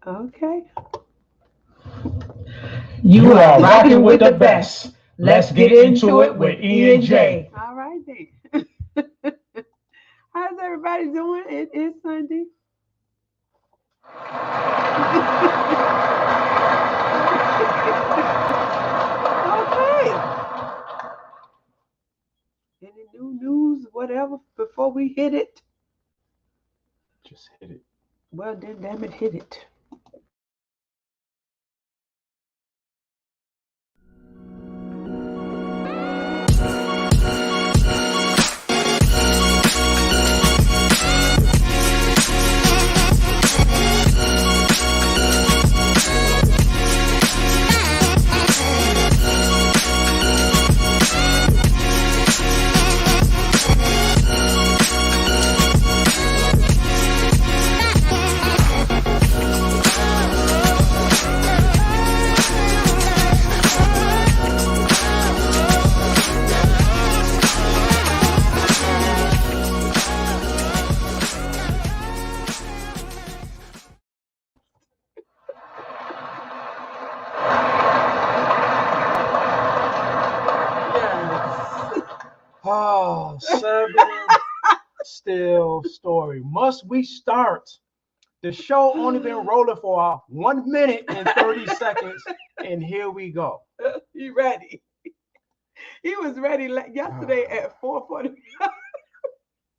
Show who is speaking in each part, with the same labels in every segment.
Speaker 1: Okay.
Speaker 2: You are rocking with the best. Let's get into it with E&J.
Speaker 1: All right then. How's everybody doing? It is Sunday. Okay. Any new news, whatever, before we hit it?
Speaker 2: Just hit it.
Speaker 1: Well, then, damn it, hit it. Yes.
Speaker 2: Oh, seven still story. Must we start? The show only been rolling for 1 minute and 30 seconds, and here we go.
Speaker 1: He ready. He was ready yesterday at 4:40.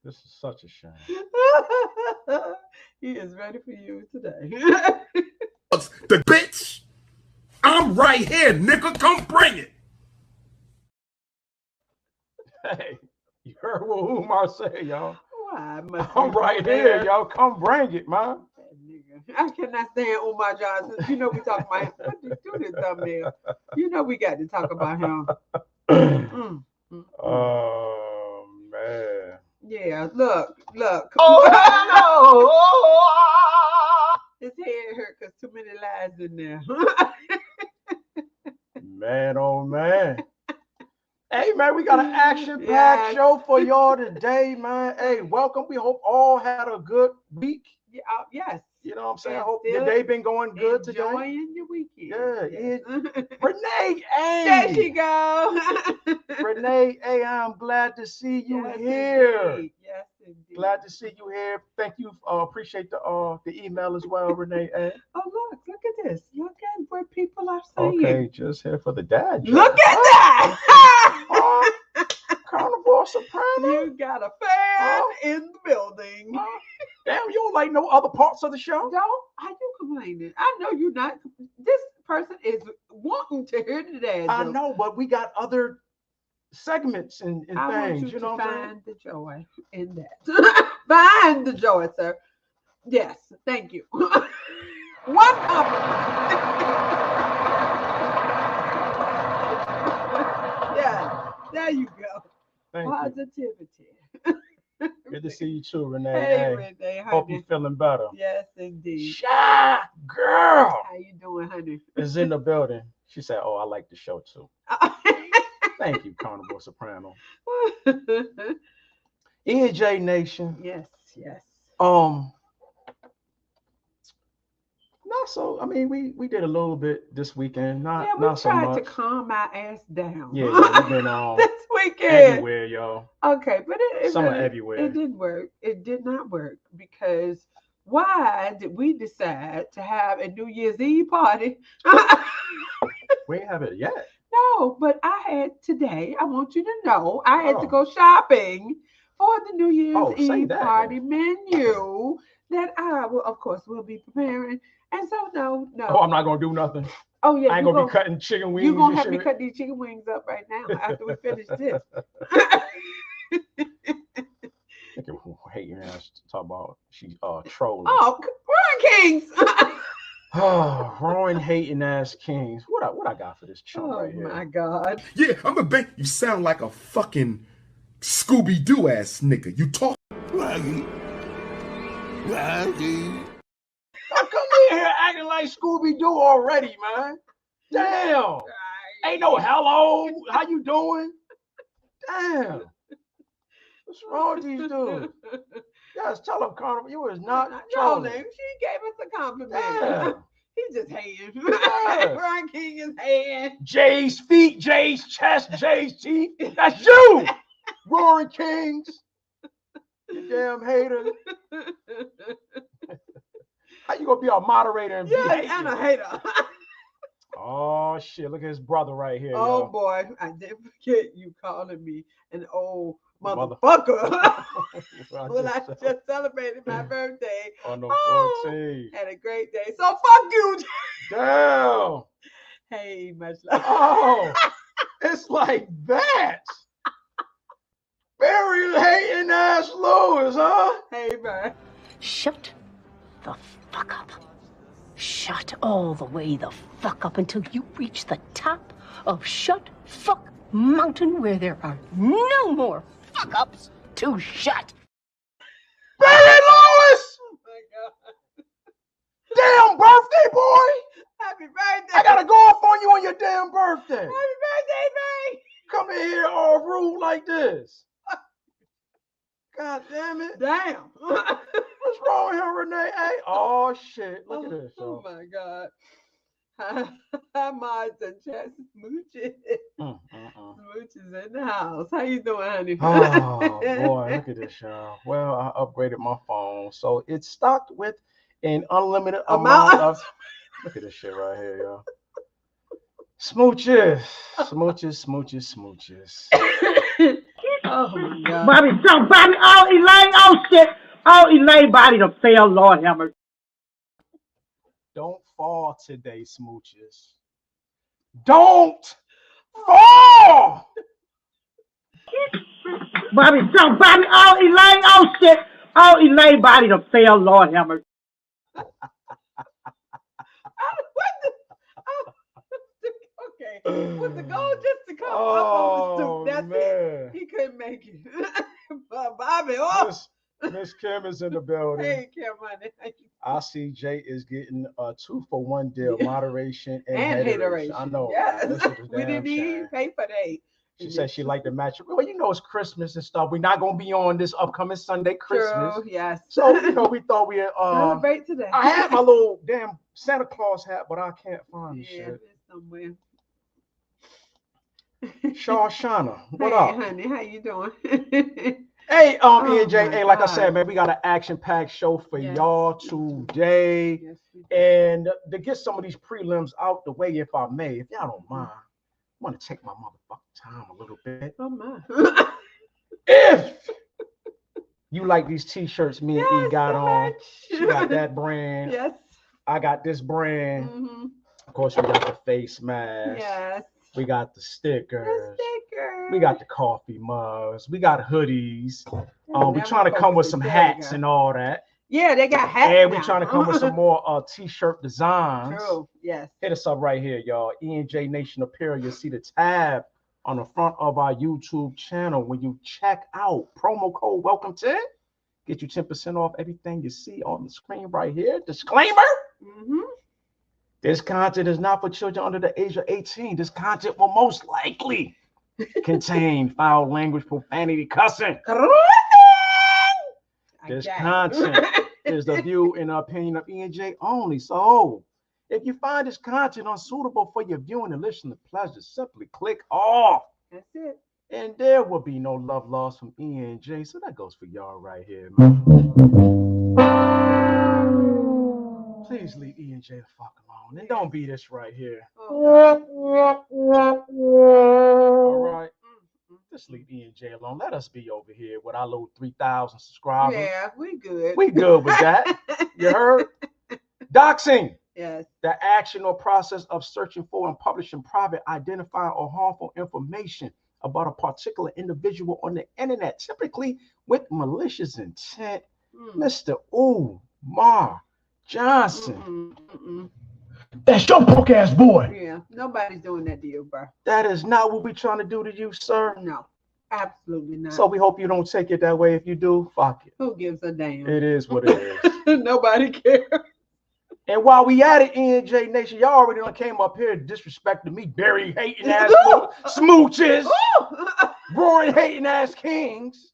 Speaker 2: This is such a shame.
Speaker 1: He is ready for you today.
Speaker 3: The bitch, I'm right here, nigga. Come bring it.
Speaker 2: Hey, you heard what Umar said, y'all.
Speaker 1: Why must
Speaker 2: I'm
Speaker 1: we
Speaker 2: right
Speaker 1: go
Speaker 2: here,
Speaker 1: there?
Speaker 2: y'all. Come bring it, man.
Speaker 1: That nigga. I cannot stand Umar Johnson. You know we talking about him. What you do this thumbnail? You know we got to talk about him.
Speaker 2: Oh man.
Speaker 1: Yeah, look.
Speaker 2: Oh
Speaker 1: His head hurt because too many lies in there.
Speaker 2: man, oh man. Hey man, we got an action-packed show for y'all today, man. Hey, welcome. We hope all had a good week.
Speaker 1: Yeah, yes.
Speaker 2: You know what I'm saying? I
Speaker 1: And
Speaker 2: hope
Speaker 1: still
Speaker 2: your day been going good today.
Speaker 1: Enjoying your weekend.
Speaker 2: Yeah,
Speaker 1: Yes.
Speaker 2: Renee,
Speaker 1: There she
Speaker 2: hey.
Speaker 1: go.
Speaker 2: Renee, hey, I'm glad to see you
Speaker 1: Yes,
Speaker 2: here.
Speaker 1: indeed. Yes, indeed.
Speaker 2: Glad to see you here. Thank you. Appreciate the email as well, Renee. Hey.
Speaker 1: Oh, look at this. Look at what people are saying.
Speaker 2: Okay, just here for the dad joke.
Speaker 1: Look at that.
Speaker 2: Carnivore Soprano.
Speaker 1: You got a fan in the building.
Speaker 2: Damn, you don't like no other parts of the show?
Speaker 1: No, are you complaining? I know you're not. This person is wanting to hear the dad
Speaker 2: I
Speaker 1: joke.
Speaker 2: know, but we got other segments and
Speaker 1: I
Speaker 2: things.
Speaker 1: want you
Speaker 2: know
Speaker 1: to
Speaker 2: what I'm saying?
Speaker 1: find the joy in that. Find the joy, sir. Yes, thank you. One compliment. Yeah, there you go.
Speaker 2: Thank you.
Speaker 1: Positivity.
Speaker 2: Good to see you too, Renee.
Speaker 1: Hey, Renee, honey.
Speaker 2: Hope you're feeling better.
Speaker 1: Yes, indeed.
Speaker 2: Shy girl
Speaker 1: How you doing, honey?
Speaker 2: is in the building. She said, "Oh, I like the show too." Thank you, Carnivore Soprano. E&J Nation.
Speaker 1: Yes.
Speaker 2: Not so. I mean, we did a little bit this weekend. Not
Speaker 1: we
Speaker 2: not so
Speaker 1: tried
Speaker 2: much.
Speaker 1: to calm my ass down.
Speaker 2: Yeah, we've been
Speaker 1: this weekend
Speaker 2: everywhere, y'all.
Speaker 1: Okay, but it
Speaker 2: Summer
Speaker 1: really,
Speaker 2: everywhere.
Speaker 1: It didn't work. It did not work because why did we decide to have a New Year's Eve party?
Speaker 2: We ain't have it yet.
Speaker 1: No, but I had today. I want you to know I had to go shopping for the New Year's Eve party menu that I will, of course, will be preparing. And so no.
Speaker 2: Oh, I'm not gonna do nothing.
Speaker 1: Oh yeah,
Speaker 2: I ain't gonna be cutting chicken wings.
Speaker 1: You're gonna have me cut these chicken wings up right now after we finish this.
Speaker 2: Hating ass talk about she trolling.
Speaker 1: Oh, Run Kings.
Speaker 2: Rowan hating ass Kings. What I got for this chunk right here?
Speaker 1: Oh my God.
Speaker 3: Yeah, I'm a bank. You sound like a fucking Scooby-Doo ass nigga. You talk.
Speaker 2: I come in here acting like Scooby-Doo already, man. Damn. Ain't no hello. How you doing? Damn. What's wrong with these dudes? Yes, tell him, Carnival, you was not
Speaker 1: trolling.
Speaker 2: trolling.
Speaker 1: She gave us a compliment.
Speaker 2: Yeah.
Speaker 1: He's just hating.
Speaker 2: Yes.
Speaker 1: Ron King is hating.
Speaker 2: Jay's feet, Jay's chest, Jay's teeth. That's you, Roaring Kings. You damn hater. How you gonna be a moderator and be hating?
Speaker 1: And a hater.
Speaker 2: Oh shit! Look at his brother right here.
Speaker 1: Oh
Speaker 2: y'all.
Speaker 1: boy, I didn't forget you calling me an old motherfucker. Well, I just celebrated my birthday
Speaker 2: On the 14th.
Speaker 1: Had a great day. So fuck you.
Speaker 2: Damn.
Speaker 1: Hey, much love.
Speaker 2: Oh, it's like that. Very hating ass Lewis, huh?
Speaker 1: Hey, man.
Speaker 4: Shut the fuck up. Shut all the way the fuck up until you reach the top of Shut Fuck Mountain, where there are no more fuck ups to shut.
Speaker 2: Barry Lewis!
Speaker 1: Oh my God.
Speaker 2: Damn birthday boy!
Speaker 1: Happy birthday!
Speaker 2: I gotta go off on you on your damn birthday.
Speaker 1: Happy birthday, Barry!
Speaker 2: Come in here all rude like this. God damn it.
Speaker 1: Damn.
Speaker 2: What's wrong with him, Renee? Hey, oh shit. Look at this.
Speaker 1: Oh my God. Hi, mods and chat smooches. Smooches in the house. How you doing, honey?
Speaker 2: Oh boy, look at this, y'all. Well, I upgraded my phone, so it's stocked with an unlimited amount of. Look at this shit right here, y'all. Smooches, smooches, smooches, smooches.
Speaker 1: Oh my God.
Speaker 5: Bobby, oh Elaine, oh shit. Oh Elaine, body to fail, Lord have mercy.
Speaker 2: Don't fall today, smooches. Don't fall!
Speaker 5: Bobby, oh Elaine, oh shit. Oh Elaine, body to fail, Lord have mercy.
Speaker 1: Okay, was the goal just to come up on the stoop? That's
Speaker 2: man.
Speaker 1: it. He couldn't make it. But Bobby,
Speaker 2: Miss Kim is in the building.
Speaker 1: Hey, Kim, honey.
Speaker 2: I see Jay is getting a 2-for-1 deal, moderation and hateration. I know.
Speaker 1: Yes. We didn't even pay for that.
Speaker 2: She said she liked the match. Well, you know it's Christmas and stuff. We're not gonna be on this upcoming Sunday, Christmas.
Speaker 1: True, yes.
Speaker 2: So we thought we'd
Speaker 1: celebrate today.
Speaker 2: I had my little damn Santa Claus hat, but I can't find the shit.
Speaker 1: It's somewhere.
Speaker 2: Shawshana, what
Speaker 1: hey,
Speaker 2: up?
Speaker 1: Honey, how you doing?
Speaker 2: Hey, E&J,
Speaker 1: hey,
Speaker 2: like I said, man, we got an action-packed show for y'all today.
Speaker 1: Yes,
Speaker 2: and to get some of these prelims out the way, if I may, if y'all don't mind, I want to take my motherfucking time a little bit.
Speaker 1: Oh my.
Speaker 2: If you like these t-shirts me and E got on, she got that brand.
Speaker 1: Yes.
Speaker 2: I got this brand.
Speaker 1: Mm-hmm.
Speaker 2: Of course, we got the face mask.
Speaker 1: Yes.
Speaker 2: We got the stickers. We got the coffee mugs. We got hoodies. We're trying to come with some hats and all that.
Speaker 1: Yeah, they got hats.
Speaker 2: And we're trying to come with some more t-shirt designs.
Speaker 1: True. Yes.
Speaker 2: Hit us up right here, y'all. E&J Nation Apparel. You'll see the tab on the front of our YouTube channel. When you check out, promo code Welcome10. Get you 10% off everything you see on the screen right here. Disclaimer.
Speaker 1: Mm-hmm.
Speaker 2: This content is not for children under the age of 18. This content will most likely contain foul language, profanity, cussing. This content is the view and opinion of E&J only. So, if you find this content unsuitable for your viewing and listening pleasure, simply click off.
Speaker 1: That's it.
Speaker 2: And there will be no love lost from E&J. So that goes for y'all right here, man. Please leave E&J the fuck alone. And don't be this right here. All right. Just leave E&J alone. Let us be over here with our little 3,000 subscribers.
Speaker 1: Yeah, we good.
Speaker 2: We good with that. You heard? Doxing.
Speaker 1: Yes.
Speaker 2: The action or process of searching for and publishing private, identifying, or harmful information about a particular individual on the internet, typically with malicious intent. Mr. Umar Johnson. That's your punk ass boy.
Speaker 1: Yeah, nobody's doing that to you, bro.
Speaker 2: That is not what we're trying to do to you, sir.
Speaker 1: No, absolutely not.
Speaker 2: So we hope you don't take it that way. If you do, fuck it.
Speaker 1: Who gives a damn?
Speaker 2: It is what it is.
Speaker 1: Nobody cares.
Speaker 2: And while we at it, E&J Nation, y'all already done came up here disrespecting me, Barry hating ass smooches, roaring hating ass kings.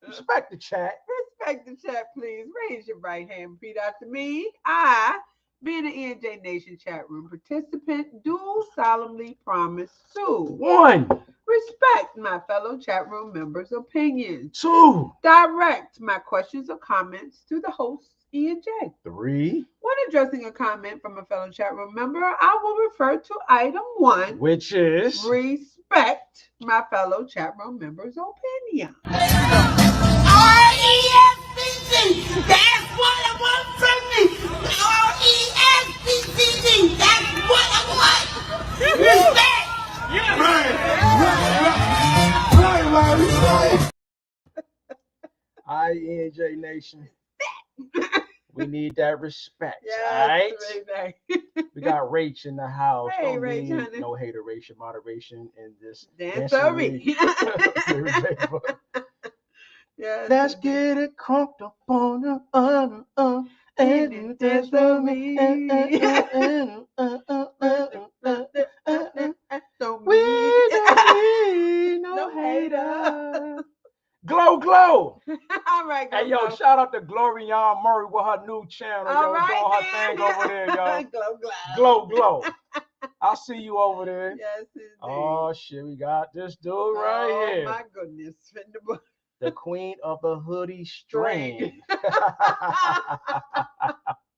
Speaker 2: Respect the chat.
Speaker 1: Respect the chat, please. Raise your right hand. Repeat after me. I, being an E&J Nation chat room participant, do solemnly promise to
Speaker 2: 1.
Speaker 1: respect my fellow chat room members' opinions.
Speaker 2: 2.
Speaker 1: Direct my questions or comments to the host, E&J.
Speaker 2: 3.
Speaker 1: When addressing a comment from a fellow chat room member, I will refer to item 1,
Speaker 2: which is
Speaker 1: respect my fellow chat room members' opinion.
Speaker 6: R-E-S-P-C, that's what I want from me. R-E-S-P-C-D, that's what I want. Respect.
Speaker 2: Right. E&J Nation. We need that respect.
Speaker 1: Yes,
Speaker 2: all right.
Speaker 1: Baby.
Speaker 2: We got Rach in the house.
Speaker 1: Hey,
Speaker 2: Don't
Speaker 1: Rach,
Speaker 2: need
Speaker 1: honey.
Speaker 2: no hateration, moderation in this
Speaker 1: Dancery. Yes,
Speaker 2: let's get it crunked up on the
Speaker 1: and dance for me.
Speaker 2: We don't need no hater. Glow.
Speaker 1: All right,
Speaker 2: Hey, yo, shout out to Glorianne Murray with her new channel.
Speaker 1: All
Speaker 2: yo, doing her thing over there, y'all. Glow. I'll see you over there.
Speaker 1: Yes, indeed.
Speaker 2: Oh, shit, we got this dude right here.
Speaker 1: Oh, my goodness.
Speaker 2: The queen of the hoodie strain.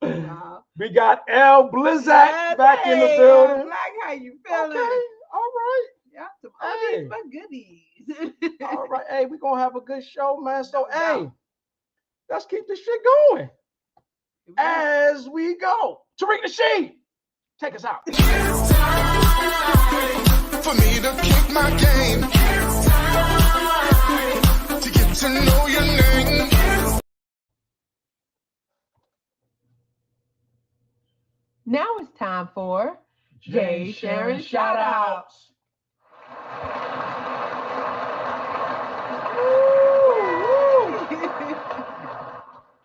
Speaker 1: Wow.
Speaker 2: We got L Blizzak back in the building.
Speaker 1: Black, how you feeling?
Speaker 2: Okay, all right.
Speaker 1: Yeah, some oldies but goodies.
Speaker 2: All right, hey, we're going to have a good show, man. So, hey, let's keep this shit going as we go. Tariq Nasheed, take us out.
Speaker 7: It's time for me to kick my game. It's time to get to know your name.
Speaker 1: Now it's time for Jay Sharon Shoutouts.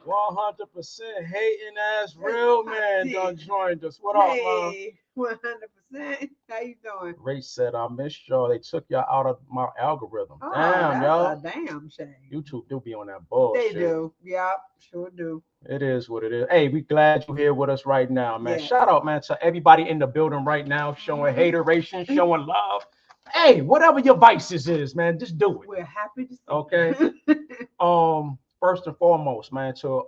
Speaker 2: 100% hating ass real man done joined us. What up, man?
Speaker 1: 100%. How you doing?
Speaker 2: Ray said, I missed y'all. They took y'all out of my algorithm.
Speaker 1: Oh,
Speaker 2: damn, y'all.
Speaker 1: That's a damn shame.
Speaker 2: YouTube do be on that bullshit.
Speaker 1: They do. Yeah, sure do.
Speaker 2: It is what it is. Hey, we glad you're here with us right now, man.
Speaker 1: Yeah.
Speaker 2: Shout out, man, to everybody in the building right now, showing hateration, showing love. Hey, whatever your vices is, man, just do it.
Speaker 1: We're happy to see
Speaker 2: Okay. First and foremost, man, to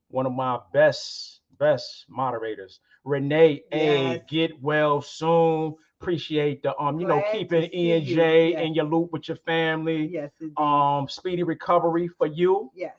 Speaker 2: one of my best moderators, Renee A.
Speaker 1: Yes.
Speaker 2: Get well soon. Appreciate the
Speaker 1: Glad
Speaker 2: keeping
Speaker 1: to see
Speaker 2: E&J
Speaker 1: you.
Speaker 2: in your loop with your family.
Speaker 1: Yes, indeed.
Speaker 2: Speedy recovery for you.
Speaker 1: Yes.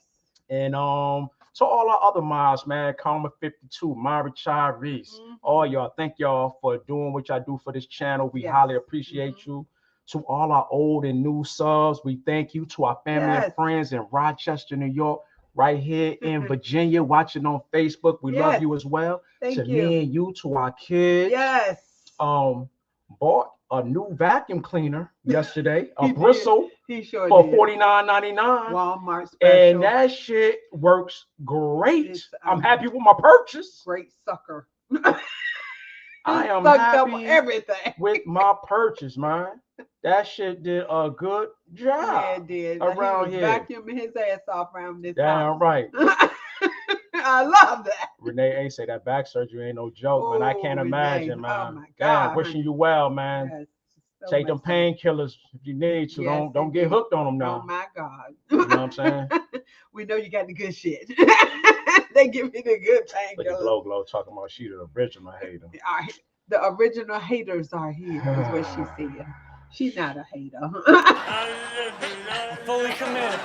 Speaker 2: And so all our other moms, man, Karma 52, Mari Reese, all y'all, thank y'all for doing what y'all do for this channel. We highly appreciate you. To all our old and new subs, we thank you. To our family and friends in Rochester, New York, right here in Virginia, watching on Facebook, we love you as well.
Speaker 1: Thank
Speaker 2: to
Speaker 1: you.
Speaker 2: me and you, to our kids.
Speaker 1: Yes.
Speaker 2: Bought a new vacuum cleaner yesterday, a bristle
Speaker 1: He sure
Speaker 2: for
Speaker 1: did.
Speaker 2: $49.99.
Speaker 1: Walmart special.
Speaker 2: And that shit works great.
Speaker 1: It's,
Speaker 2: I'm happy with my purchase.
Speaker 1: Great sucker.
Speaker 2: I am
Speaker 1: sucked up
Speaker 2: happy
Speaker 1: everything
Speaker 2: with my purchase, man. That shit did a good job.
Speaker 1: Yeah, it did.
Speaker 2: Around here.
Speaker 1: Vacuuming his ass off around this
Speaker 2: Damn
Speaker 1: house.
Speaker 2: right.
Speaker 1: I love that.
Speaker 2: Renee A say that back surgery ain't no joke, man. I can't imagine, man.
Speaker 1: Oh my
Speaker 2: Damn,
Speaker 1: God,
Speaker 2: wishing you well, man.
Speaker 1: Yes, so
Speaker 2: Take them
Speaker 1: much
Speaker 2: painkillers if you need to.
Speaker 1: Yes,
Speaker 2: Don't get hooked on them now.
Speaker 1: Oh my God.
Speaker 2: You know what I'm saying?
Speaker 1: We know you got the good shit. They give me the good
Speaker 2: Look at
Speaker 1: painkillers.
Speaker 2: Glow talking about she the original hater.
Speaker 1: All right. The original haters are here, is what she said. She's not a hater.
Speaker 8: Fully committed.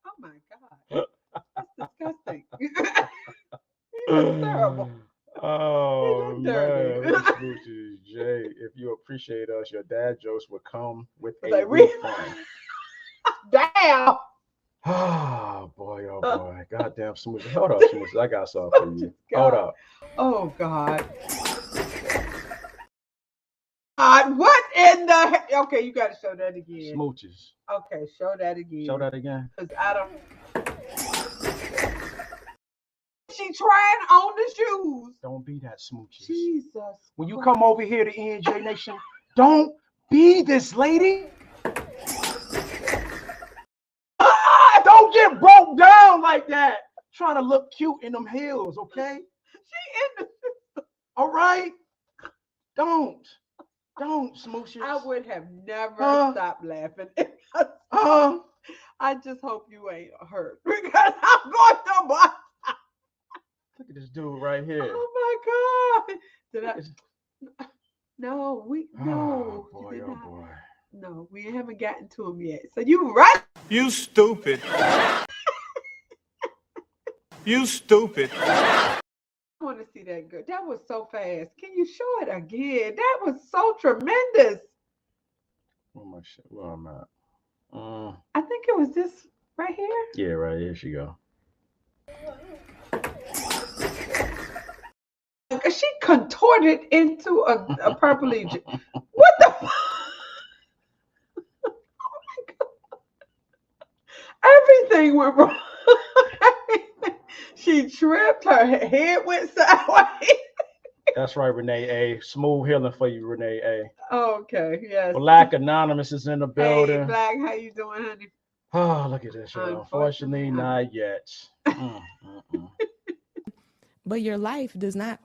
Speaker 1: Oh my God. That's disgusting. It's terrible.
Speaker 2: Oh
Speaker 1: He look dirty.
Speaker 2: man, Smoochie Jay, if you appreciate us, your dad jokes would come with a
Speaker 1: Like,
Speaker 2: refund.
Speaker 1: Damn.
Speaker 2: Oh boy, goddamn Smoochie. Hold up, Smoochie. I got something for you. Hold up.
Speaker 1: Oh God. What in the okay, you gotta show that again.
Speaker 2: Smooches.
Speaker 1: Okay, show that again.
Speaker 2: Show that again.
Speaker 1: Because I don't She trying on the shoes.
Speaker 2: Don't be that smooches.
Speaker 1: Jesus.
Speaker 2: When you come over here to E&J Nation, don't be this lady. Don't get broke down like that. Trying to look cute in them heels, okay?
Speaker 1: She in the.
Speaker 2: All right. Don't smooches.
Speaker 1: I would have never stopped laughing. I just hope you ain't hurt because I'm going to buy.
Speaker 2: Look at this dude right here.
Speaker 1: Oh my God! Did I? No, we no.
Speaker 2: Oh boy, oh boy.
Speaker 1: No, we haven't gotten to him yet. So you right?
Speaker 3: You stupid. You stupid.
Speaker 1: I want to see that good. That was so fast. Can you show it again? That was so tremendous.
Speaker 2: Where am I?
Speaker 1: I think it was this right here.
Speaker 2: Yeah, right here she go.
Speaker 1: She contorted into a purpley. What the fuck? Oh my God. Everything went wrong. She tripped. Her head went sideways.
Speaker 2: That's right, Renee A. Smooth healing for you, Renee A.
Speaker 1: Okay, yes.
Speaker 2: Black Anonymous is in the building.
Speaker 1: Hey, Black, how you doing, honey?
Speaker 2: Oh, look at this, y'all. Unfortunately, not yet.
Speaker 8: But your life does not.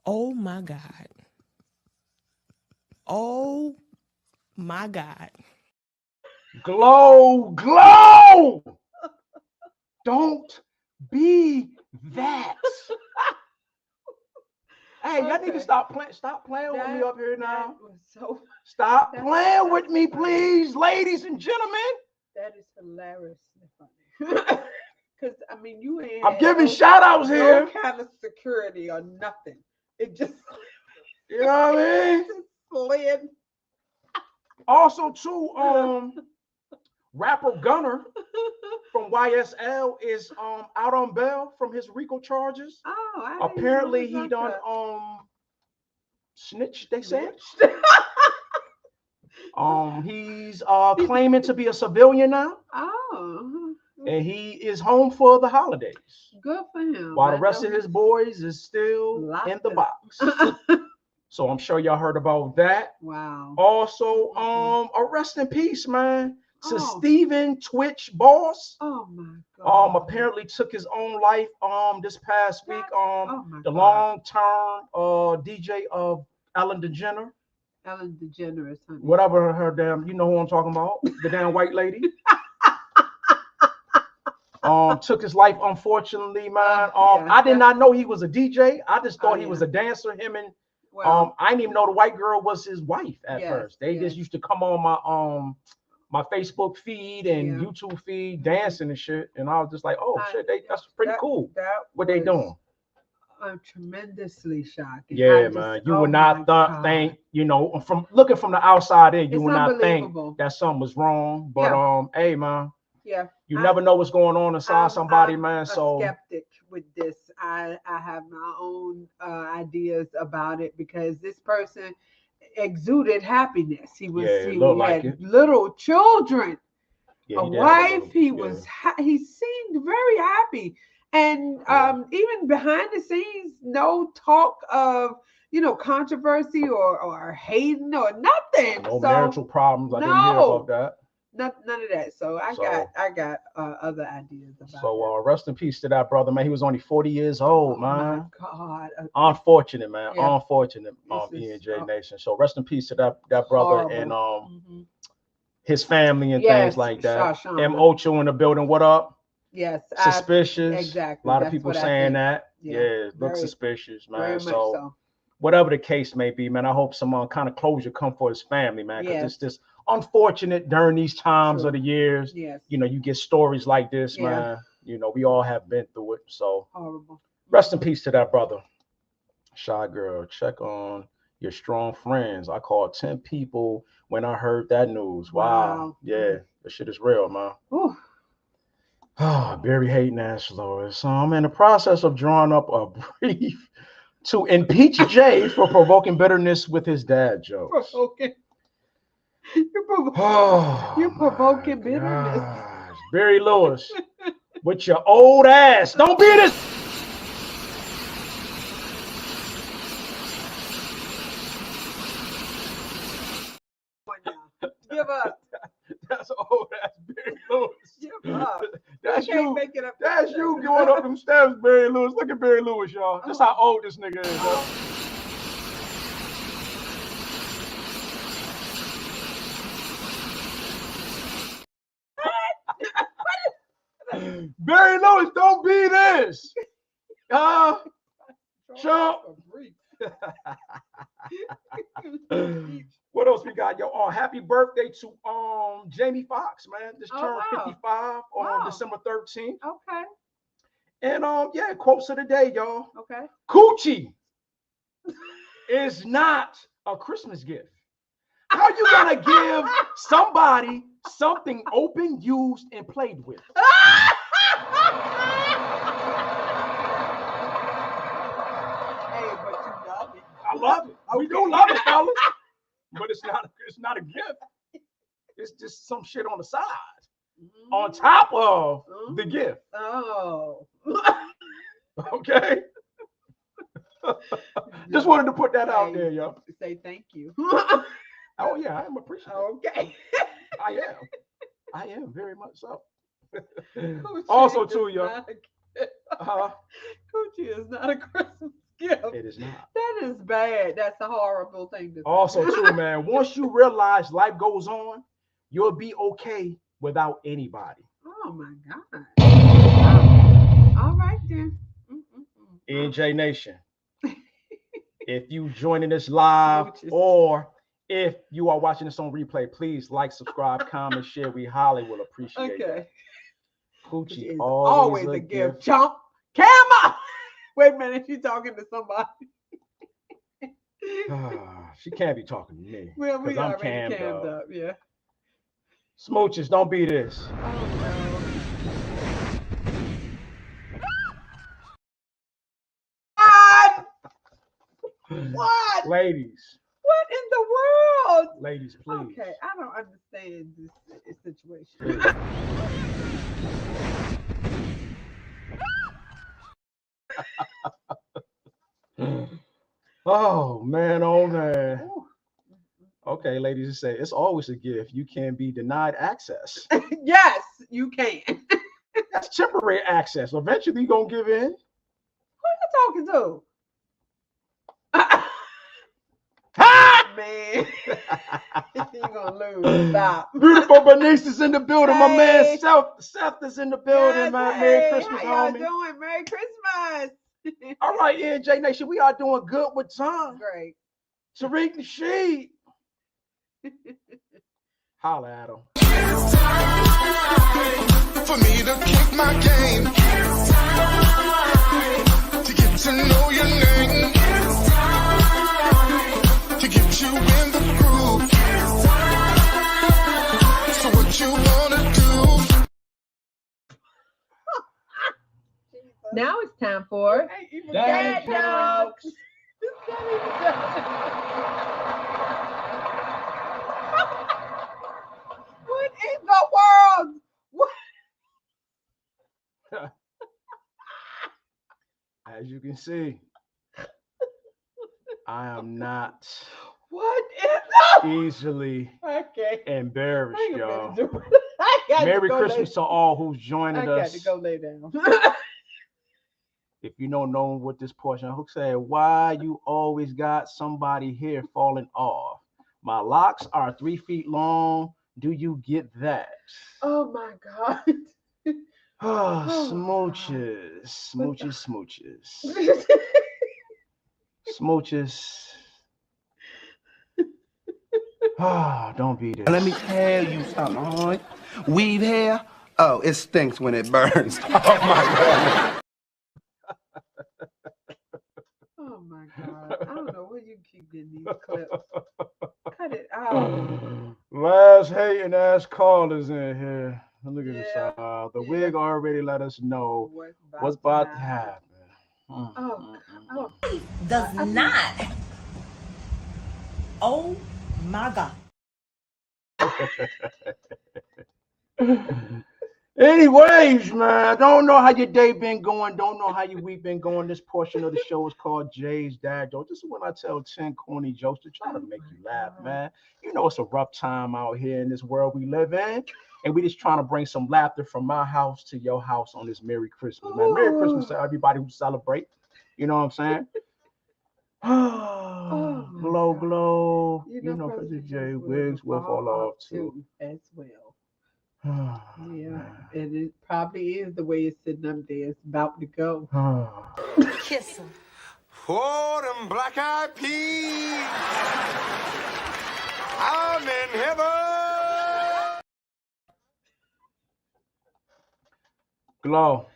Speaker 8: Oh my God. Oh my God.
Speaker 2: Glow. Don't be that. Hey, y'all need to stop playing with me up here now. Stop playing with me, please, ladies and gentlemen.
Speaker 1: That is hilariously funny. Because, I mean, you ain't.
Speaker 2: I'm giving shout outs here.
Speaker 1: No kind of security or nothing. It just.
Speaker 2: You know what I mean?
Speaker 1: Just slid.
Speaker 2: Also, too, rapper Gunner from YSL is out on bail from his RICO charges.
Speaker 1: Oh,
Speaker 2: apparently he done snitched, they said. He's claiming to be a civilian now.
Speaker 1: Oh.
Speaker 2: And he is home for the holidays.
Speaker 1: Good for him.
Speaker 2: While the rest of his boys is still in the box. So I'm sure y'all heard about that.
Speaker 1: Wow.
Speaker 2: Also, a rest in peace, man. So Stephen Twitch Boss.
Speaker 1: Oh my God.
Speaker 2: Apparently took his own life this past week. The long-term DJ of Ellen DeGeneres.
Speaker 1: Ellen DeGeneres, honey.
Speaker 2: Whatever her damn, you know who I'm talking about. The damn white lady. Took his life, unfortunately, man. I did not know he was a DJ. I just thought he was a dancer. Him and I didn't even know the white girl was his wife at first. They just used to come on my Facebook feed and YouTube feed dancing and shit. And I was just like, oh shit, that's pretty cool. What they doing?
Speaker 1: I'm tremendously shocked.
Speaker 2: Yeah, man. You would not think, you know, from looking from the outside in, you would not think that something was wrong. But hey, man.
Speaker 1: Yeah.
Speaker 2: You never know what's going on inside somebody, man. So
Speaker 1: skeptic with this. I have my own ideas about it because this person exuded happiness. He had little children, a wife. He seemed very happy. And even behind the scenes, no talk of, controversy or hating or nothing.
Speaker 2: No marital problems. I didn't hear about that.
Speaker 1: None of that. So I got other ideas about it.
Speaker 2: So rest in peace to that brother, man. He was only 40 years old, man.
Speaker 1: My God.
Speaker 2: Unfortunate, man. Yeah. Unfortunate, E&J Nation. So rest in peace to that brother and his family and things like that. M. Ocho in the building. What up?
Speaker 1: Yes.
Speaker 2: Suspicious.
Speaker 1: Exactly.
Speaker 2: A lot of people saying that. Yeah, it looks suspicious, man.
Speaker 1: Very much so.
Speaker 2: Whatever the case may be, man, I hope some kind of closure come for his family, man. Because it's just unfortunate during these times of the years.
Speaker 1: Yes.
Speaker 2: You get stories like this, man. We all have been through it. So
Speaker 1: horrible.
Speaker 2: Rest in peace to that brother. Shy girl, check on your strong friends. I called 10 people when I heard that news. Wow. Yeah, that shit is real, man.
Speaker 1: Ooh.
Speaker 2: Oh, Barry hating ass Lord. So I'm in the process of drawing up a brief to impeach Jay for provoking bitterness with his dad jokes.
Speaker 1: Provoking. You're provoking bitterness.
Speaker 2: Gosh. Barry Lewis. with your old ass. Don't be this.
Speaker 1: Give up.
Speaker 2: That's old ass Barry Lewis.
Speaker 1: Give up.
Speaker 2: That's
Speaker 1: can't
Speaker 2: you.
Speaker 1: make it up.
Speaker 2: That's you going up them steps, Barry Lewis. Look at Barry Lewis, y'all. That's how old this nigga is, y'all. Barry Lewis, don't be this. Chump. What else we got, yo? Oh, happy birthday to Jamie Foxx, man. Just turned 55 on December 13th.
Speaker 1: Okay.
Speaker 2: And yeah, quotes of the day, y'all.
Speaker 1: Okay.
Speaker 2: Coochie is not a Christmas gift. How you gonna give somebody something open, used, and played with? I love it. We do love it, fellas. But it's not a gift. It's just some shit on the side. On top of the gift.
Speaker 1: Oh.
Speaker 2: Okay. Just wanted to put that out there, yo.
Speaker 1: Say thank you.
Speaker 2: Oh yeah, I am appreciative.
Speaker 1: Okay.
Speaker 2: I am very much so. Also too, yo.
Speaker 1: Coochie is not a Christmas gift.
Speaker 2: It is not.
Speaker 1: That is bad. That's a horrible thing to say.
Speaker 2: Also too, man, once you realize life goes on, you'll be okay without anybody.
Speaker 1: Oh my God. Wow. All right then.
Speaker 2: E&J Nation. If you joining us live or if you are watching this on replay, please like, subscribe, comment, share. We highly will appreciate that. Coochie is always a gift.
Speaker 1: Chump. Camera. Wait a minute, she's talking to somebody.
Speaker 2: She can't be talking to me.
Speaker 1: Well, we
Speaker 2: I'm
Speaker 1: already cammed up. Yeah.
Speaker 2: Smooches, don't be this.
Speaker 1: Oh no. What?
Speaker 2: Ladies.
Speaker 1: What in the world?
Speaker 2: Ladies, please.
Speaker 1: Okay, I don't understand this situation.
Speaker 2: Oh man, oh man. Okay, ladies, it say it's always a gift. You can be denied access.
Speaker 1: Yes, you can.
Speaker 2: That's temporary access. Eventually, you're gonna give in.
Speaker 1: Who you talking to? Man, you're gonna lose. Stop.
Speaker 2: Beautiful Bernice is in the building.
Speaker 1: Hey.
Speaker 2: My man Seth is in the building,
Speaker 1: Yes,
Speaker 2: man.
Speaker 1: hey,
Speaker 2: Merry Christmas,
Speaker 1: how y'all
Speaker 2: homie.
Speaker 1: doing? Merry Christmas.
Speaker 2: All right, E&J Nation, we are doing good with time.
Speaker 1: Great.
Speaker 2: Tariq Nasheed. Holla at him.
Speaker 7: For me to kick my game, to get to know your name, to get you in the groove. So what you wanna do?
Speaker 1: Now it's time for
Speaker 2: Dad
Speaker 1: jokes. What in the world? What?
Speaker 2: As you can see, I am not
Speaker 1: What in the?
Speaker 2: easily
Speaker 1: Okay.
Speaker 2: embarrassed,
Speaker 1: I
Speaker 2: y'all.
Speaker 1: got
Speaker 2: Merry
Speaker 1: to go
Speaker 2: Christmas to all who's joining
Speaker 1: I got
Speaker 2: us.
Speaker 1: to go lay down.
Speaker 2: If you don't know what this portion, Hook said, why you always got somebody here falling off? My locks are 3 feet long. Do you get that?
Speaker 1: Oh my God.
Speaker 2: Smooches, smooches, smooches, smooches. Don't be this.
Speaker 9: Let me tell you something, all right? Weave hair, oh, it stinks when it burns. Oh my God.
Speaker 1: Oh my God. I don't know where you keep getting these clips. Cut it out.
Speaker 2: Last hating ass callers in here. Look at this. The wig already let us know what's about to happen.
Speaker 6: Does not. Oh my God.
Speaker 2: Anyways, man, don't know how your day been going. Don't know how your week been going. This portion of the show is called Jay's Dad Joke. This is when I tell 10 corny jokes to try to make you laugh, man. You know it's a rough time out here in this world we live in. And we just trying to bring some laughter from my house to your house on this Merry Christmas, man. Merry Christmas to everybody who celebrate. You know what I'm saying? Glow, glow. You know, President J. Wigs will fall off too.
Speaker 1: As well. Yeah, and it probably is the way it's sitting up there. It's about to go.
Speaker 4: Kiss him.
Speaker 7: For them black-eyed peas, I'm in heaven.
Speaker 2: Glow.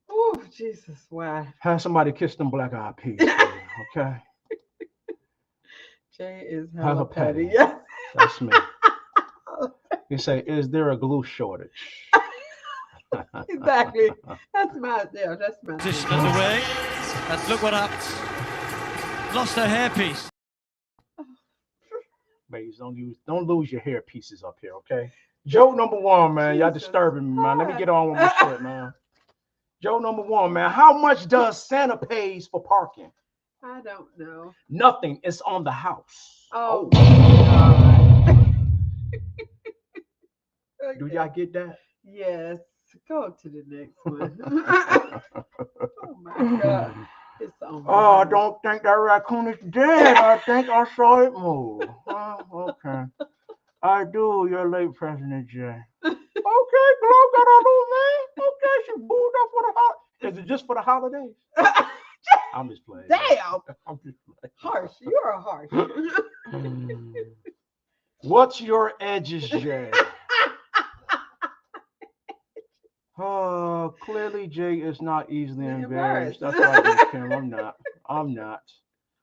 Speaker 1: Oh, Jesus, why?
Speaker 2: Have somebody kiss them black-eyed peas, okay?
Speaker 1: Jay is
Speaker 2: Have
Speaker 1: hella
Speaker 2: a
Speaker 1: petty.
Speaker 2: petty. That's me. You say, is there a glue shortage?
Speaker 1: Exactly. That's my deal. That's my
Speaker 10: Position underway. And look what happened. Lost her hairpiece.
Speaker 2: Ladies, don't lose your hair pieces up here, okay? Joke number one, man. Y'all disturbing me, man. Let me get on with my shit, man. Joke number one, man. How much does Santa pays for parking?
Speaker 1: I don't know.
Speaker 2: Nothing. It's on the house.
Speaker 1: Oh. God.
Speaker 2: Do y'all get that?
Speaker 1: Yes. Go to the next one. Oh my God. It's on.
Speaker 2: Oh, I don't think that raccoon is dead. I think I saw it move. Oh, okay. I do. You're late, President J. Okay, Glow got a new man. Okay, she booed up for the holidays. Is it just for the holidays? I'm just playing.
Speaker 1: Damn.
Speaker 2: I'm just playing.
Speaker 1: Harsh. You're a harsh.
Speaker 2: What's your edges, Jay? Oh, clearly Jay is not easily embarrassed. That's right, Miss Kim. I'm not.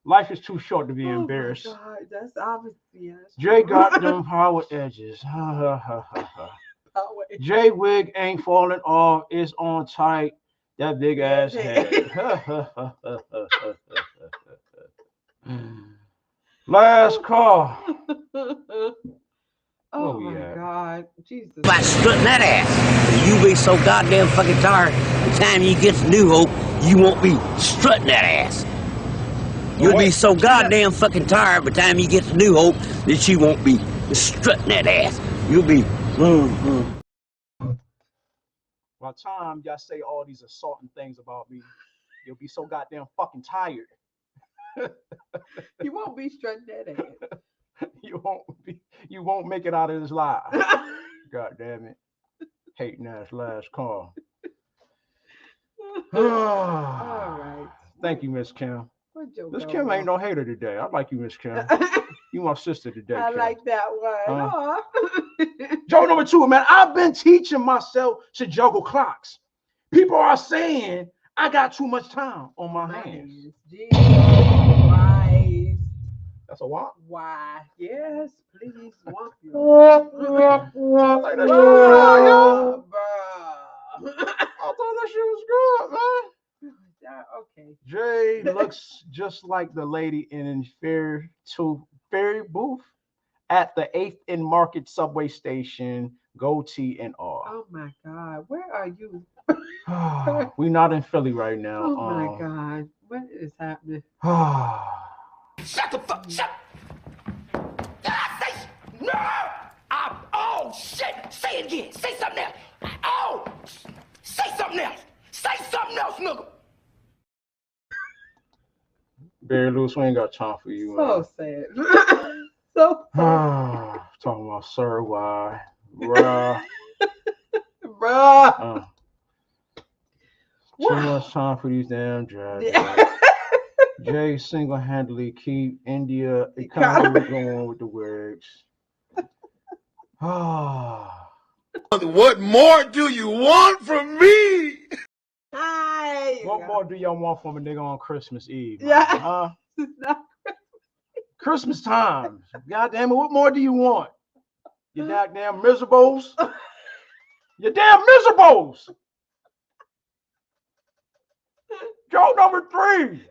Speaker 2: Life is too short to be embarrassed.
Speaker 1: Oh my God, that's obvious. Yes.
Speaker 2: Jay got them power edges. Jay wig ain't falling off. It's on tight. That big ass head. Last call.
Speaker 1: Oh my God, Jesus.
Speaker 11: By strutting that ass. You be so goddamn fucking tired. The time you get to New Hope, you won't be strutting that ass. You'll be so goddamn fucking tired by the time you get to New Hope that you won't be strutting that ass. You'll be.
Speaker 2: By the time y'all say all these assaulting things about me, you'll be so goddamn fucking tired.
Speaker 1: You won't be strutting that ass.
Speaker 2: You won't make it out of this live. God damn it. Hating ass last call.
Speaker 1: All right.
Speaker 2: Thank you, Miss Kim. Miss Kim ain't no hater today. I like you, Miss Kim. You my sister today.
Speaker 1: I
Speaker 2: Kim.
Speaker 1: like that one.
Speaker 2: Joke number two, man. I've been teaching myself to juggle clocks. People are saying I got too much time on my hands.
Speaker 1: Jesus Christ.
Speaker 2: That's a what?
Speaker 1: Why? Yes, please. Womp you.
Speaker 2: Like that I thought that shit was good, man.
Speaker 1: Okay.
Speaker 2: Jay looks just like the lady in Ferry booth at the 8th and Market subway station, goatee and all.
Speaker 1: Oh my God, where are you?
Speaker 2: We're not in Philly right now.
Speaker 1: Oh my God, what is happening?
Speaker 6: Shut the fuck, shut. No! Oh shit! Say it again. Say something else. Oh! Say something else. Say something else, nigga.
Speaker 2: Barry Lewis, we ain't got time for you.
Speaker 1: So sad. So sad.
Speaker 2: Talking about sir, why? Bruh. Too much time for these damn jobs. Jay single-handedly keep India economy going with the wigs.
Speaker 3: What more do you want from me?
Speaker 2: What more do y'all want from a nigga on Christmas Eve?
Speaker 1: Yeah.
Speaker 2: Christmas time. God damn it, what more do you want? You damn miserables. You damn miserables. Joke number 3.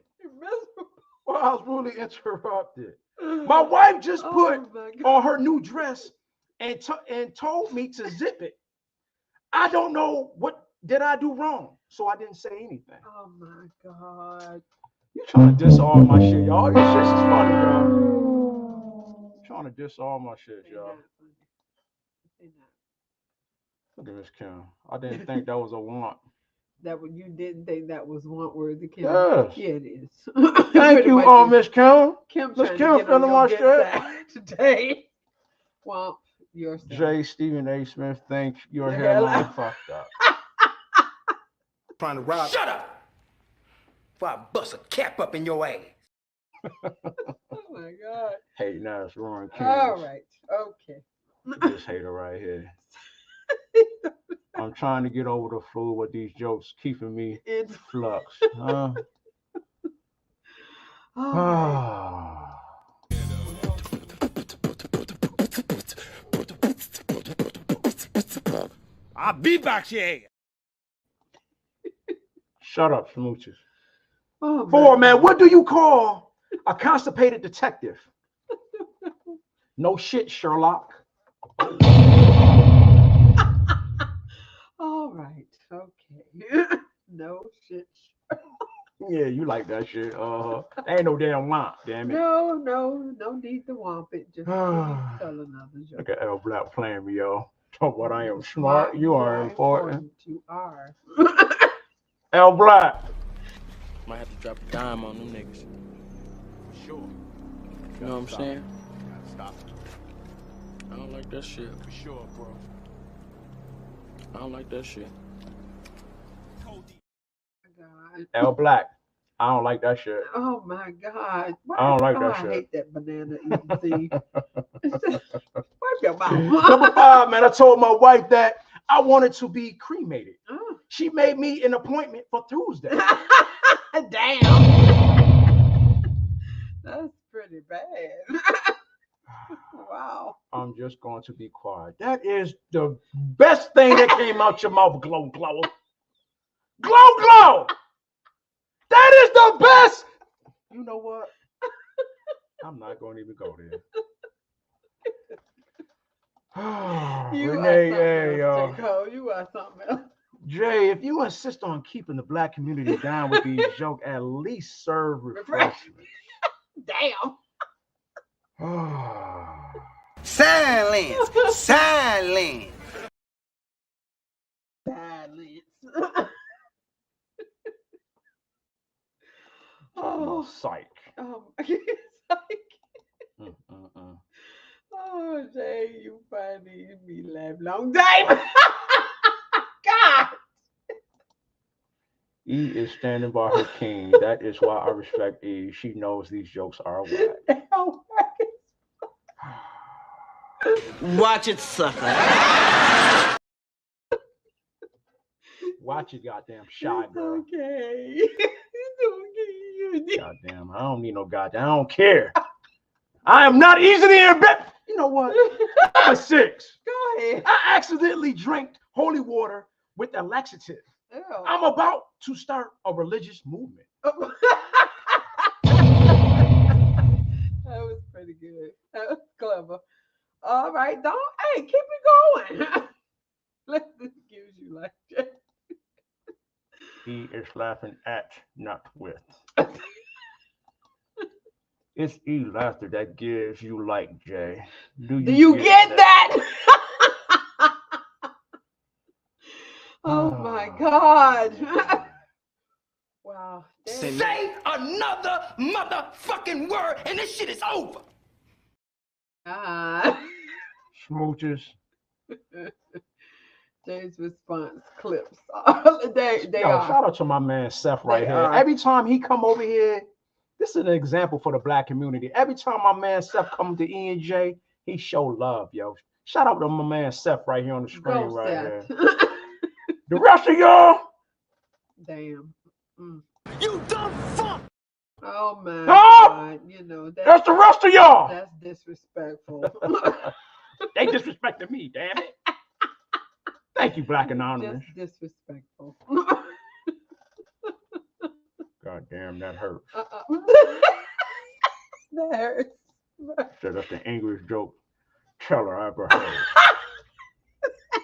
Speaker 2: Well, I was really interrupted. My wife just put on her new dress and told me to zip it. I don't know what did I do wrong, so I didn't say anything.
Speaker 1: Oh my God.
Speaker 2: You trying to diss all my shit, y'all. This shit is funny, y'all. Trying to diss all my shit, y'all. Look at Miss Kim. I didn't think that was a want.
Speaker 1: That what you didn't think that was one word to Kim?
Speaker 2: Yes.
Speaker 1: Yeah, it is.
Speaker 2: Thank you, Miss Kim. Miss Kim feeling my shit
Speaker 1: today. Well, yourself.
Speaker 2: J. Stephen A. Smith, think your hairline fucked up.
Speaker 6: Trying to rob. Shut up! Before I bust a cap up in your ass.
Speaker 1: Oh my God.
Speaker 2: Hating ass Roaring King.
Speaker 1: All right. Okay.
Speaker 2: This hater right here. I'm trying to get over the flu with these jokes keeping me in flux. Huh?
Speaker 6: I'll be back here.
Speaker 2: Shut up, smooches. Oh, man, what do you call a constipated detective? No shit, Sherlock.
Speaker 1: All right. Okay. No shit.
Speaker 2: Yeah, you like that shit. Ain't no damn womp, damn it.
Speaker 1: No need to womp it. Just tell another joke.
Speaker 2: Look at L Black playing me, yo. Talk about I am smart. You are important.
Speaker 1: You are.
Speaker 2: L Black.
Speaker 12: Might have to drop a dime on them niggas. For sure. You know what I'm saying? Stop. I don't like that shit. For sure, bro. I don't like that shit.
Speaker 2: L Black. I don't like that shit.
Speaker 1: Oh my God.
Speaker 2: I don't like that shit.
Speaker 1: I hate that banana eating. Wipe your mouth.
Speaker 2: Number 5, man. I told my wife that I wanted to be cremated. Oh. She made me an appointment for Tuesday.
Speaker 1: Damn. That's pretty bad. Wow.
Speaker 2: I'm just going to be quiet. That is the best thing that came out your mouth. Glow, glow. Glow, glow. That is the best. You know what? I'm not going to even go there. Renee, hey,
Speaker 1: you are something else.
Speaker 2: Jay, if you insist on keeping the black community down with these jokes, at least serve refreshments.
Speaker 1: Damn.
Speaker 9: Silence. Silence.
Speaker 2: Oh, psych.
Speaker 1: Oh, psych. Oh, Jay, you funny. You be laugh long time. God.
Speaker 2: E is standing by her king. That is why I respect E. She knows these jokes are whack.
Speaker 11: Watch it, sucker.
Speaker 2: Watch it, goddamn shy girl.
Speaker 1: Okay.
Speaker 2: Goddamn, I don't need no goddamn. I don't care. I am not easily embarrassed. You know what? I'm a 6.
Speaker 1: Go ahead.
Speaker 2: I accidentally drank holy water with a laxative.
Speaker 1: Ew.
Speaker 2: I'm about to start a religious movement.
Speaker 1: That was pretty good. That was clever. All right, hey, keep it going. Let this give you like that.
Speaker 2: He is laughing at, not with. It's E laughter that gives you like, Jay. Do you get that?
Speaker 1: Oh my God. Wow.
Speaker 6: Say another motherfucking word and this shit is over.
Speaker 2: Smooches.
Speaker 1: Jay's response clips. They are.
Speaker 2: Shout out to my man Seth right here. Every time he come over here, this is an example for the black community. Every time my man Seth come to E&J, he show love, yo. Shout out to my man Seth right here on the screen here. The rest of y'all.
Speaker 1: Damn.
Speaker 6: You dumb fuck.
Speaker 1: Oh man. God. You know
Speaker 2: that's the rest of y'all.
Speaker 1: That's disrespectful.
Speaker 2: They disrespected me, damn it. Thank you, Black Anonymous.
Speaker 1: Just disrespectful.
Speaker 2: God damn, that hurts.
Speaker 1: That hurts.
Speaker 2: So that's the angriest joke teller I ever heard.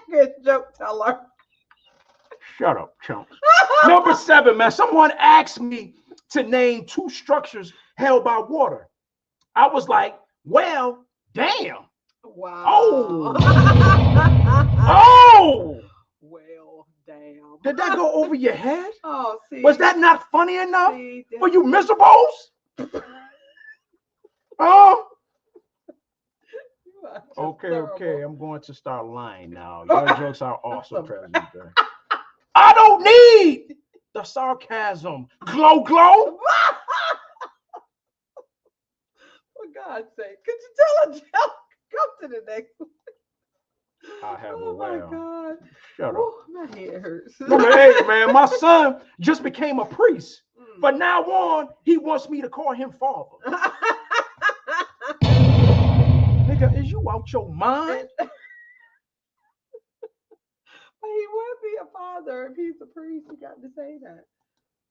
Speaker 1: Angriest joke teller.
Speaker 2: Shut up, chumps. Number 7, man. Someone asked me to name 2 structures held by water. I was like, well, damn.
Speaker 1: Wow.
Speaker 2: Oh. Oh.
Speaker 1: Well, damn.
Speaker 2: Did that go over your head?
Speaker 1: Oh, see.
Speaker 2: Was that not funny enough for you miserables? Oh. Okay. I'm going to start lying now. Your jokes are awesome, President. I don't need the sarcasm. Glow.
Speaker 1: For God's sake, could you tell a joke? Go to the next one.
Speaker 2: I have a
Speaker 1: my God.
Speaker 2: Shut up.
Speaker 1: Ooh, my head hurts.
Speaker 2: Hey, man, my son just became a priest. But now on, he wants me to call him father. Nigga, is you out your mind?
Speaker 1: But he would be a father if he's a priest. You got to say that.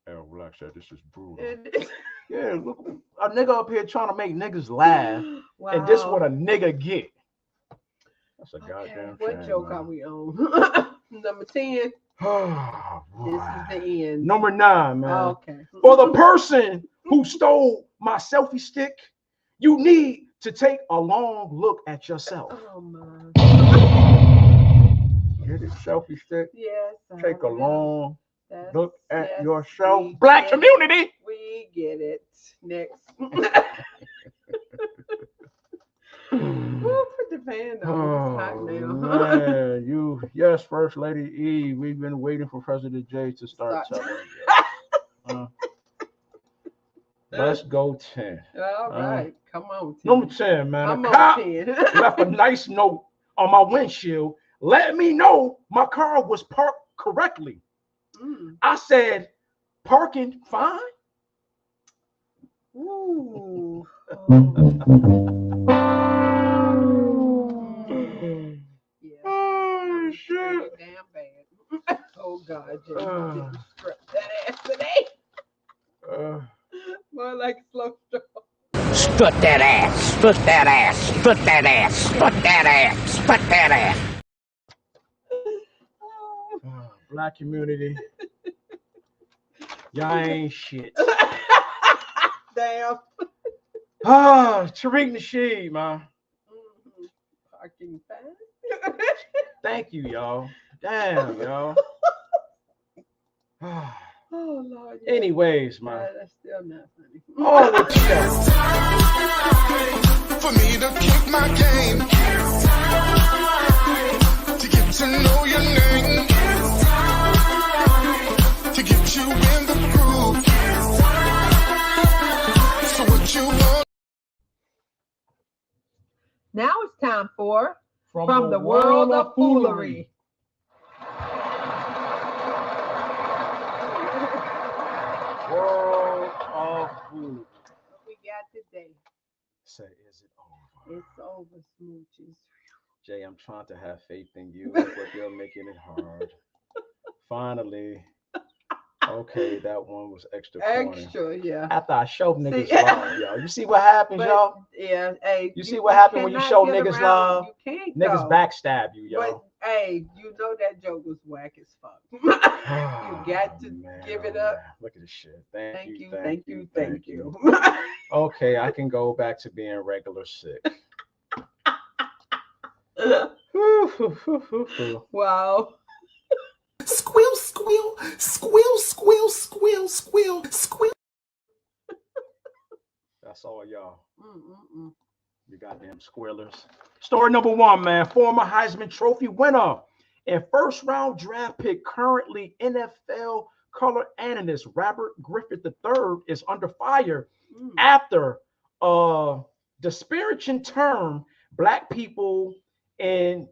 Speaker 2: Oh, relax, this is brutal. Yeah, look, a nigga up here trying to make niggas laugh.
Speaker 1: Wow.
Speaker 2: And this what a nigga get. That's a goddamn
Speaker 1: What
Speaker 2: shame,
Speaker 1: joke
Speaker 2: man.
Speaker 1: are we on? Number 10.
Speaker 2: Oh,
Speaker 1: this is the end.
Speaker 2: Number 9, man.
Speaker 1: Okay.
Speaker 2: For the person who stole my selfie stick, you need to take a long look at yourself.
Speaker 1: Oh my.
Speaker 2: Get it, selfie stick?
Speaker 1: Yes.
Speaker 2: Take a long look at
Speaker 1: yes,
Speaker 2: yourself. Black community.
Speaker 1: We get it. Next. We'll put the fan on. It's hot now.
Speaker 2: Man, yes, First Lady E. We've been waiting for President J to start telling you. Let's go 10.
Speaker 1: All right, come on. 10.
Speaker 2: Number 10, man.
Speaker 1: Come
Speaker 2: a
Speaker 1: on,
Speaker 2: cop
Speaker 1: 10.
Speaker 2: left a nice note on my windshield, let me know my car was parked correctly. I said, parking fine?
Speaker 1: Ooh.
Speaker 2: Oh, shit.
Speaker 1: Damn bad. Oh, God. Jay, you didn't strut that ass today. More like slow stroke.
Speaker 11: Strut that ass, strut that ass, strut that ass, strut that ass, strut that ass.
Speaker 2: Black community. Y'all ain't shit.
Speaker 1: Damn.
Speaker 2: Tariq Nasheed, man.
Speaker 1: Parking fine.
Speaker 2: Thank you, y'all. Damn, y'all.
Speaker 1: Oh, Lord. Yeah.
Speaker 2: Anyways, man.
Speaker 1: That's still not funny.
Speaker 2: Oh,
Speaker 7: for me to keep my game. To get to know your name. To get you in the groove. So what you want?
Speaker 1: Now it's time for From the World of Foolery.
Speaker 2: World of Foolery.
Speaker 1: What we got today?
Speaker 2: Say, is it over?
Speaker 1: It's over, smooches.
Speaker 2: Jay, I'm trying to have faith in you, but you're making it hard. Finally. Okay, that one was extra corny.
Speaker 1: Extra, yeah.
Speaker 2: After I show niggas love, y'all. You see what happens, y'all?
Speaker 1: Yeah, hey.
Speaker 2: You see what happens when you show niggas
Speaker 1: around.
Speaker 2: love?
Speaker 1: You can't
Speaker 2: niggas backstab you, y'all.
Speaker 1: But hey, you know that joke was whack as fuck. You got to give it up.
Speaker 2: Look at this shit.
Speaker 1: Thank you.
Speaker 2: Okay, I can go back to being regular sick.
Speaker 1: Wow.
Speaker 3: Squeal, squeal, squeal, squeal, squeal, squeal, squeal.
Speaker 2: That's all, y'all. You goddamn squealers. Story number 1, man. Former Heisman Trophy winner and first-round draft pick, currently NFL color analyst Robert Griffith III is under fire after disparaging term black people and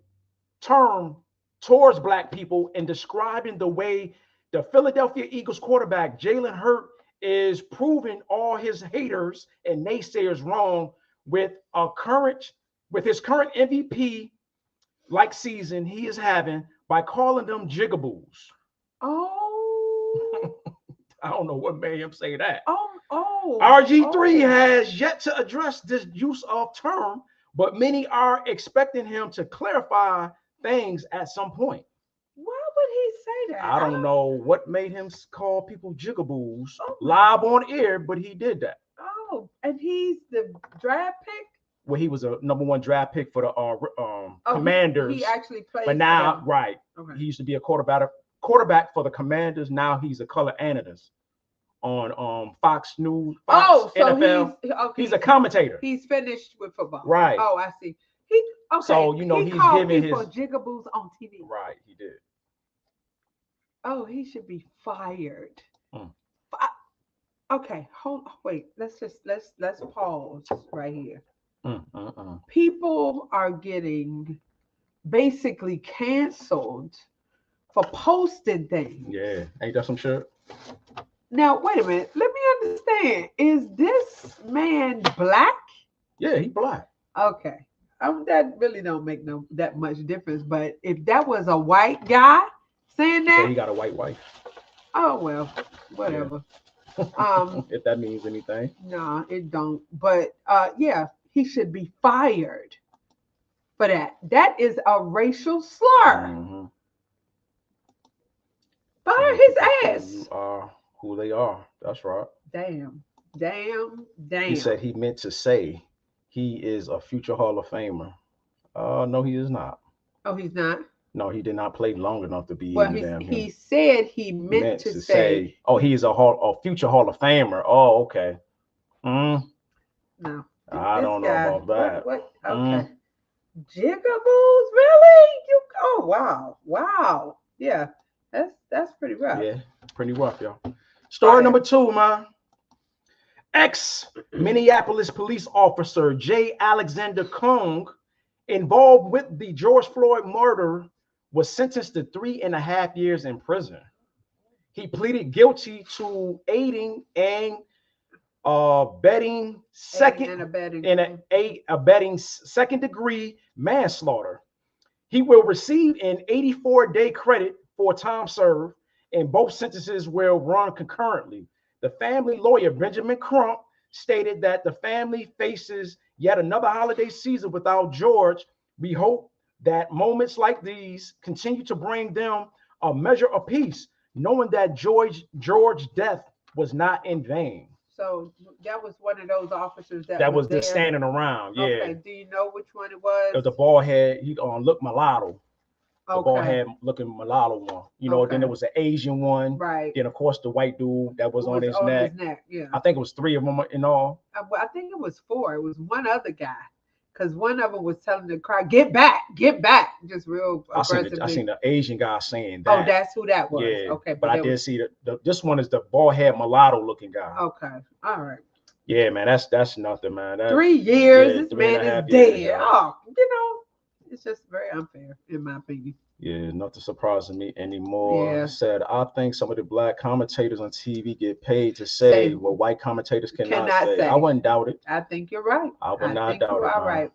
Speaker 2: term towards black people and describing the way the Philadelphia Eagles quarterback Jalen Hurts is proving all his haters and naysayers wrong with his current MVP like season he is having by calling them jigaboos.
Speaker 1: Oh.
Speaker 2: I don't know what made him say that.
Speaker 1: Oh.
Speaker 2: RG3 has yet to address this use of term, but many are expecting him to clarify things at some point.
Speaker 1: Why would he say that?
Speaker 2: I don't know what made him call people jigaboos live on air, but he did that.
Speaker 1: Oh, and he's the draft pick?
Speaker 2: Well, he was a #1 draft pick for the Commanders.
Speaker 1: He actually played.
Speaker 2: But now,
Speaker 1: okay.
Speaker 2: He used to be a quarterback for the Commanders. Now he's a color analyst on Fox News. Fox,
Speaker 1: so
Speaker 2: NFL. He's a commentator.
Speaker 1: He's finished with football.
Speaker 2: Right.
Speaker 1: Oh, I see.
Speaker 2: So he's giving his
Speaker 1: jigaboos on TV.
Speaker 2: Right, he did.
Speaker 1: Oh, he should be fired. Okay, wait. Let's pause right here. People are getting basically canceled for posting things.
Speaker 2: Yeah, ain't that some shit?
Speaker 1: Now, wait a minute. Let me understand. Is this man black?
Speaker 2: Yeah, he black.
Speaker 1: Okay. That really don't make that much difference. But if that was a white guy saying that,
Speaker 2: he got a white wife.
Speaker 1: Oh well, whatever.
Speaker 2: Yeah. If that means anything.
Speaker 1: No, it don't. But yeah, he should be fired for that. That is a racial slur. Fire his ass.
Speaker 2: You are who they are. That's right.
Speaker 1: Damn.
Speaker 2: He said he meant to say he is a future Hall of Famer. No, he is not.
Speaker 1: Oh, he's not?
Speaker 2: No, he did not play long enough to be.
Speaker 1: Well, he said he meant to say.
Speaker 2: Oh, he is a future Hall of Famer. Oh, okay.
Speaker 1: No.
Speaker 2: I don't know about that.
Speaker 1: What? Okay. Jigaboos, really? Wow. Yeah, that's pretty rough.
Speaker 2: Yeah, pretty rough, y'all. Story number 2, man. Ex-Minneapolis police officer J. Alexander Kung, involved with the George Floyd murder, was sentenced to 3.5 years in prison. He pleaded guilty to aiding and abetting second-degree manslaughter. He will receive an 84-day credit for time served, and both sentences will run concurrently. The family lawyer, Benjamin Crump, stated that the family faces yet another holiday season without George. We hope that moments like these continue to bring them a measure of peace, knowing that George's death was not in vain.
Speaker 1: So that was one of those officers
Speaker 2: that was just standing around. Yeah.
Speaker 1: Okay. Do you know which one it was?
Speaker 2: It was the bald head. He looked mulatto. The bald head looking mulatto one. You know, then there was an Asian one.
Speaker 1: Right.
Speaker 2: Then of course the white dude that was on his neck.
Speaker 1: Yeah.
Speaker 2: I think it was 3 of them in all.
Speaker 1: I think it was 4. It was one other guy. Because one of them was telling the crowd, get back, just real aggressively.
Speaker 2: I seen the Asian guy saying that.
Speaker 1: Oh, that's who that was.
Speaker 2: Yeah.
Speaker 1: Okay.
Speaker 2: But I did see this one is the bald head mulatto looking guy.
Speaker 1: Okay. All right.
Speaker 2: Yeah, man, that's nothing, man.
Speaker 1: 3 years, this man is dead. Oh, it's just very unfair, in my opinion.
Speaker 2: Yeah, nothing surprising me anymore.
Speaker 1: Yeah.
Speaker 2: Said, I think some of the black commentators on TV get paid to say what white commentators cannot say. I wouldn't doubt it.
Speaker 1: I think you're right.
Speaker 2: I would not doubt it.
Speaker 1: All right.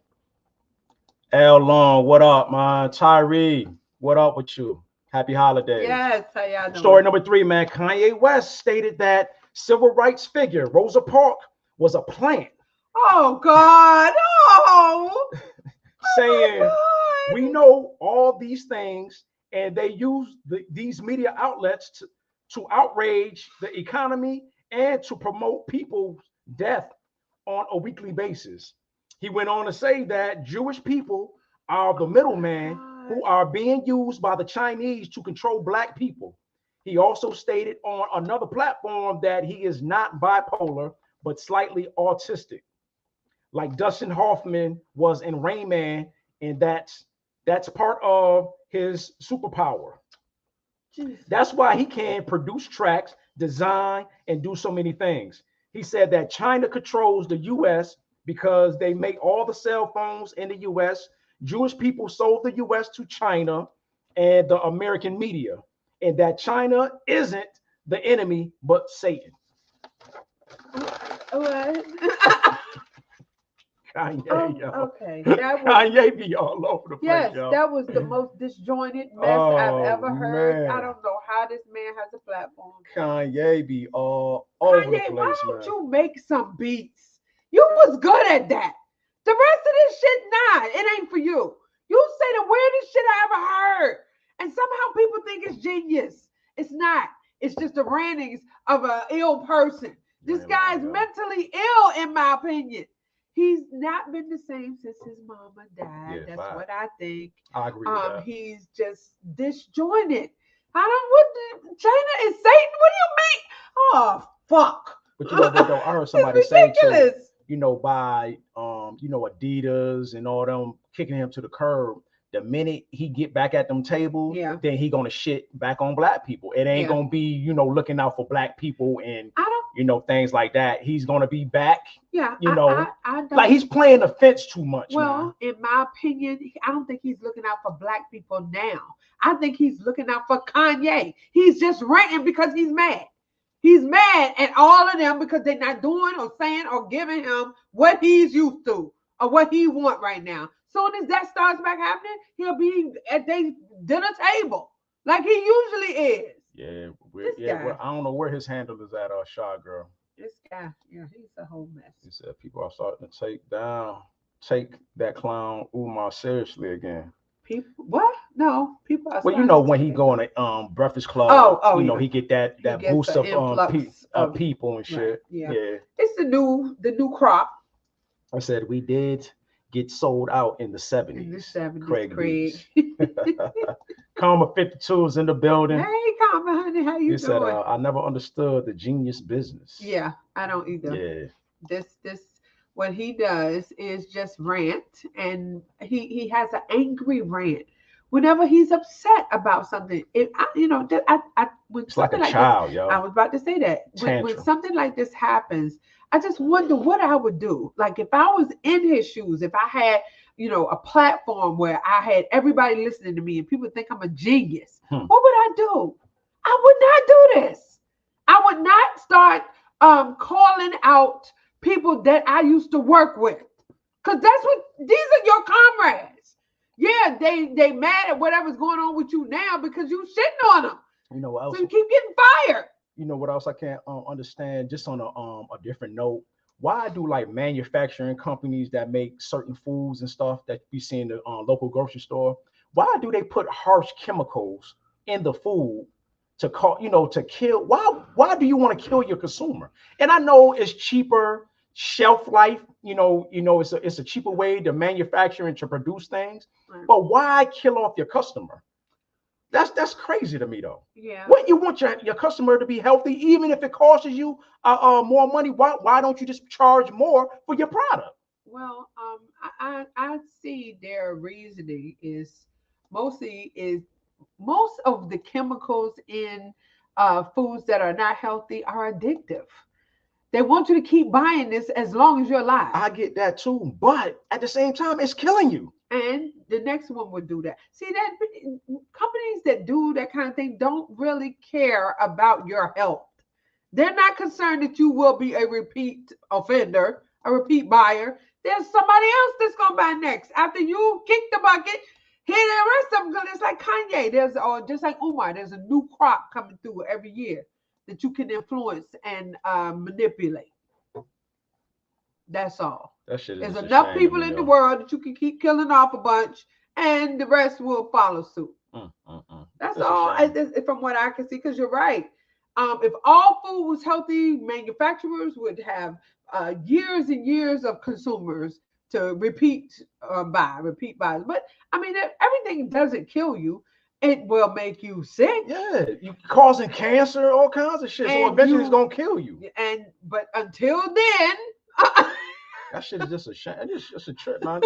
Speaker 2: L Long, what up, man? Tyree, what up with you? Happy holidays.
Speaker 1: Yes, how y'all doing?
Speaker 2: Story number 3, man. Kanye West stated that civil rights figure Rosa Parks was a plant.
Speaker 1: Oh, God. Oh.
Speaker 2: Saying, we know all these things, and they use these media outlets to outrage the economy and to promote people's death on a weekly basis. He went on to say that Jewish people are the middleman who are being used by the Chinese to control black people. He also stated on another platform that he is not bipolar, but slightly autistic, like Dustin Hoffman was in Rain Man, and that's part of his superpower. Jeez. That's why he can produce tracks, design, and do so many things. He said that China controls the U.S. because they make all the cell phones in the U.S. Jewish people sold the U.S. to China and the American media, and that China isn't the enemy, but Satan.
Speaker 1: What?
Speaker 2: Kanye,
Speaker 1: okay.
Speaker 2: Kanye be all over the place.
Speaker 1: Yes,
Speaker 2: y'all.
Speaker 1: that was the most disjointed mess I've ever heard. Man. I don't know how this man has a platform.
Speaker 2: Kanye be all over the place,
Speaker 1: why don't you make some beats? You was good at that. The rest of this shit, nah, it ain't for you. You say the weirdest shit I ever heard and And somehow people think it's genius. It's not. It's just the rantings of an ill person. This guy's mentally ill, in my opinion. He's not been the same since his mama died. That's what I think.
Speaker 2: I agree with that.
Speaker 1: He's just disjointed. China is Satan? What do you mean? Oh, fuck.
Speaker 2: But you know, I heard somebody say too, you know, by Adidas and all them kicking him to the curb. The minute he get back at them tables, then he gonna shit back on black people. It ain't gonna be, looking out for black people and things like that. He's gonna be back.
Speaker 1: I don't,
Speaker 2: like he's playing the fence too much.
Speaker 1: Well, in my opinion, I don't think he's looking out for black people now. I think he's looking out for Kanye. He's just ranting because he's mad. He's mad at all of them because they're not doing or saying or giving him what he's used to or what he want right now. Soon as that starts back happening, he'll be at their dinner table like he usually is.
Speaker 2: Well, I don't know where his handle is at, Shy Girl.
Speaker 1: This guy, he's a whole mess.
Speaker 2: He said people are starting to take that clown Umar seriously again.
Speaker 1: People, what? No, people are.
Speaker 2: Well, when he go on a Breakfast Club, he get that boost of people and shit.
Speaker 1: Yeah, it's the new crop.
Speaker 2: I said we did get sold out in the 70s.
Speaker 1: In the 70s,
Speaker 2: Craig. Karma 52 is in the building.
Speaker 1: Hey, Karma, honey, how you doing?
Speaker 2: Said, I never understood the genius business.
Speaker 1: Yeah, I don't either.
Speaker 2: Yeah.
Speaker 1: This, what he does is just rant, and he has an angry rant. Whenever he's upset about something, it's
Speaker 2: like a child, yo.
Speaker 1: I was about to say that. When something like this happens, I just wonder what I would do. Like if I was in his shoes, if I had, a platform where I had everybody listening to me and people think I'm a genius, what would I do? I would not do this. I would not start calling out people that I used to work with. Because these are your comrades. Yeah, they mad at whatever's going on with you now because you shitting on them.
Speaker 2: You know what else?
Speaker 1: So you keep getting fired.
Speaker 2: You know what else I can't understand? Just on a different note, why do like manufacturing companies that make certain foods and stuff that we see in the local grocery store? Why do they put harsh chemicals in the food to kill? Why do you want to kill your consumer? And I know it's cheaper shelf life. It's a cheaper way to manufacture and to produce things. Right. But why kill off your customer? That's crazy to me, though.
Speaker 1: Yeah.
Speaker 2: What you want your customer to be healthy, even if it costs you more money. Why don't you just charge more for your product?
Speaker 1: Well, I see their reasoning is most of the chemicals in foods that are not healthy are addictive. They want you to keep buying this as long as you're alive.
Speaker 2: I get that too, but at the same time, it's killing you.
Speaker 1: And the next one would do that. See, that companies that do that kind of thing don't really care about your health. They're not concerned that you will be a repeat offender, a repeat buyer. There's somebody else that's gonna buy next after you kick the bucket. Here the rest of them, because it's like Kanye. Just like Umar. There's a new crop coming through every year that you can influence and manipulate. That's all.
Speaker 2: That shit is
Speaker 1: There's enough people in the world that you can keep killing off a bunch, and the rest will follow suit. That's all. From what I can see, because you're right. If all food was healthy, manufacturers would have years and years of consumers to repeat buys. But I mean, everything doesn't kill you. It will make you sick.
Speaker 2: Yeah, you causing cancer, all kinds of shit. So eventually it's gonna kill you.
Speaker 1: But until then,
Speaker 2: that shit is just a shame. It's just a trip, man.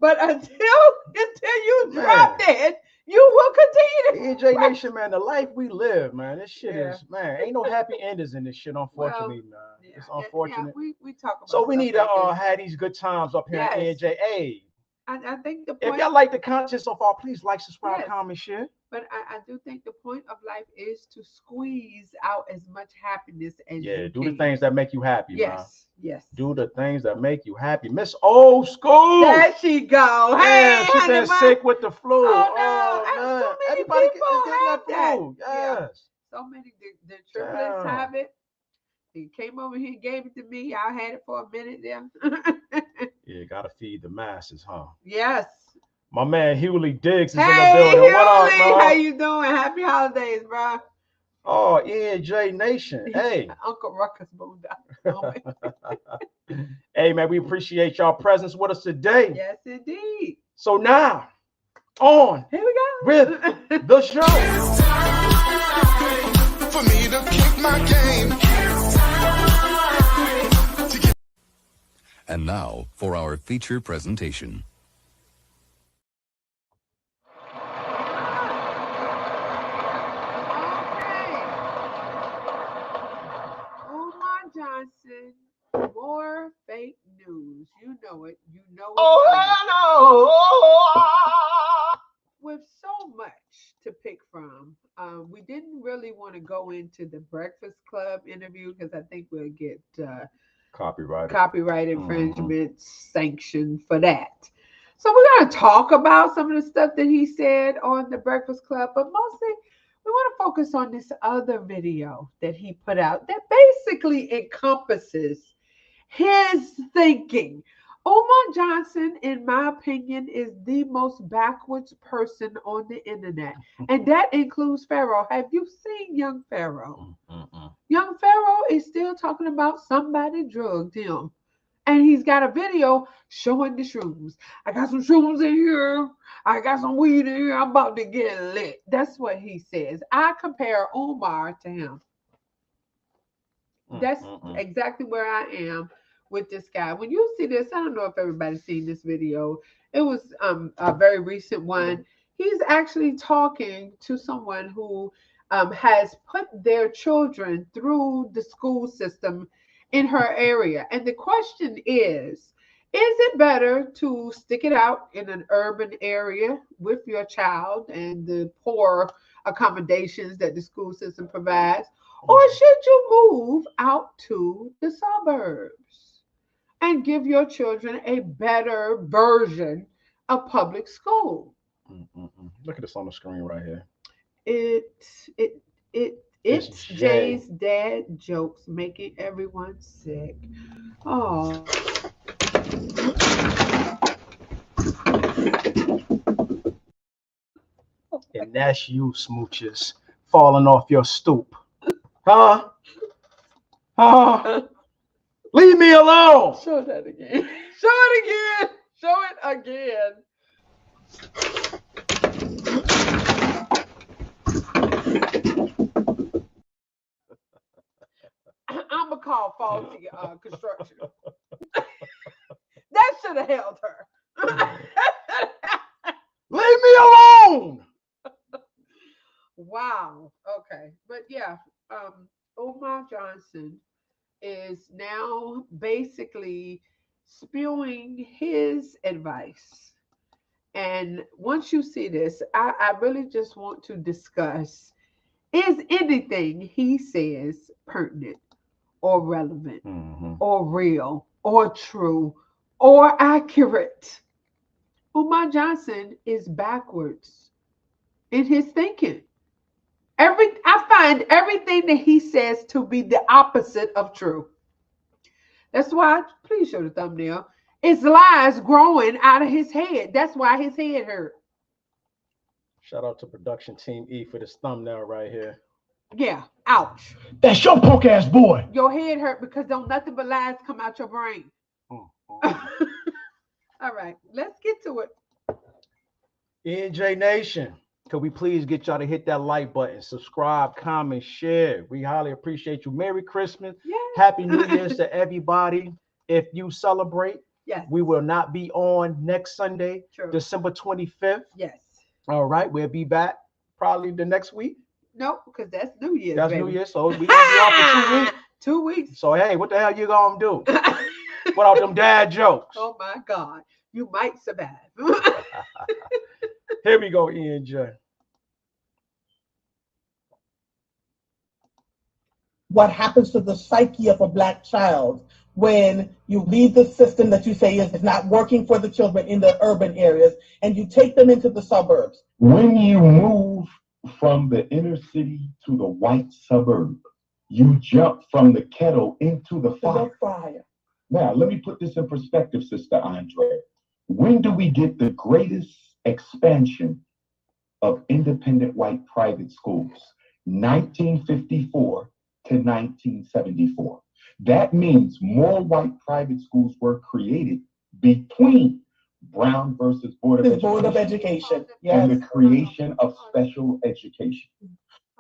Speaker 1: But until you drop dead, you will continue to.
Speaker 2: E&J Nation, man, the life we live, man. This shit is, man. Ain't no happy endings in this shit, unfortunately, man. It's unfortunate.
Speaker 1: We talk about.
Speaker 2: So we need to have these good times up here in E&J. Hey.
Speaker 1: I think the point.
Speaker 2: If y'all like the content so far, please like, subscribe, comment, share.
Speaker 1: But I do think the point of life is to squeeze out as much happiness as you can.
Speaker 2: Do the things that make you happy, man.
Speaker 1: Yes.
Speaker 2: Do the things that make you happy. Miss Old School.
Speaker 1: There she go.
Speaker 2: Hey, she's been sick with the flu.
Speaker 1: Oh, no.
Speaker 2: Man.
Speaker 1: So many
Speaker 2: Everybody
Speaker 1: people
Speaker 2: get that
Speaker 1: flu.
Speaker 2: Yes.
Speaker 1: So many. The triplets have it. He came over here and gave it to me. I had it for a minute there.
Speaker 2: Yeah, gotta feed the masses, huh?
Speaker 1: Yes.
Speaker 2: My man Hewley Diggs is
Speaker 1: hey,
Speaker 2: in the building.
Speaker 1: Hewley,
Speaker 2: What up, bro?
Speaker 1: how you doing? Happy holidays, bro.
Speaker 2: Oh, E&J Nation. Hey.
Speaker 1: Uncle Ruckus Boondock.
Speaker 2: Hey, man, we appreciate y'all presence with us today.
Speaker 1: Yes, indeed.
Speaker 2: So now, on.
Speaker 1: Here we go.
Speaker 2: With the show.
Speaker 7: It's time for me to kick my game.
Speaker 13: And now for our feature presentation.
Speaker 1: Umar Johnson, more fake news. You know it. You know it.
Speaker 5: Oh, hello.
Speaker 1: With so much to pick from, we didn't really want to go into the Breakfast Club interview because I think we'll get copyright infringement sanction for that. So we're going to talk about some of the stuff that he said on the Breakfast Club, but mostly we want to focus on this other video that he put out that basically encompasses his thinking. Umar Johnson, in my opinion, is the most backwards person on the internet. And that includes Pharaoh. Have you seen young Pharaoh? Young Pharaoh is still talking about somebody drugged him. And he's got a video showing the shrooms. I got some shrooms in here. I got some weed in here. I'm about to get lit. That's what he says. I compare Umar to him. That's exactly where I am with this guy. When you see this, I don't know if everybody's seen this video. It was a very recent one. He's actually talking to someone who has put their children through the school system in her area. And the question is it better to stick it out in an urban area with your child and the poor accommodations that the school system provides, or should you move out to the suburbs and give your children a better version of public school?
Speaker 2: Look at this on the screen right here.
Speaker 1: It's Jay's dad jokes making everyone sick. Oh.
Speaker 2: And that's you, smooches, falling off your stoop. Huh? Leave me alone.
Speaker 1: Show that again. Show it again. Show it again. I'm gonna call faulty construction. That should have held her.
Speaker 2: Leave me alone.
Speaker 1: Wow. Okay. But yeah, Umar Johnson is now basically spewing his advice. And once you see this, I really just want to discuss, is anything he says pertinent or relevant or real or true or accurate? Umar Johnson is backwards in his thinking. I find everything that he says to be the opposite of true. That's why, please show the thumbnail, it's lies growing out of his head. That's why his head hurt.
Speaker 2: Shout out to production team E for this thumbnail right here.
Speaker 1: Yeah, ouch.
Speaker 3: That's your punk ass boy.
Speaker 1: Your head hurt because don't nothing but lies come out your brain. All right, let's get to it.
Speaker 2: E&J Nation, could we please get y'all to hit that like button, subscribe, comment, share. We highly appreciate you. Merry Christmas.
Speaker 1: Yes.
Speaker 2: Happy New Year's to everybody. If you celebrate,
Speaker 1: yes,
Speaker 2: we will not be on next Sunday,
Speaker 1: True.
Speaker 2: December 25th.
Speaker 1: Yes.
Speaker 2: All right, we'll be back probably the next week.
Speaker 1: Nope, because that's New Year's.
Speaker 2: That's
Speaker 1: baby.
Speaker 2: New Year's, so we gonna be off for 2 weeks.
Speaker 1: 2 weeks.
Speaker 2: So hey, what the hell you gonna do? Without them dad jokes?
Speaker 1: Oh my God, you might survive.
Speaker 2: Here we go, E&J.
Speaker 14: What happens to the psyche of a Black child when you leave the system that you say is not working for the children in the urban areas and you take them into the suburbs?
Speaker 15: When you move from the inner city to the white suburb, you jump from the kettle into the fire. Now, let me put this in perspective, Sister Andre. When do we get the greatest expansion of independent white private schools, 1954 to 1974. That means more white private schools were created between Brown versus Board of Education,
Speaker 14: yes,
Speaker 15: and the creation of special education.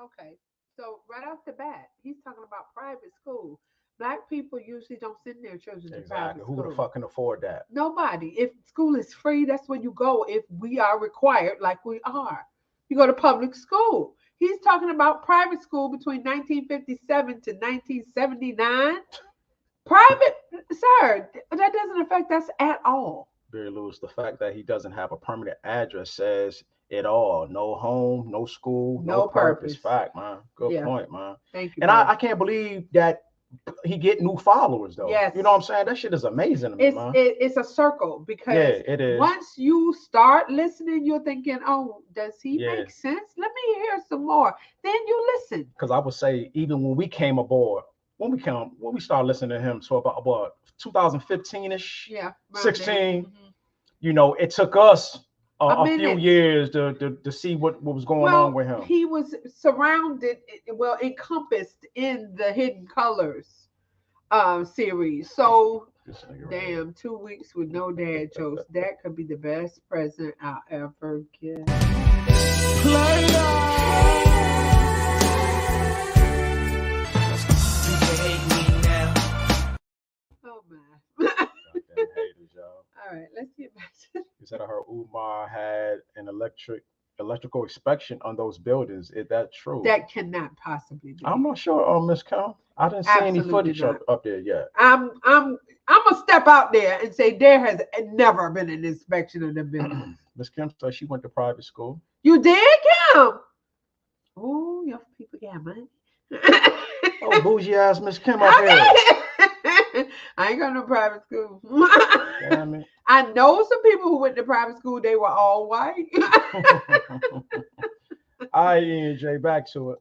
Speaker 1: Okay, so right off the bat, he's talking about private school. Black people usually don't send their children to private school.
Speaker 2: Who the fuck can afford that?
Speaker 1: Nobody. If school is free, that's when you go. If we are required, like we are, you go to public school. He's talking about private school between 1957 to 1979. Private, sir, that doesn't affect us at all.
Speaker 2: Barry Lewis, the fact that he doesn't have a permanent address says it all. No home, no school, no purpose. Fact, man. Good point, man.
Speaker 1: Thank you.
Speaker 2: And I can't believe that he get new followers though.
Speaker 1: Yes.
Speaker 2: You know what I'm saying? That shit is amazing to me, man.
Speaker 1: It's a circle because
Speaker 2: it is.
Speaker 1: Once you start listening, you're thinking, oh, does he make sense? Let me hear some more. Then you listen.
Speaker 2: Because I would say even when we came aboard, when we started listening to him, so about what 2015-ish, 16, you know, it took us a few years to see what was going on with him.
Speaker 1: He was surrounded, encompassed in the Hidden Colors series. So, damn, 2 weeks with no dad jokes. That could be the best present I'll ever get. Oh, man. All right, let's get back to.
Speaker 2: You said I heard Umar had an electrical inspection on those buildings. Is that true?
Speaker 1: That cannot possibly be.
Speaker 2: I'm not sure, Miss Cal. I didn't see any footage up there yet.
Speaker 1: I'm gonna step out there and say there has never been an inspection of the buildings.
Speaker 2: Miss Kim said she went to private school.
Speaker 1: You did, Kim? Oh, your people got money.
Speaker 2: Oh, bougie ass Miss Kim up here.
Speaker 1: I ain't got no private school.
Speaker 2: Damn it.
Speaker 1: I know some people who went to private school, they were all white.
Speaker 2: All right, E&J, back to it.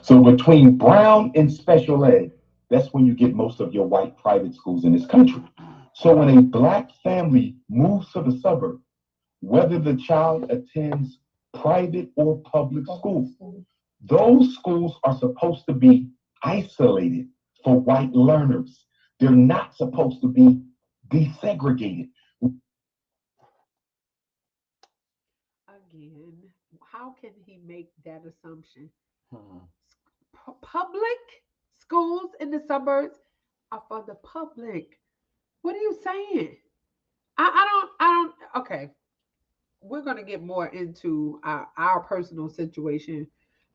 Speaker 15: So between Brown and special ed, that's when you get most of your white private schools in this country. So when a black family moves to the suburb, whether the child attends private or public school, those schools are supposed to be isolated for white learners. They're not supposed to be desegregated.
Speaker 1: Again, how can he make that assumption? Public schools in the suburbs are for the public. What are you saying? I don't. Okay, we're gonna get more into our personal situation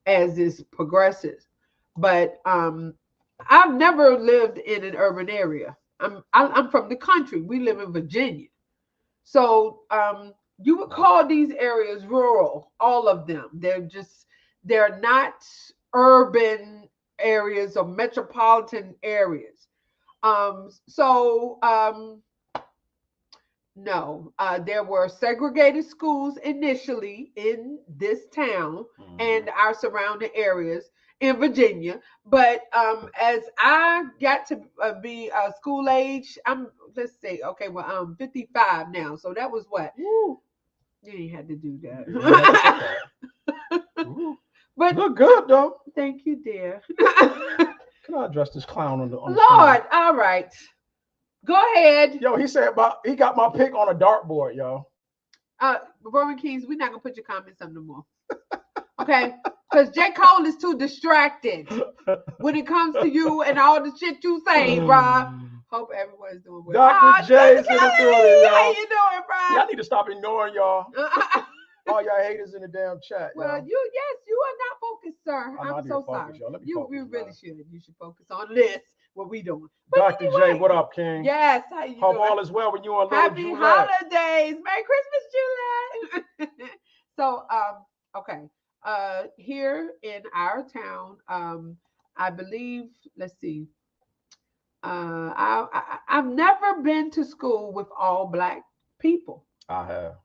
Speaker 1: as this progresses, but I've never lived in an urban area. I'm from the country. We live in Virginia, so you would call these areas rural. All of them. They're not urban areas or metropolitan areas. No, there were segregated schools initially in this town and our surrounding areas in Virginia. But as I got to be school age, I'm 55 now. So that was what? Woo. You ain't had to do that. But
Speaker 2: look good though.
Speaker 1: Thank you, dear.
Speaker 2: Can I address this clown on the
Speaker 1: Lord?
Speaker 2: screen?
Speaker 1: All right. Go ahead.
Speaker 2: Yo, he got my pick on a dartboard, yo.
Speaker 1: Roman Kings, we're not gonna put your comments up no more. Okay? Because J. Cole is too distracted when it comes to you and all the shit you say, bro. Hope everyone's doing well.
Speaker 2: Dr. J's in the building, y'all.
Speaker 1: How you doing, bro?
Speaker 2: Y'all need to stop ignoring y'all. All y'all haters in the damn chat.
Speaker 1: Well,
Speaker 2: y'all.
Speaker 1: you are not focused, sir. I'm so sorry. You really should. You should focus on this. What we doing? But
Speaker 2: Dr. J, what up, King?
Speaker 1: Yes, how you
Speaker 2: Hope
Speaker 1: doing?
Speaker 2: all is well when you and little
Speaker 1: Happy
Speaker 2: Juliet.
Speaker 1: holidays. Merry Christmas, Juliet. So, okay. Here in our town, I believe, let's see. I've never been to school with all black people.
Speaker 2: I have.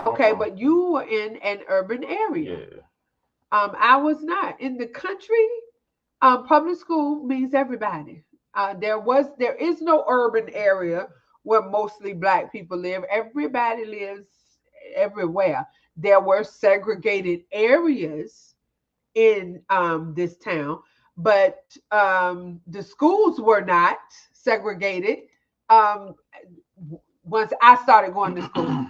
Speaker 1: Okay, but you were in an urban area.
Speaker 2: Yeah.
Speaker 1: I was not. In the country, public school means everybody. There is no urban area where mostly black people live. Everybody lives everywhere. There were segregated areas in this town, but the schools were not segregated. Once I started going to school,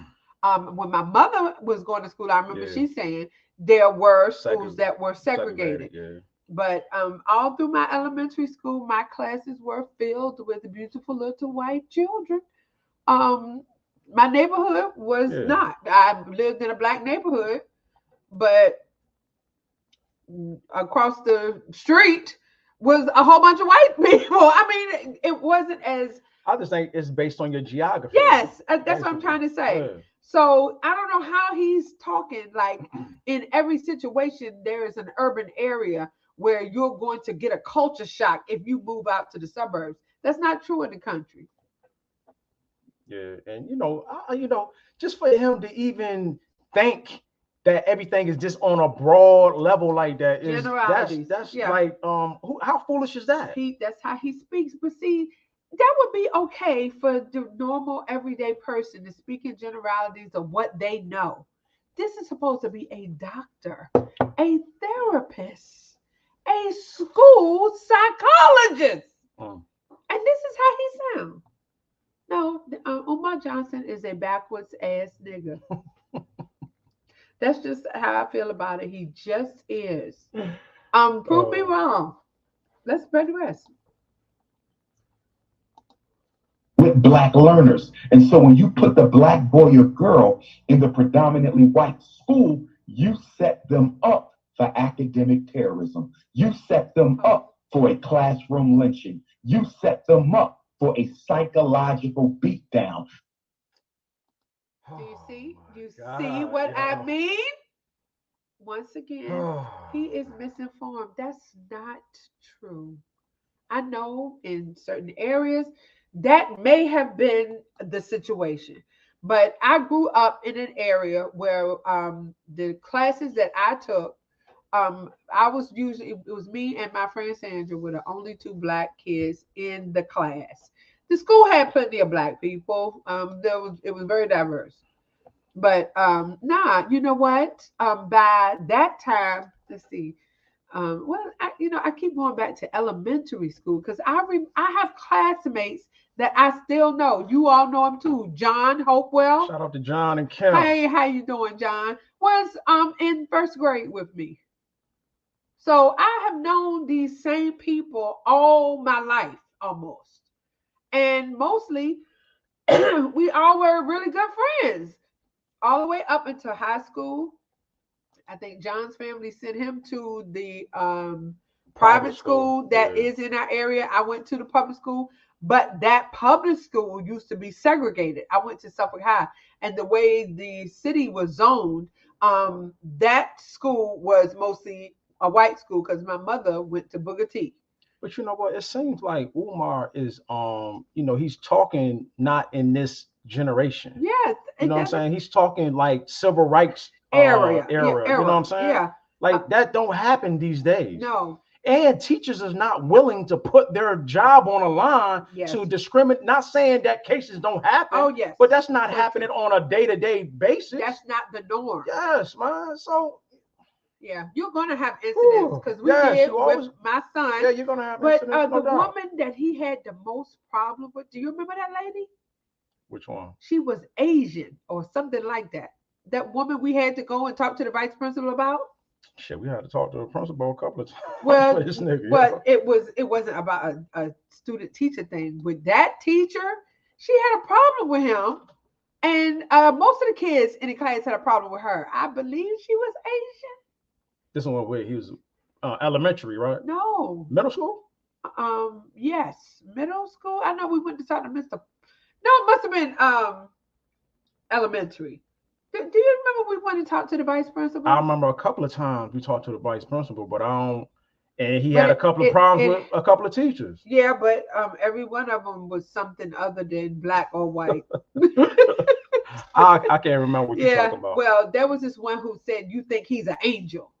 Speaker 1: when my mother was going to school, I remember she saying there were schools that were segregated. But all through my elementary school, my classes were filled with beautiful little white children. My neighborhood was not. I lived in a black neighborhood, but across the street was a whole bunch of white people. I mean, it wasn't as...
Speaker 2: I just think it's based on your geography.
Speaker 1: Yes, that's what I'm trying to say. Yeah. So I don't know how he's talking like in every situation there is an urban area where you're going to get a culture shock if you move out to the suburbs. That's not true in the country.
Speaker 2: Yeah, and just for him to even think that everything is just on a broad level like that is that's like how foolish is that?
Speaker 1: That's how he speaks. But see, that would be okay for the normal everyday person to speak in generalities of what they know. This is supposed to be a doctor, a therapist, a school psychologist. And this is how he sounds. No, Umar Johnson is a backwards ass nigga. That's just how I feel about it. He just is. Prove me wrong. Let's spread the rest.
Speaker 15: With black learners. And so when you put the black boy or girl in the predominantly white school, you set them up for academic terrorism. You set them up for a classroom lynching. You set them up for a psychological beatdown.
Speaker 1: Do you see? Do you see what I mean? Once again, he is misinformed. That's not true. I know in certain areas that may have been the situation, but I grew up in an area where the classes that I took, I was usually, it was me and my friend Sandra were the only two black kids in the class. The school had plenty of black people. It was very diverse. But you know what? By that time, let's see. I keep going back to elementary school because I have classmates that I still know. You all know him too. John Hopewell.
Speaker 2: Shout out to John and Kim.
Speaker 1: Hey, how you doing, John? Was in first grade with me. So I have known these same people all my life almost. And mostly we all were really good friends all the way up until high school. I think John's family sent him to the private school that is in our area. I went to the public school, but that public school used to be segregated. I went to Suffolk High, and the way the city was zoned, that school was mostly a white school because my mother went to Booker T.
Speaker 2: But you know what? It seems like Umar is, he's talking not in this generation.
Speaker 1: Yes.
Speaker 2: You know what I'm saying? He's talking like civil rights era. You know what I'm saying?
Speaker 1: Yeah.
Speaker 2: Like that don't happen these days.
Speaker 1: No.
Speaker 2: And teachers is not willing to put their job on a line to discriminate. Not saying that cases don't happen.
Speaker 1: Oh, yes.
Speaker 2: But that's not happening on a day-to-day basis.
Speaker 1: That's not the norm.
Speaker 2: Yes, man. So
Speaker 1: yeah, you're gonna have incidents because we did with my son.
Speaker 2: Yeah, you're gonna have
Speaker 1: incidents.
Speaker 2: But
Speaker 1: the woman that he had the most problem with, do you remember that lady?
Speaker 2: Which one?
Speaker 1: She was Asian or something like that. That woman we had to go and talk to the vice principal about.
Speaker 2: Shit, we had to talk to the principal a couple of times.
Speaker 1: Well,
Speaker 2: this nigga,
Speaker 1: but it wasn't about a student teacher thing. With that teacher, she had a problem with him, and most of the kids in the class had a problem with her. I believe she was Asian.
Speaker 2: This one where he was elementary, right?
Speaker 1: No.
Speaker 2: Middle school?
Speaker 1: Yes, middle school. I know we went to talk to Mr. No, it must have been elementary. Do you remember we went to talk to the vice principal?
Speaker 2: I remember a couple of times we talked to the vice principal, but I don't. And he had a couple of problems with a couple of teachers.
Speaker 1: Yeah, but every one of them was something other than black or white.
Speaker 2: I can't remember what you're talking about.
Speaker 1: Well, there was this one who said, "You think he's an angel?"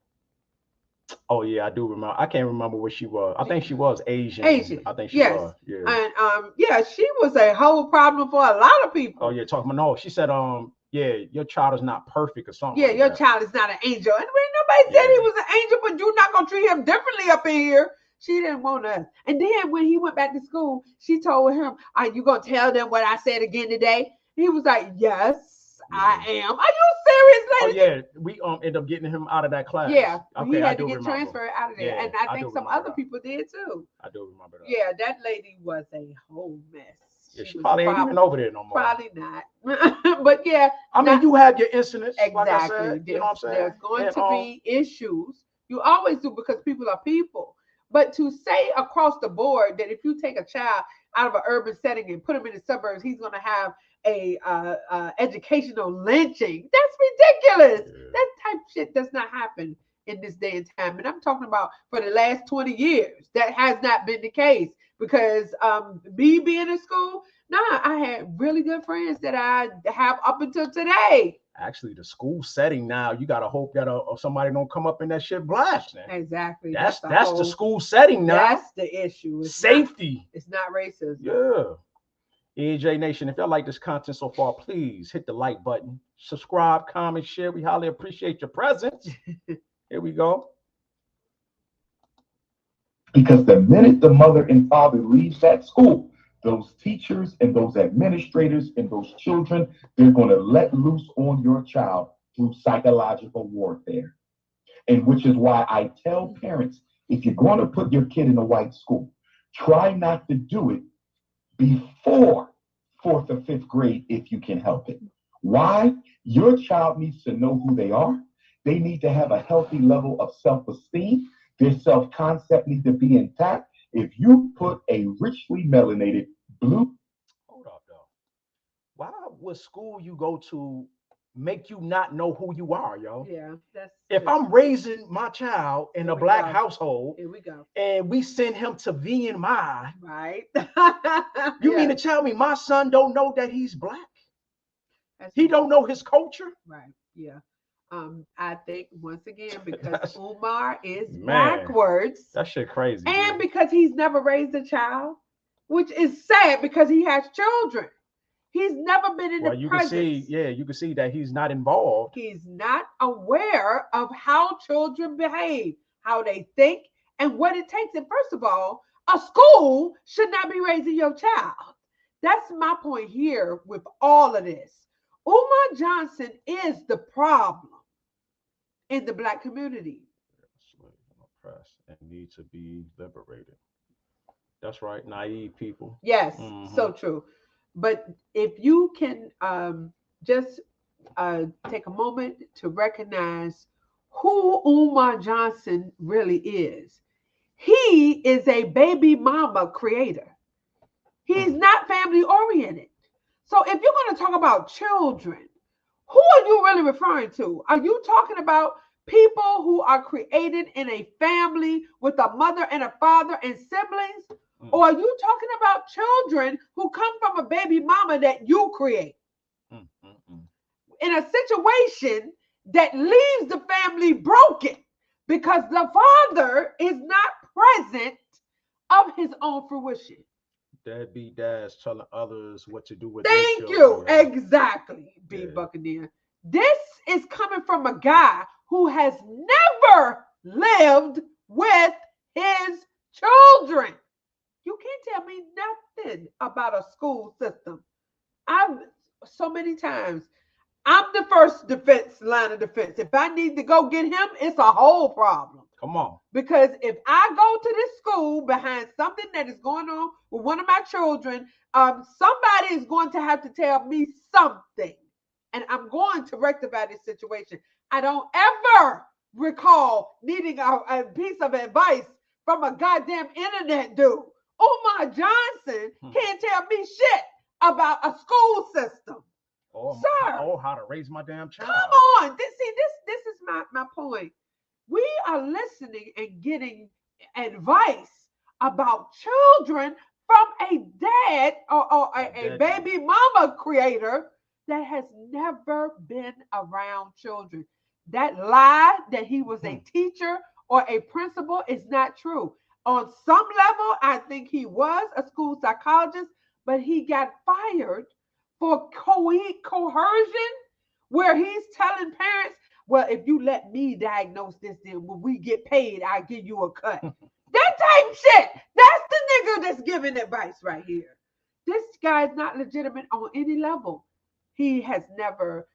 Speaker 2: Oh yeah, I do remember. I can't remember what she was. I think she was Asian.
Speaker 1: Asian.
Speaker 2: I think she
Speaker 1: Yes.
Speaker 2: was. Yeah.
Speaker 1: And yeah, she was a whole problem for a lot of people.
Speaker 2: Oh yeah, talking about no. She said, yeah, your child is not perfect or something.
Speaker 1: Yeah,
Speaker 2: like
Speaker 1: your
Speaker 2: that.
Speaker 1: child is not an angel. And nobody said he was an angel, but you're not gonna treat him differently up in here. She didn't want us. And then when he went back to school, she told him, "Are you gonna tell them what I said again today?" He was like, "Yes, I am." Are you serious, lady?
Speaker 2: Oh yeah, we ended up getting him out of that class.
Speaker 1: Yeah,
Speaker 2: okay,
Speaker 1: he
Speaker 2: I
Speaker 1: had
Speaker 2: do
Speaker 1: to get
Speaker 2: remember.
Speaker 1: transferred out of there,
Speaker 2: Yeah,
Speaker 1: and I think
Speaker 2: do
Speaker 1: some
Speaker 2: remember
Speaker 1: other
Speaker 2: that.
Speaker 1: people did too.
Speaker 2: I do remember that.
Speaker 1: Yeah, that lady was a whole mess.
Speaker 2: Yeah, she probably ain't even over there no more.
Speaker 1: Probably not. But yeah,
Speaker 2: I mean, you have your incidents.
Speaker 1: Exactly.
Speaker 2: Like I said, you know what I'm saying?
Speaker 1: There's going
Speaker 2: And,
Speaker 1: to be issues. You always do because people are people. But to say across the board that if you take a child out of an urban setting and put him in the suburbs, he's going to have a educational lynching. That's ridiculous. That type of shit does not happen in this day and time. And I'm talking about for the last 20 years. That has not been the case because me being in school, I had really good friends that I have up until today.
Speaker 2: Actually, the school setting now, you gotta hope that somebody don't come up in that shit blasting.
Speaker 1: Exactly.
Speaker 2: That's the school setting now.
Speaker 1: That's the issue. It's
Speaker 2: safety.
Speaker 1: It's not racism.
Speaker 2: Yeah. E&J Nation, if y'all like this content so far, please hit the like button, subscribe, comment, share. We highly appreciate your presence. Here we go.
Speaker 15: Because the minute the mother and father leaves that school, those teachers and those administrators and those children, they're going to let loose on your child through psychological warfare. And which is why I tell parents, if you're going to put your kid in a white school, try not to do it before 4th or 5th grade if you can help it. Why? Your child needs to know who they are. They need to have a healthy level of self-esteem. Their self-concept needs to be intact. If you put a richly melanated blue...
Speaker 2: Hold up, though. Why would school you go to make you not know who you are, yo?
Speaker 1: Yeah, that's...
Speaker 2: If I'm raising my child in a black household...
Speaker 1: Here we go.
Speaker 2: And we send him to VNY...
Speaker 1: Right.
Speaker 2: You mean to tell me my son don't know that he's black? He don't know his culture?
Speaker 1: Right, yeah. I think once again because Umar is backwards.
Speaker 2: That shit crazy.
Speaker 1: And because he's never raised a child, which is sad because he has children. He's never been in the
Speaker 2: you
Speaker 1: presence.
Speaker 2: can see, you can see that he's not involved.
Speaker 1: He's not aware of how children behave, how they think, and what it takes. And first of all, a school should not be raising your child. That's my point here with all of this. Umar Johnson is the problem in the black community.
Speaker 2: Oppressed and need to be liberated. That's right, naive people.
Speaker 1: Yes, so true. But if you can just take a moment to recognize who Umar Johnson really is. He is a baby mama creator. He's not family oriented. So if you're going to talk about children, who are you really referring to? Are you talking about people who are created in a family with a mother and a father and siblings? Or are you talking about children who come from a baby mama that you create? In a situation that leaves the family broken because the father is not present of his own fruition.
Speaker 2: Deadbeat dads telling others what to do with
Speaker 1: Thank
Speaker 2: their
Speaker 1: you.
Speaker 2: children.
Speaker 1: Exactly, B. Buccaneer. This is coming from a guy who has never lived with his children. You can't tell me nothing about a school system. So many times, I'm the first line of defense. If I need to go get him, it's a whole problem.
Speaker 2: Come on.
Speaker 1: Because if I go to this school behind something that is going on with one of my children, somebody is going to have to tell me something. And I'm going to rectify this situation. I don't ever recall needing a piece of advice from a goddamn internet dude. Umar Johnson can't tell me shit about a school system. Sir.
Speaker 2: Or how to raise my damn child.
Speaker 1: Come on. This is my point. We are listening and getting advice about children from a dad or a baby mama creator that has never been around children. That lie that he was a teacher or a principal is not true. On some level, I think he was a school psychologist, but he got fired for coercion, where he's telling parents, well, if you let me diagnose this, then when we get paid, I'll give you a cut. That type shit. That's the nigga that's giving advice right here. This guy is not legitimate on any level. He has never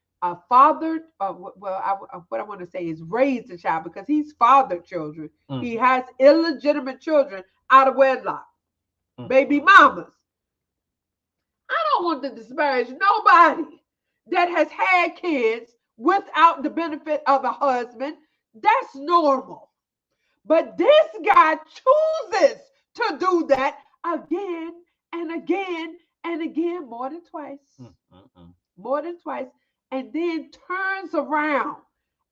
Speaker 1: fathered, what I want to say is raised a child, because he's fathered children. He has illegitimate children out of wedlock, baby mamas. I don't want to disparage nobody that has had kids without the benefit of a husband. That's normal. But this guy chooses to do that again and again and again, more than twice. More than twice. And then turns around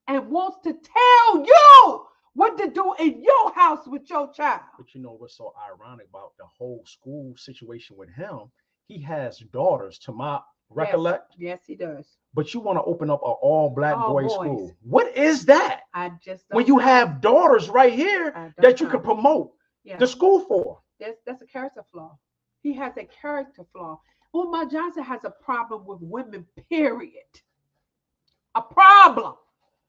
Speaker 1: and wants to tell you what to do in your house with your child.
Speaker 2: But you know what's so ironic about the whole school situation with him? He has daughters, to my recollect.
Speaker 1: Yes, he does.
Speaker 2: But you want to open up an all-black boys'
Speaker 1: boys.
Speaker 2: school. What is that?
Speaker 1: I just
Speaker 2: when you have daughters right here that you can promote the school for.
Speaker 1: That's a character flaw. He has a character flaw. Umar Johnson has a problem with women, period. A problem.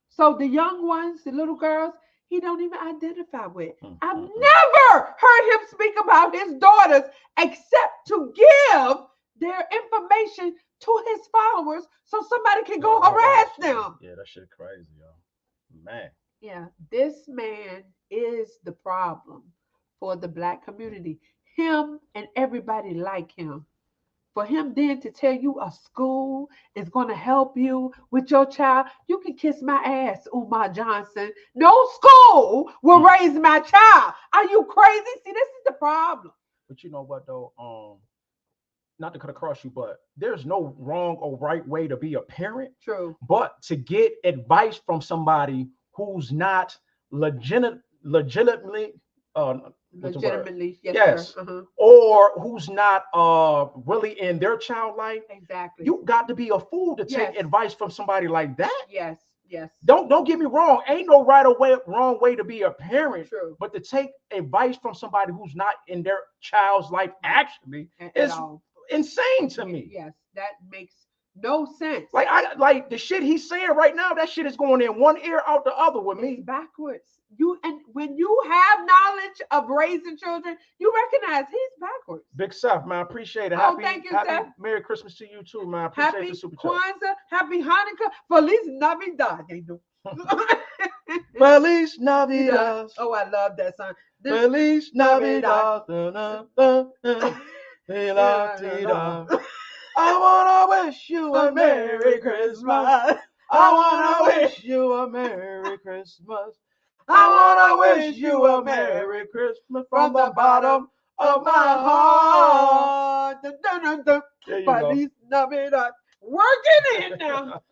Speaker 1: So the young ones, the little girls, he don't even identify with. I've never heard him speak about his daughters except to give their information to his followers so somebody can go harass them.
Speaker 2: Yeah, that shit crazy, yo. Man.
Speaker 1: Yeah, this man is the problem for the black community. Him and everybody like him. For him then to tell you a school is going to help you with your child, you can kiss my ass, Umar Johnson. No school will raise my child. Are you crazy? See, this is the problem.
Speaker 2: But you know what, though? Not to cut across you, but there's no wrong or right way to be a parent.
Speaker 1: True.
Speaker 2: But to get advice from somebody who's not legitimately, yes, or who's not really in their child life.
Speaker 1: Exactly.
Speaker 2: You got to be a fool to take advice from somebody like that.
Speaker 1: Yes. Yes.
Speaker 2: Don't get me wrong. Ain't no wrong way to be a parent.
Speaker 1: True.
Speaker 2: But to take advice from somebody who's not in their child's life actually is insane to me.
Speaker 1: Yes, that makes no sense.
Speaker 2: Like the shit he's saying right now, that shit is going in one ear out the other with me.
Speaker 1: It's backwards. And when you have knowledge of raising children, you recognize he's backwards.
Speaker 2: Big Seth, man, I appreciate it.
Speaker 1: Thank you, Seth.
Speaker 2: Merry Christmas to you too, man. I appreciate the super chat.
Speaker 1: Kwanzaa, happy Hanukkah, Feliz Navidad.
Speaker 2: Feliz Navidad.
Speaker 1: Oh, I love that song.
Speaker 2: Feliz Navidad. I wanna wish you a Merry Christmas. I wanna wish you a Merry Christmas. I wanna wish you a Merry Christmas from the bottom of my heart.
Speaker 1: Feliz Navidad. Working it now.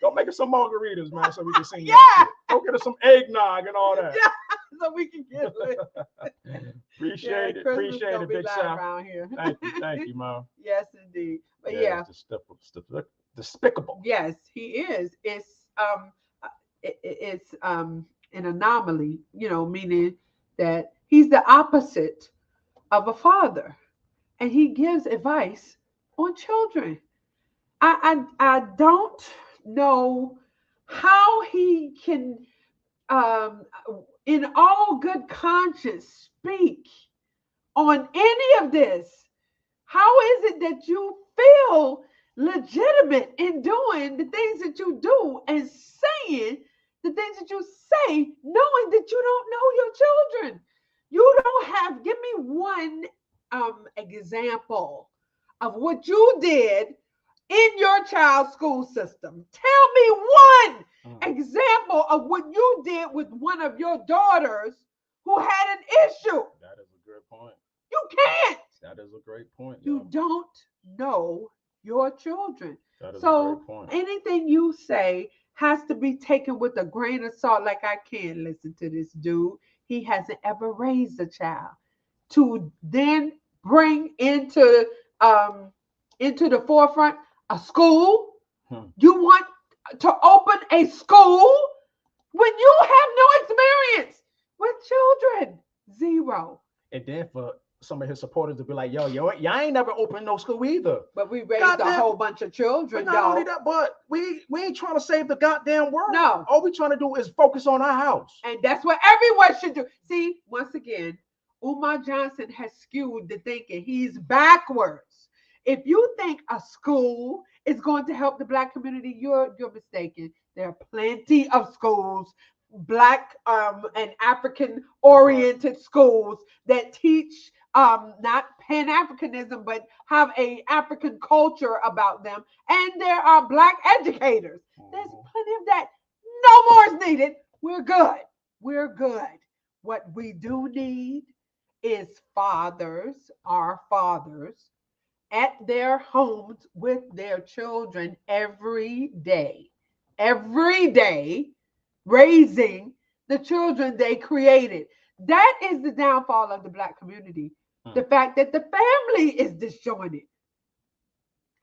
Speaker 2: Go make us some margaritas, man, so we can sing that shit. Go get us some eggnog and all that.
Speaker 1: Yeah, so we can get lit.
Speaker 2: Appreciate it, Big Sam. Thank you, man.
Speaker 1: Yes, indeed. But yeah.
Speaker 2: Despicable.
Speaker 1: Yes, he is. It's an anomaly, meaning that he's the opposite of a father, and he gives advice on children. I don't know how he can, in all good conscience, speak on any of this. How is it that you feel legitimate in doing the things that you do and saying the things that you say, knowing that you don't know your children? You don't have, give me one example of what you did in your child's school system. Tell me one example of what you did with one of your daughters who had an issue.
Speaker 2: That is a good point.
Speaker 1: You can't.
Speaker 2: That is a great point.
Speaker 1: You don't know your children.
Speaker 2: That is
Speaker 1: so
Speaker 2: a great point.
Speaker 1: Anything you say has to be taken with a grain of salt. Like, I can't listen to this dude. He hasn't ever raised a child. To then bring into the forefront a school. You want to open a school when you have no Zero.
Speaker 2: And then for some of his supporters to be like, yo, y'all ain't never opened no school either.
Speaker 1: But we raised a whole bunch of children,
Speaker 2: but not only that, but we ain't trying to save the goddamn world.
Speaker 1: No.
Speaker 2: All we trying to do is focus on our house.
Speaker 1: And that's what everyone should do. See, once again, Umar Johnson has skewed the thinking. He's backwards. If you think a school is going to help the Black community, you're mistaken. There are plenty of schools, Black and African-oriented schools that teach not Pan-Africanism, but have a African culture about them. And there are Black educators. There's plenty of that. No more is needed. We're good. We're good. What we do need is fathers, our fathers, at their homes with their children every day, raising the children they created. That is the downfall of the Black community. The fact that the family is disjointed.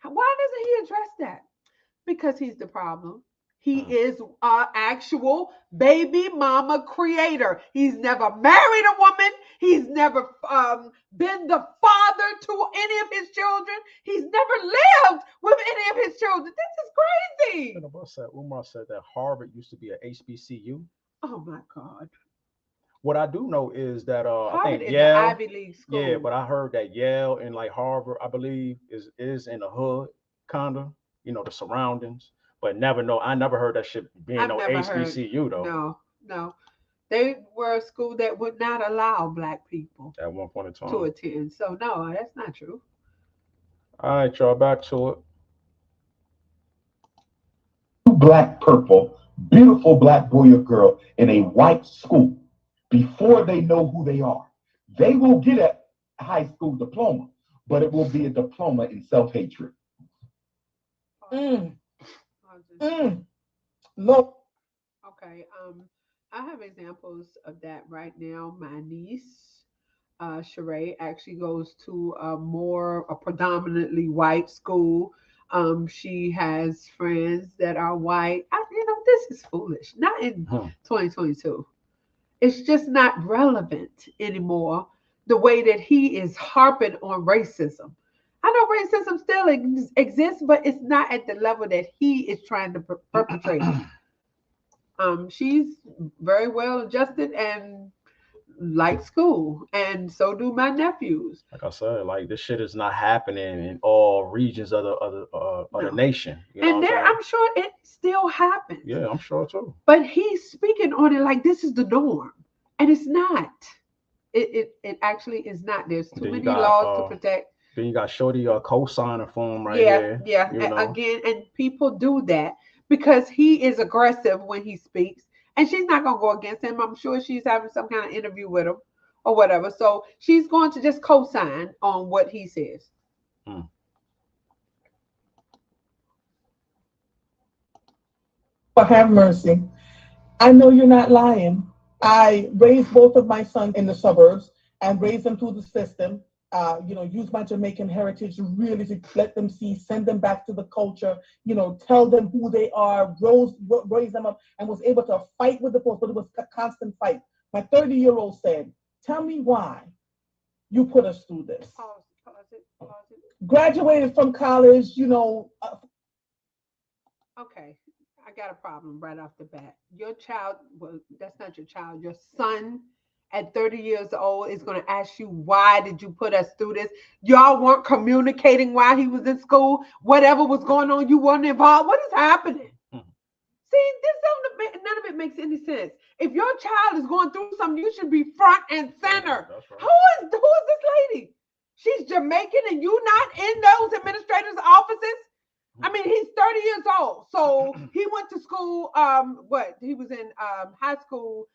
Speaker 1: Why doesn't he address that? Because he's the problem. He is an actual baby mama creator. He's never married a woman. He's never been the father to any of his children. He's never lived with any of his children. This is crazy.
Speaker 2: Umar said that Harvard used to be an HBCU.
Speaker 1: Oh my God.
Speaker 2: What I do know is that I think
Speaker 1: is
Speaker 2: Yale,
Speaker 1: an Ivy League school.
Speaker 2: Yeah, but I heard that Yale and like Harvard, I believe, is in the hood, kinda, the surroundings. But I never heard that shit being no HBCU though.
Speaker 1: No. They were a school that would not allow Black people
Speaker 2: at one point in time
Speaker 1: to attend. So no, that's not true.
Speaker 2: All right, y'all, back to it.
Speaker 15: Black, purple, beautiful Black boy or girl in a white school before they know who they are. They will get a high school diploma, but it will be a diploma in self-hatred.
Speaker 1: Look. Okay. I have examples of that right now. My niece, Sheree, actually goes to a predominantly white school. She has friends that are white. This is foolish. Not in 2022. It's just not relevant anymore. The way that he is harping on racism. I know racism still exists, but it's not at the level that he is trying to perpetrate. She's very well adjusted and likes school, and so do my nephews.
Speaker 2: Like I said, like this shit is not happening in all regions of the nation.
Speaker 1: And I'm sure it still happens.
Speaker 2: Yeah, I'm sure too.
Speaker 1: But he's speaking on it like this is the norm, and it's not. It actually is not. There's too many laws to protect.
Speaker 2: Then you got Shorty co-signer for him right here.
Speaker 1: Yeah. Again, and people do that because he is aggressive when he speaks, and she's not gonna go against him. I'm sure she's having some kind of interview with him or whatever. So she's going to just co-sign on what he says.
Speaker 14: Have mercy. I know you're not lying. I raised both of my sons in the suburbs and raised them through the system. Use my Jamaican heritage really to let them see, send them back to the culture, tell them who they are, raise them up, and was able to fight with the force, but it was a constant fight. My 30-year-old said, tell me why you put us through this.
Speaker 1: Pause it.
Speaker 14: Graduated from college,
Speaker 1: Okay, I got a problem right off the bat. Your child, well, that's not your child, your son at 30 years old is going to ask you, why did you put us through this? Y'all weren't communicating while he was in school. Whatever was going on, you weren't involved. What is happening? See, none of it makes any sense. If your child is going through something, you should be front and center. Right. Who is this lady? She's Jamaican and you not in those administrators' offices? I mean, he's 30 years old. So he went to school, he was in high school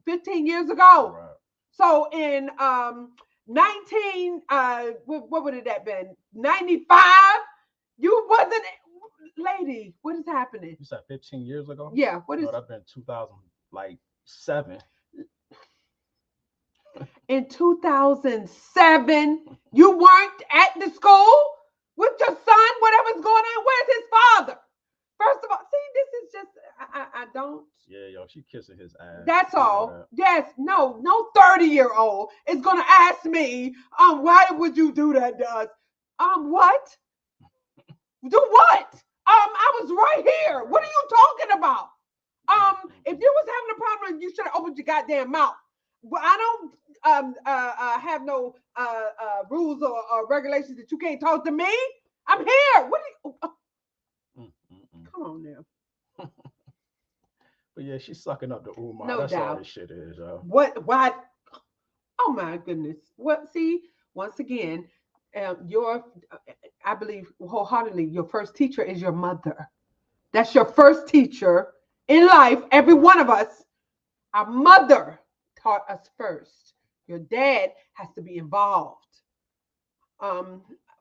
Speaker 1: 15 years ago. Right. So in what would it have been? 95? You wasn't, lady, what is happening?
Speaker 2: You said 15 years ago?
Speaker 1: Yeah, what is
Speaker 2: that been 2007.
Speaker 1: In 2007, you weren't at the school with your son, whatever's going on. Where's his father? First of all, see, this is just, I I don't.
Speaker 2: Yeah, yo, she kissing his ass.
Speaker 1: That's all. Yes, no 30-year-old is gonna ask me, why would you do that to us? What? Do what? I was right here. What are you talking about? If you was having a problem, you should have opened your goddamn mouth. Well, I don't have no rules or regulations that you can't talk to me. I'm here. What are you? Come on now.
Speaker 2: But yeah, she's sucking up to Umar.
Speaker 1: No
Speaker 2: That's
Speaker 1: doubt.
Speaker 2: all this shit is, yo.
Speaker 1: What? Why? Oh my goodness. What? See, once again, I believe wholeheartedly, your first teacher is your mother. That's your first teacher in life. Every one of us, our mother taught us first. Your dad has to be involved.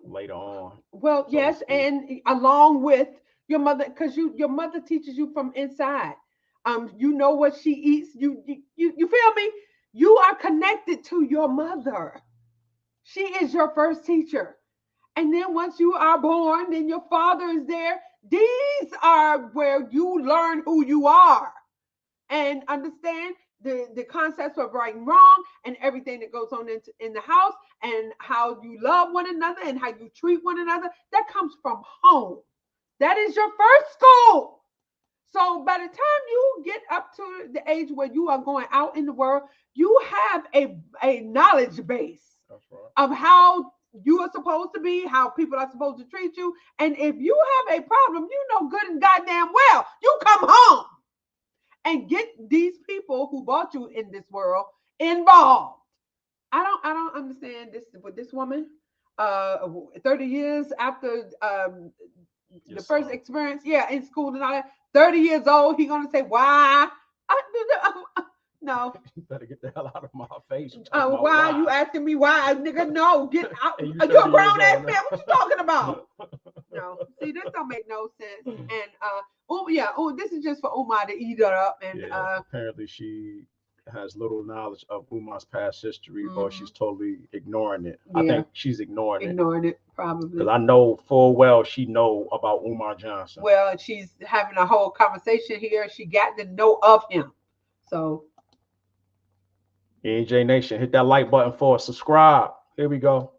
Speaker 2: Later on.
Speaker 1: Well, yes, and along with your mother, because your mother teaches you from inside. You know what she eats. You feel me? You are connected to your mother. She is your first teacher. And then once you are born, then your father is there. These are where you learn who you are and understand the concepts of right and wrong and everything that goes on in the house and how you love one another and how you treat one another. That comes from home. That is your first school. So by the time you get up to the age where you are going out in the world, you have a knowledge base of how you are supposed to be, how people are supposed to treat you. And if you have a problem, you know good and goddamn well, you come home and get these people who brought you in this world involved. I don't understand this with this woman. 30 years after the first experience, in school and all that. 30 years old, he gonna say why? No.
Speaker 2: You better get the hell out of my face.
Speaker 1: Why are you asking me why, nigga? No, get out. You're a grown ass man. What you talking about? No, see, this don't make no sense. And this is just for Umar to eat it up. And
Speaker 2: apparently she has little knowledge of Umar's past history, or she's totally ignoring it. I think she's ignoring it,
Speaker 1: probably.
Speaker 2: Because I know full well she know about Umar Johnson.
Speaker 1: Well, she's having a whole conversation here. She got to know of him. So
Speaker 2: E&J Nation, hit that like button for us. Subscribe. Here we go.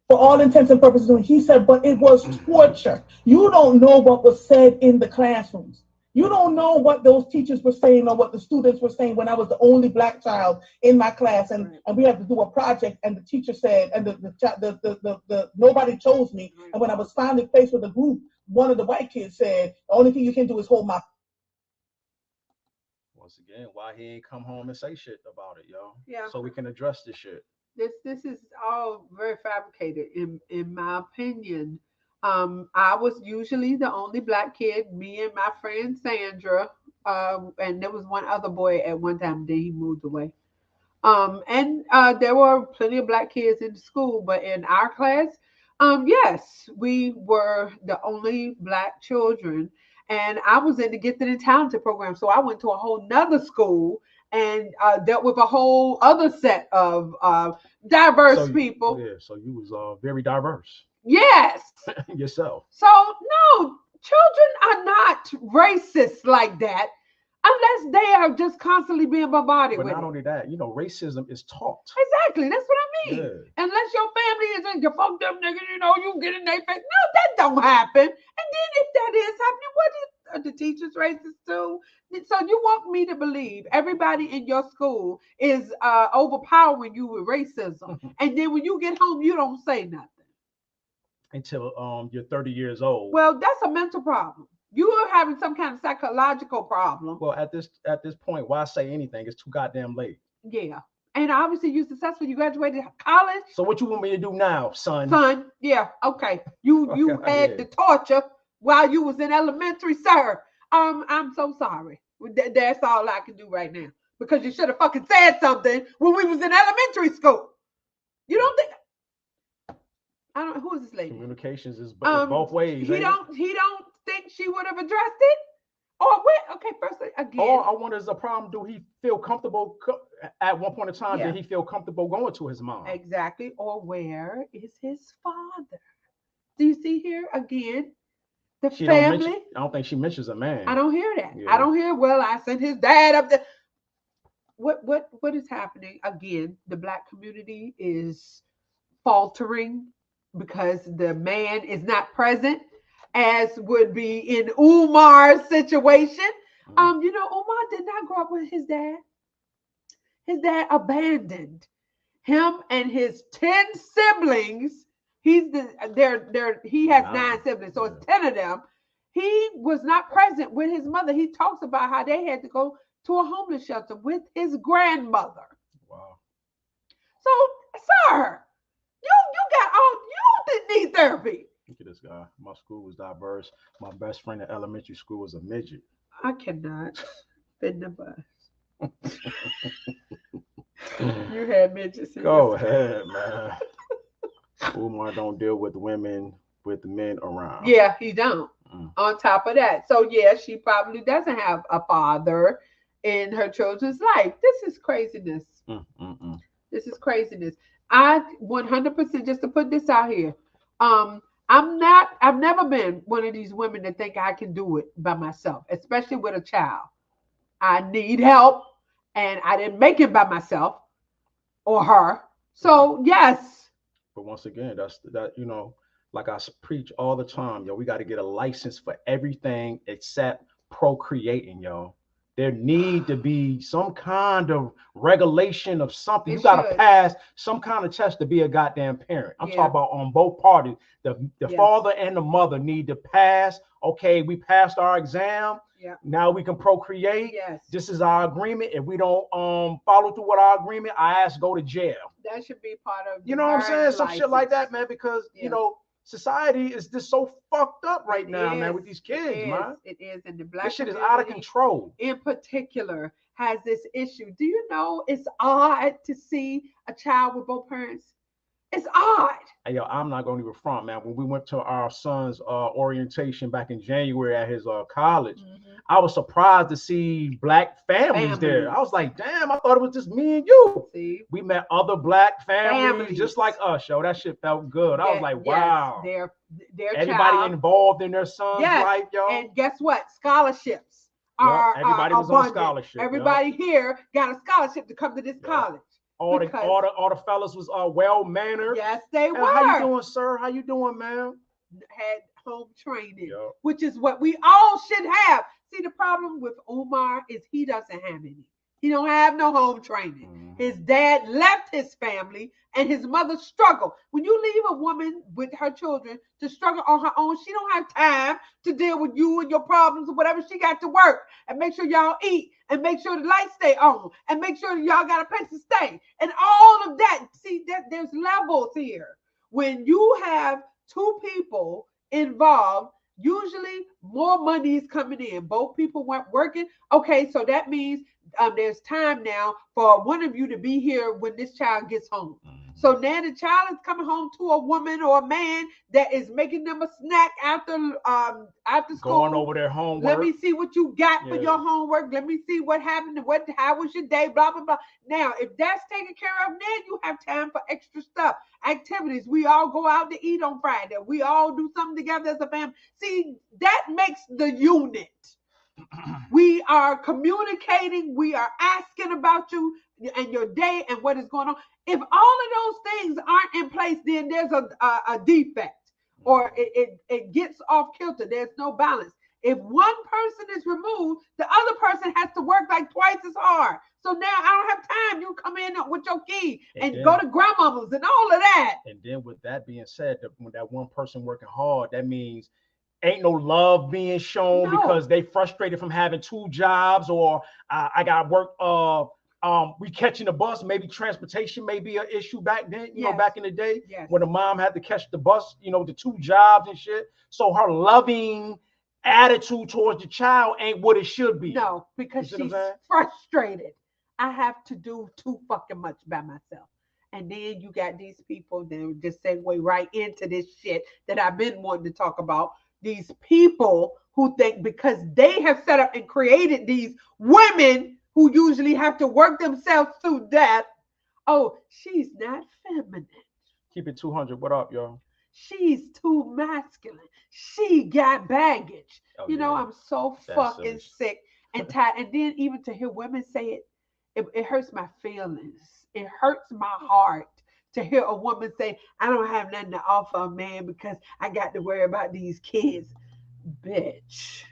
Speaker 14: For all intents and purposes, he said, but it was torture. You don't know what was said in the classrooms. You don't know what those teachers were saying or what the students were saying when I was the only black child in my class, and we had to do a project, and the teacher said, and the nobody chose me. And when I was finally faced with a group, one of the white kids said, the only thing you can do is hold my.
Speaker 2: Once again, why he ain't come home and say shit about it, yo?
Speaker 1: Yeah.
Speaker 2: So we can address this shit.
Speaker 1: This is all very fabricated, in my opinion. I was usually the only black kid, me and my friend Sandra, and there was one other boy at one time, then he moved away. And there were plenty of black kids in the school, but in our class, yes, we were the only black children. And I was in the gifted and talented program, so I went to a whole nother school and dealt with a whole other set of diverse people.
Speaker 2: Yeah, so you was very diverse.
Speaker 1: Yes.
Speaker 2: Yourself.
Speaker 1: So no, children are not racist like that unless they are just constantly being bombarded with.
Speaker 2: But not only that, racism is taught.
Speaker 1: Exactly, that's what I mean. Yeah. Unless your family is in your fuck them niggas, you get in their face. No, that don't happen. And then if that is happening, what is the teachers racist too? So you want me to believe everybody in your school is overpowering you with racism, and then when you get home, you don't say nothing
Speaker 2: until you're 30 years old.
Speaker 1: Well, that's a mental problem. You are having some kind of psychological problem.
Speaker 2: Well, at this point, why say anything? It's too goddamn late.
Speaker 1: Yeah. And obviously you're successful. You graduated college.
Speaker 2: So what you want me to do now, son?
Speaker 1: Son, yeah, okay. You had the torture while you was in elementary, sir. I'm so sorry. That's all I can do right now. Because you should have fucking said something when we was in elementary school. You don't think? Who is this lady?
Speaker 2: Communications is both ways.
Speaker 1: He don't think she would have addressed it? Or what? Okay, first again.
Speaker 2: All I wonder is a problem. Do he feel comfortable at one point in time? Did he feel comfortable going to his mom?
Speaker 1: Exactly. Or where is his father? Do you see here again? The
Speaker 2: She
Speaker 1: family.
Speaker 2: I don't think she mentions a man.
Speaker 1: I don't hear that.
Speaker 2: Yeah.
Speaker 1: I don't hear. Well, I sent his dad up there. What is happening? Again, the black community is faltering because the man is not present, as would be in Umar's situation. You know, Umar did not grow up with his dad. His dad abandoned him and his 10 siblings. He has 9 siblings, so it's 10 of them. He was not present with his mother. He talks about how they had to go to a homeless shelter with his grandmother.
Speaker 2: Wow.
Speaker 1: So, sir, you didn't need therapy.
Speaker 2: Look at this guy. My school was diverse. My best friend in elementary school was a midget.
Speaker 1: I cannot fit the bus. You had midgets.
Speaker 2: Go ahead, man. Umar don't deal with women with men around.
Speaker 1: Yeah, he don't. On top of that, so yeah, she probably doesn't have a father in her children's life. This is craziness. This is craziness. I 100%, just to put this out here. I've never been one of these women that think I can do it by myself, especially with a child. I need help, and I didn't make it by myself or her. So yes.
Speaker 2: But once again, that you know, like I preach all the time, yo, we got to get a license for everything except procreating, yo. There need to be some kind of regulation of something. You got to pass some kind of test to be a goddamn parent. I'm talking about on both parties. The father and the mother need to pass. Okay, we passed our exam.
Speaker 1: Yeah.
Speaker 2: Now we can procreate.
Speaker 1: Yes.
Speaker 2: This is our agreement. If we don't follow through with our agreement, our ass go to jail.
Speaker 1: That should be part of.
Speaker 2: You know what I'm saying? Some shit like that, man. Because you know, society is just so fucked up right now, man, with these kids, man.
Speaker 1: It is, and the black
Speaker 2: this shit is out of control.
Speaker 1: In particular, has this issue. Do you know it's odd to see a child with both parents? It's odd.
Speaker 2: Hey, yo, I'm not going to even front, man. When we went to our son's orientation back in January at his college, I was surprised to see black families there. I was like, damn, I thought it was just me and you.
Speaker 1: See?
Speaker 2: We met other black families just like us, yo. That shit felt good. I was like, wow.
Speaker 1: Their
Speaker 2: everybody involved in their son's life, yo.
Speaker 1: And guess what? Scholarships are
Speaker 2: everybody was on scholarship.
Speaker 1: Everybody here got a scholarship to come to this college.
Speaker 2: All the fellas was well mannered.
Speaker 1: Yes, they were.
Speaker 2: How you doing, sir? How you doing, man?
Speaker 1: Had home training, which is what we all should have. See, the problem with Umar is he doesn't have any. He don't have no home training. His dad left his family, and his mother struggled. When you leave a woman with her children to struggle on her own, she don't have time to deal with you and your problems or whatever. She got to work and make sure y'all eat and make sure the lights stay on and make sure y'all got a place to stay and all of that. See, there's levels here. When you have two people involved, usually more money is coming in. Both people weren't working. Okay, so that means there's time now for one of you to be here when this child gets home. So now the child is coming home to a woman or a man that is making them a snack after school.
Speaker 2: Going over their homework.
Speaker 1: Let me see what you got for your homework. Let me see what happened. How was your day? Blah, blah, blah. Now, if that's taken care of, then you have time for extra stuff. Activities. We all go out to eat on Friday. We all do something together as a family. See, that makes the unit. We are communicating. We are asking about you and your day and what is going on. If all of those things aren't in place, then there's a defect or it gets off kilter. There's no balance. If one person is removed, the other person has to work like twice as hard. So now I don't have time. You come in with your key and go to grandmama's and all of that.
Speaker 2: And then with that being said, when that one person working hard, that means ain't no love being shown because they frustrated from having 2 jobs, or I got work. We catching the bus. Maybe transportation may be an issue back then. You know, back in the day when the mom had to catch the bus. You know, the 2 jobs and shit. So her loving attitude towards the child ain't what it should be.
Speaker 1: No, because she's frustrated. I have to do too fucking much by myself. And then you got these people that just segue right into this shit that I've been wanting to talk about. These people who think because they have set up and created these women who usually have to work themselves to death. Oh, she's not feminine.
Speaker 2: Keep it 200. What up, y'all?
Speaker 1: She's too masculine. she got baggage.
Speaker 2: Oh,
Speaker 1: you know,
Speaker 2: yeah.
Speaker 1: I'm so
Speaker 2: That's
Speaker 1: fucking
Speaker 2: silly.
Speaker 1: sick and tired. And then even to hear women say it hurts my feelings. It hurts my heart to hear a woman say, I don't have nothing to offer a man because I got to worry about these kids. Bitch,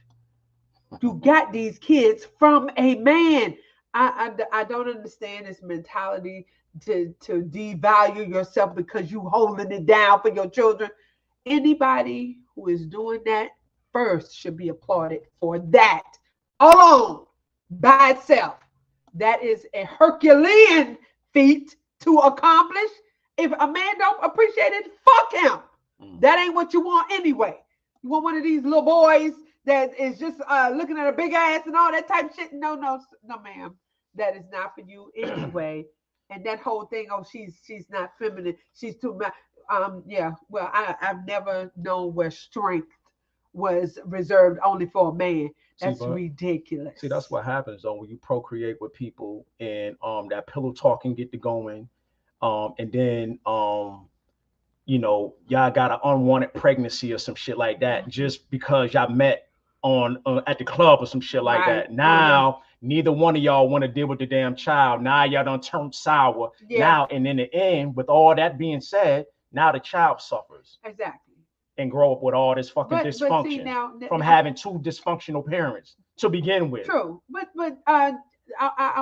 Speaker 1: you got these kids from a man. I don't understand this mentality to devalue yourself because you holding it down for your children. Anybody who is doing that first should be applauded for that alone by itself. That is a Herculean feat to accomplish. If a man don't appreciate it, fuck him. That ain't what you want anyway. You want one of these little boys that is just looking at a big ass and all that type of shit. No, ma'am. That is not for you anyway. And that whole thing, oh, she's not feminine. She's too much. Yeah. Well, I've never known where strength was reserved only for a man. That's ridiculous.
Speaker 2: See, that's what happens though when you procreate with people and that pillow talking get to going, and then you know, y'all got an unwanted pregnancy or some shit like that just because y'all met on at the club or some shit like that. Now neither one of y'all want to deal with the damn child. Now y'all done turned sour. Now, and in the end, with all that being said, now the child suffers.
Speaker 1: Exactly.
Speaker 2: And grow up with all this fucking dysfunction from having two dysfunctional parents to begin with.
Speaker 1: True, but I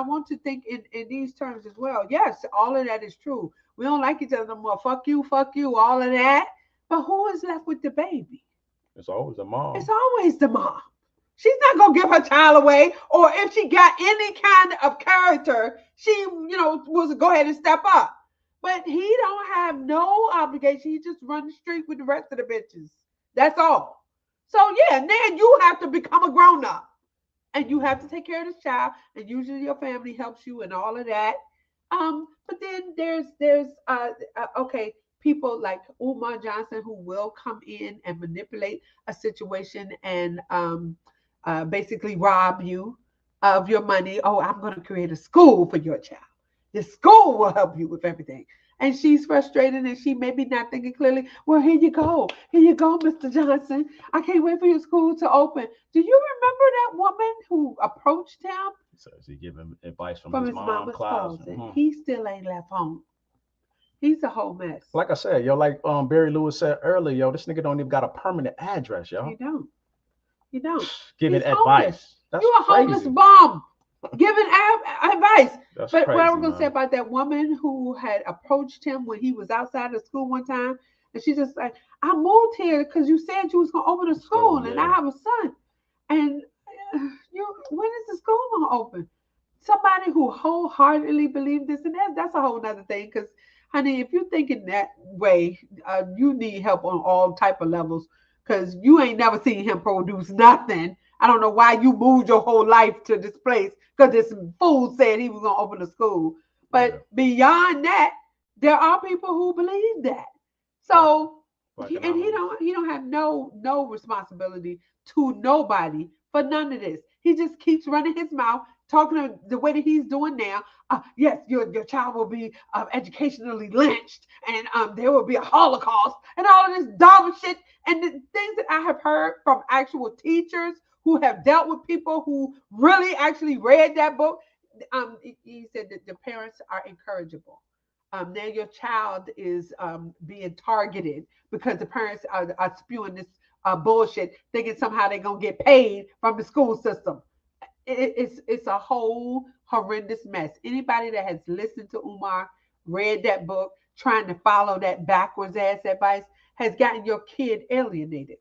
Speaker 1: want to think in these terms as well. Yes, all of that is true. We don't like each other no more. Fuck you, all of that. But who is left with the baby?
Speaker 2: It's always the mom.
Speaker 1: It's always the mom. She's not gonna give her child away, or if she got any kind of character, she was go ahead and step up. But he don't have no obligation. He just run the street with the rest of the bitches. That's all. So yeah, then you have to become a grown up, and you have to take care of this child. And usually your family helps you and all of that. But then there's okay, people like Umar Johnson who will come in and manipulate a situation and basically rob you of your money. Oh, I'm going to create a school for your child. The school will help you with everything. And she's frustrated and she may be not thinking clearly. Well, here you go. Here you go, Mr. Johnson. I can't wait for your school to open. Do you remember that woman who approached him?
Speaker 2: So is he giving advice from his mom's closet?
Speaker 1: Mm-hmm. He still ain't left home. He's a whole mess.
Speaker 2: Like I said, yo, like Barry Lewis said earlier, yo, this nigga don't even got a permanent address, yo.
Speaker 1: You don't.
Speaker 2: Giving advice. That's
Speaker 1: you a homeless bum. Giving advice.
Speaker 2: That's
Speaker 1: but
Speaker 2: crazy,
Speaker 1: what I was going to say about that woman who had approached him when he was outside of school one time, and she just like, I moved here because you said you was going to open a school, and I have a son. And when is the school going to open? Somebody who wholeheartedly believed this, and that's a whole nother thing. Because, honey, if you're thinking that way, you need help on all type of levels. Because you ain't never seen him produce nothing. I don't know why you moved your whole life to this place because this fool said he was going to open a school. But beyond that, there are people who believe that. So, he don't have no responsibility to nobody for none of this. He just keeps running his mouth, talking the way that he's doing now. Yes, your child will be educationally lynched, and there will be a Holocaust, and all of this dumb shit. And the things that I have heard from actual teachers who have dealt with people who really actually read that book, he said that the parents are incorrigible. Now your child is being targeted because the parents are spewing this bullshit, thinking somehow they're going to get paid from the school system. It's a whole horrendous mess. Anybody that has listened to Umar, read that book, trying to follow that backwards ass advice, has gotten your kid alienated.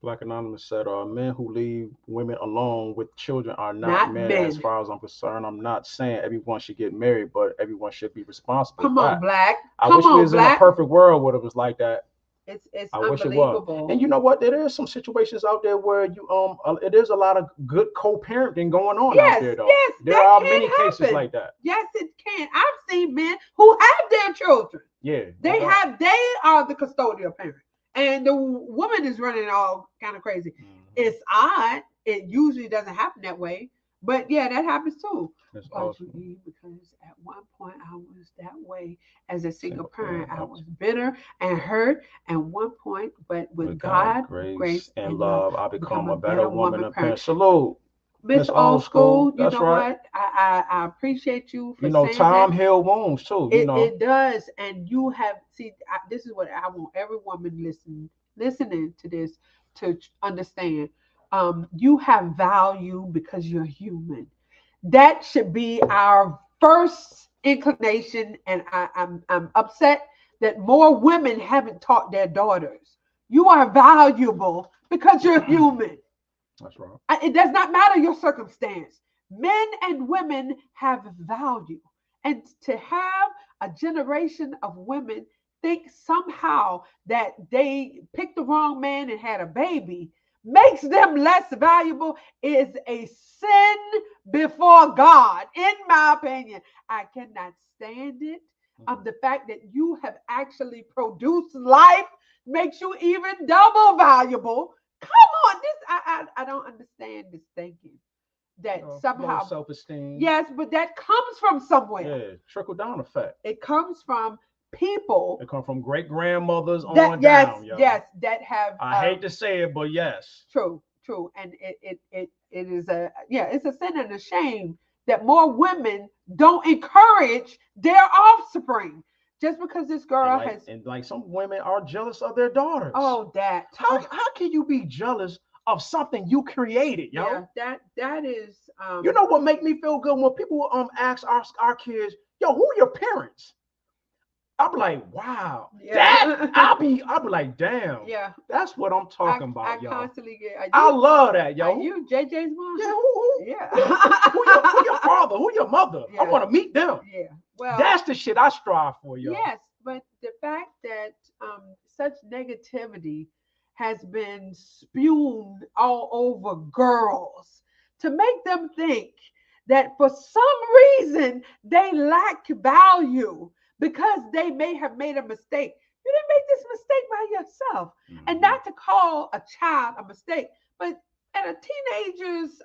Speaker 2: Black Anonymous said, men who leave women alone with children are not men. As far as I'm concerned. I'm not saying everyone should get married, but everyone should be responsible.
Speaker 1: Come on, Black.
Speaker 2: I wish we was in a perfect world where it was like that.
Speaker 1: It's
Speaker 2: I wish it
Speaker 1: unbelievable.
Speaker 2: was. And you know what? There is some situations out there where you it is a lot of good co-parenting going on out there, though.
Speaker 1: Yes,
Speaker 2: there are many cases like that.
Speaker 1: Yes, it can. I've seen men who have their children.
Speaker 2: Yeah.
Speaker 1: They are the custodial parent. And the woman is running all kind of crazy. Mm-hmm. It's odd. It usually doesn't happen that way. But yeah, that happens too.
Speaker 2: That's
Speaker 1: But
Speaker 2: awesome.
Speaker 1: because at one point I was that way as a single parent. I was bitter and hurt at one point, but with God, grace,
Speaker 2: and love, I become a better woman and parent.
Speaker 1: parent.
Speaker 2: Salute.
Speaker 1: Miss Old School, you
Speaker 2: That's
Speaker 1: know
Speaker 2: right.
Speaker 1: what? I appreciate you for
Speaker 2: You know,
Speaker 1: saying
Speaker 2: time
Speaker 1: that.
Speaker 2: heal wounds too. You know,
Speaker 1: It does, and you have this is what I want every woman listening to this to understand. You have value because you're human. That should be our first inclination, and I'm upset that more women haven't taught their daughters. You are valuable because you're human.
Speaker 2: that's right.
Speaker 1: It does not matter your circumstance. Men and women have value. And to have a generation of women think somehow that they picked the wrong man and had a baby makes them less valuable is a sin before God, in my opinion. I cannot stand it. The fact that you have actually produced life makes you even double valuable. Come on, I don't understand this thinking that somehow
Speaker 2: self-esteem.
Speaker 1: Yes, but that comes from somewhere.
Speaker 2: Yeah, trickle down effect.
Speaker 1: It comes from people.
Speaker 2: It comes from great grandmothers
Speaker 1: that,
Speaker 2: on
Speaker 1: yes,
Speaker 2: down. Yo.
Speaker 1: Yes, that have.
Speaker 2: I hate to say it, but yes.
Speaker 1: True, and it is it's a sin and a shame that more women don't encourage their offspring. Just because this girl
Speaker 2: and some women are jealous of their daughters.
Speaker 1: Oh, that.
Speaker 2: How can you be jealous of something you created, yo?
Speaker 1: Yeah, that is.
Speaker 2: You know what make me feel good when people ask our kids, yo, who are your parents? I'll be like, wow.
Speaker 1: Yeah.
Speaker 2: I'll be like, damn.
Speaker 1: Yeah.
Speaker 2: That's what I'm talking about, yo.
Speaker 1: I constantly get.
Speaker 2: I love that, yo.
Speaker 1: Are you JJ's mom?
Speaker 2: Yeah. Who?
Speaker 1: Yeah.
Speaker 2: who your father? Who your mother?
Speaker 1: Yeah.
Speaker 2: I want to meet them.
Speaker 1: Yeah. Well,
Speaker 2: that's the shit I strive for, yo.
Speaker 1: Yes, but the fact that such negativity has been spewed all over girls to make them think that for some reason they lack value because they may have made a mistake. You didn't make this mistake by yourself. And not to call a child a mistake, but at a teenager's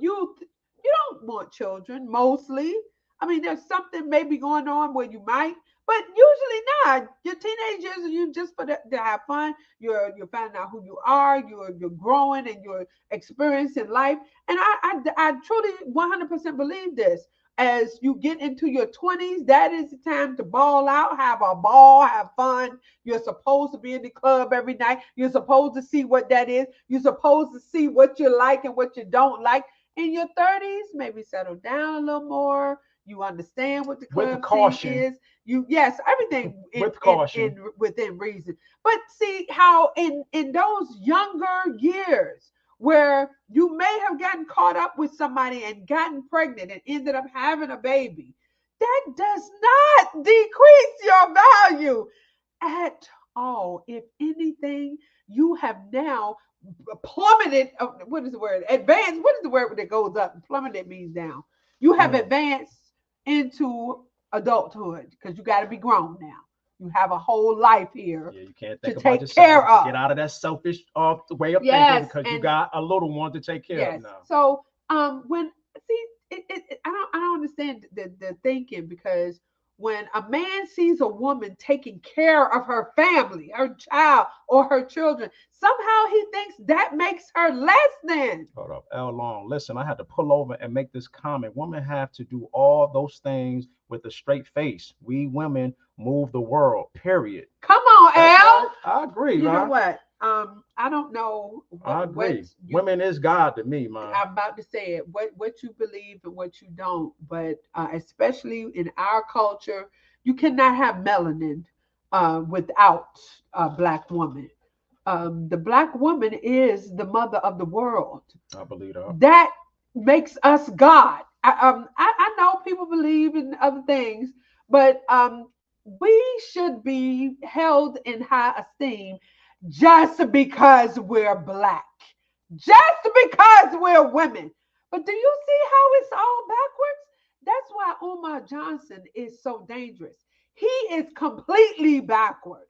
Speaker 1: youth, you don't want children mostly. I mean, there's something maybe going on where you might, but usually not. You're teenagers, you just to have fun. You're finding out who you are. You're growing and you're experiencing life. And I truly 100% believe this. As you get into your 20s, that is the time to ball out, have a ball, have fun. You're supposed to be in the club every night. You're supposed to see what that is. You're supposed to see what you like and what you don't like. In your 30s, maybe settle down a little more. You understand what the club scene is. Everything
Speaker 2: with caution,
Speaker 1: within reason. But see how in those younger years where you may have gotten caught up with somebody and gotten pregnant and ended up having a baby, that does not decrease your value at all. If anything, you have now plummeted. What is the word? Advanced. What is the word that goes up? Plummeted means down. You have advanced into adulthood because you got to be grown now. You have a whole life here.
Speaker 2: Yeah, you can't think
Speaker 1: to
Speaker 2: about
Speaker 1: take
Speaker 2: yourself.
Speaker 1: care of.
Speaker 2: Get out of that selfish way of thinking because you got a little one to take care of now.
Speaker 1: So when I don't understand the thinking, because when a man sees a woman taking care of her family, her child, or her children, somehow he thinks that makes her less than.
Speaker 2: Hold up, L Long. Listen, I had to pull over and make this comment. Women have to do all those things with a straight face. We women move the world, period.
Speaker 1: Come on, L.
Speaker 2: I agree,
Speaker 1: You
Speaker 2: man.
Speaker 1: know what? I don't know.
Speaker 2: I agree. Women is God to me, man.
Speaker 1: I'm about to say it. What you believe and what you don't, but especially in our culture, you cannot have melanin without a black woman. The black woman is the mother of the world.
Speaker 2: I believe that.
Speaker 1: That makes us God. I know people believe in other things, but we should be held in high esteem just because we're black, just because we're women. But do you see how it's all backwards? That's why Umar Johnson is so dangerous. He is completely backward.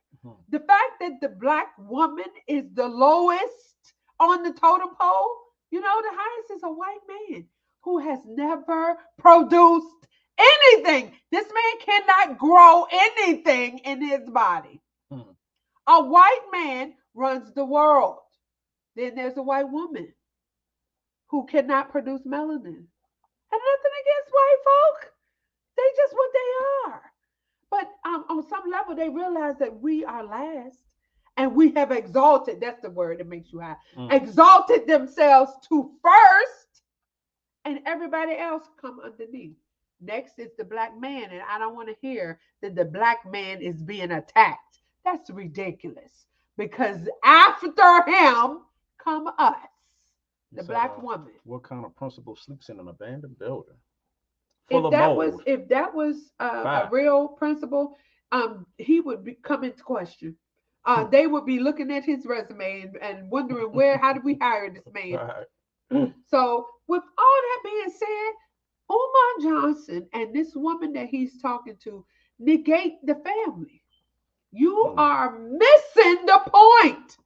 Speaker 1: The fact that the black woman is the lowest on the totem pole, the highest is a white man who has never produced anything. This man cannot grow anything in his body. A white man runs the world. Then there's a white woman who cannot produce melanin. And nothing against white folk. They just what they are. But on some level, they realize that we are last. And we have exalted, that's the word that makes you high, exalted themselves to first. And everybody else come underneath. Next is the black man. And I don't want to hear that the black man is being attacked. That's ridiculous. Because after him come us, the black woman.
Speaker 2: What kind of principal sleeps in an abandoned building?
Speaker 1: If that was a real principal, he would come into question. They would be looking at his resume and wondering how did we hire this man? Right. So with all that being said, Umar Johnson and this woman that he's talking to negate the family. You are missing the point.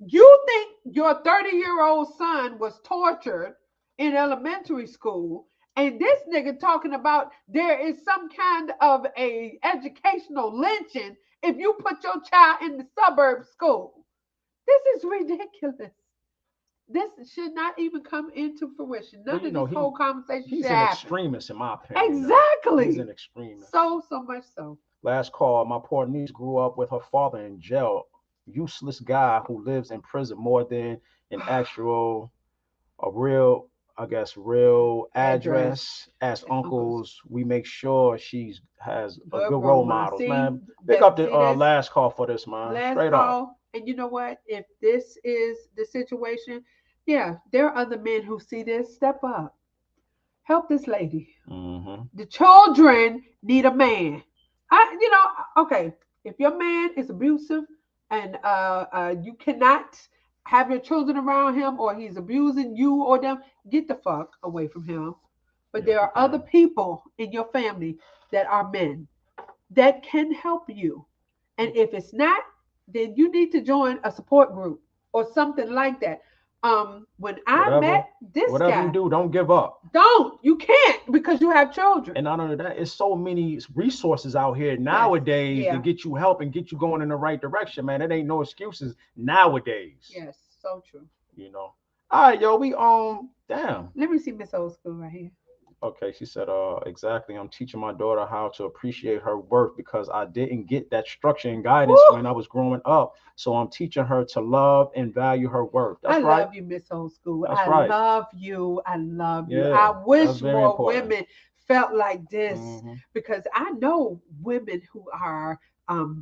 Speaker 1: You think your 30-year-old son was tortured in elementary school, and this nigga talking about there is some kind of a educational lynching if you put your child in the suburb school. This is ridiculous. This should not even come into fruition. None of this whole conversation should happen.
Speaker 2: He's an extremist, in my opinion.
Speaker 1: Exactly.
Speaker 2: He's an extremist.
Speaker 1: So much so.
Speaker 2: Last call. My poor niece grew up with her father in jail. Useless guy who lives in prison more than an actual, real address. As uncles, we make sure she has a good role model. Man, pick up the last call for this, man. Straight up.
Speaker 1: And you know what? If this is the situation, yeah, there are other men who see this. Step up. Help this lady. The children need a man. Okay, if your man is abusive and you cannot have your children around him, or he's abusing you or them, get the fuck away from him. But there are other people in your family that are men that can help you. And if it's not, then you need to join a support group or something like that. When I met this guy,
Speaker 2: whatever you do, don't give up.
Speaker 1: You can't, because you have children.
Speaker 2: And not only that, it's so many resources out here nowadays to get you help and get you going in the right direction, man. It ain't no excuses nowadays.
Speaker 1: Yes, so true.
Speaker 2: All right, yo, we damn.
Speaker 1: Let me see Miss Old School right here.
Speaker 2: Okay, she said, exactly. I'm teaching my daughter how to appreciate her worth because I didn't get that structure and guidance when I was growing up. So I'm teaching her to love and value her worth. That's right.
Speaker 1: I love you, Miss Old School.
Speaker 2: That's right.
Speaker 1: Love you. I love you.
Speaker 2: Yeah,
Speaker 1: I wish more women felt like this because I know women who are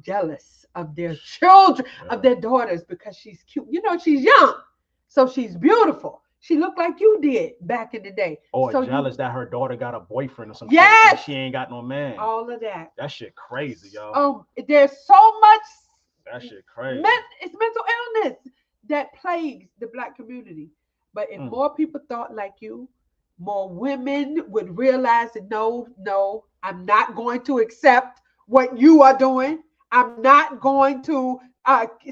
Speaker 1: jealous of their children, of their daughters, because she's cute. She's young, so she's beautiful. She looked like you did back in the day.
Speaker 2: Or so jealous that her daughter got a boyfriend or something.
Speaker 1: Yes.
Speaker 2: And she ain't got no man.
Speaker 1: All of that.
Speaker 2: That shit crazy, yo.
Speaker 1: There's so much.
Speaker 2: That shit crazy.
Speaker 1: It's mental illness that plagues the Black community. But if more people thought like you, more women would realize that no, I'm not going to accept what you are doing. I'm not going to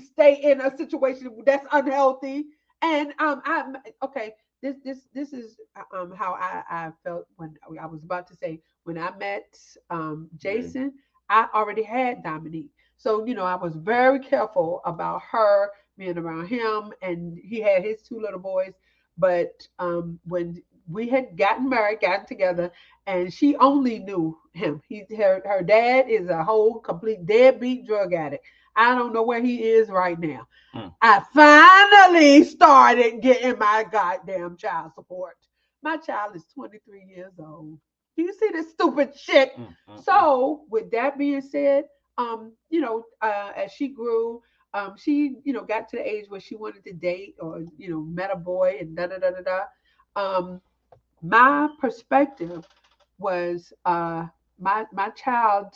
Speaker 1: stay in a situation that's unhealthy. And I'm okay. This is how I felt when I was about to say when I met Jason. I already had Dominique, so I was very careful about her being around him, and he had his two little boys. But when we had gotten together, and she only knew him. Her dad is a whole complete deadbeat drug addict. I don't know where he is right now. I finally started getting my goddamn child support. My child is 23 years old. Do you see this stupid shit? So with that being said, as she grew, she, got to the age where she wanted to date or, met a boy and my perspective was my child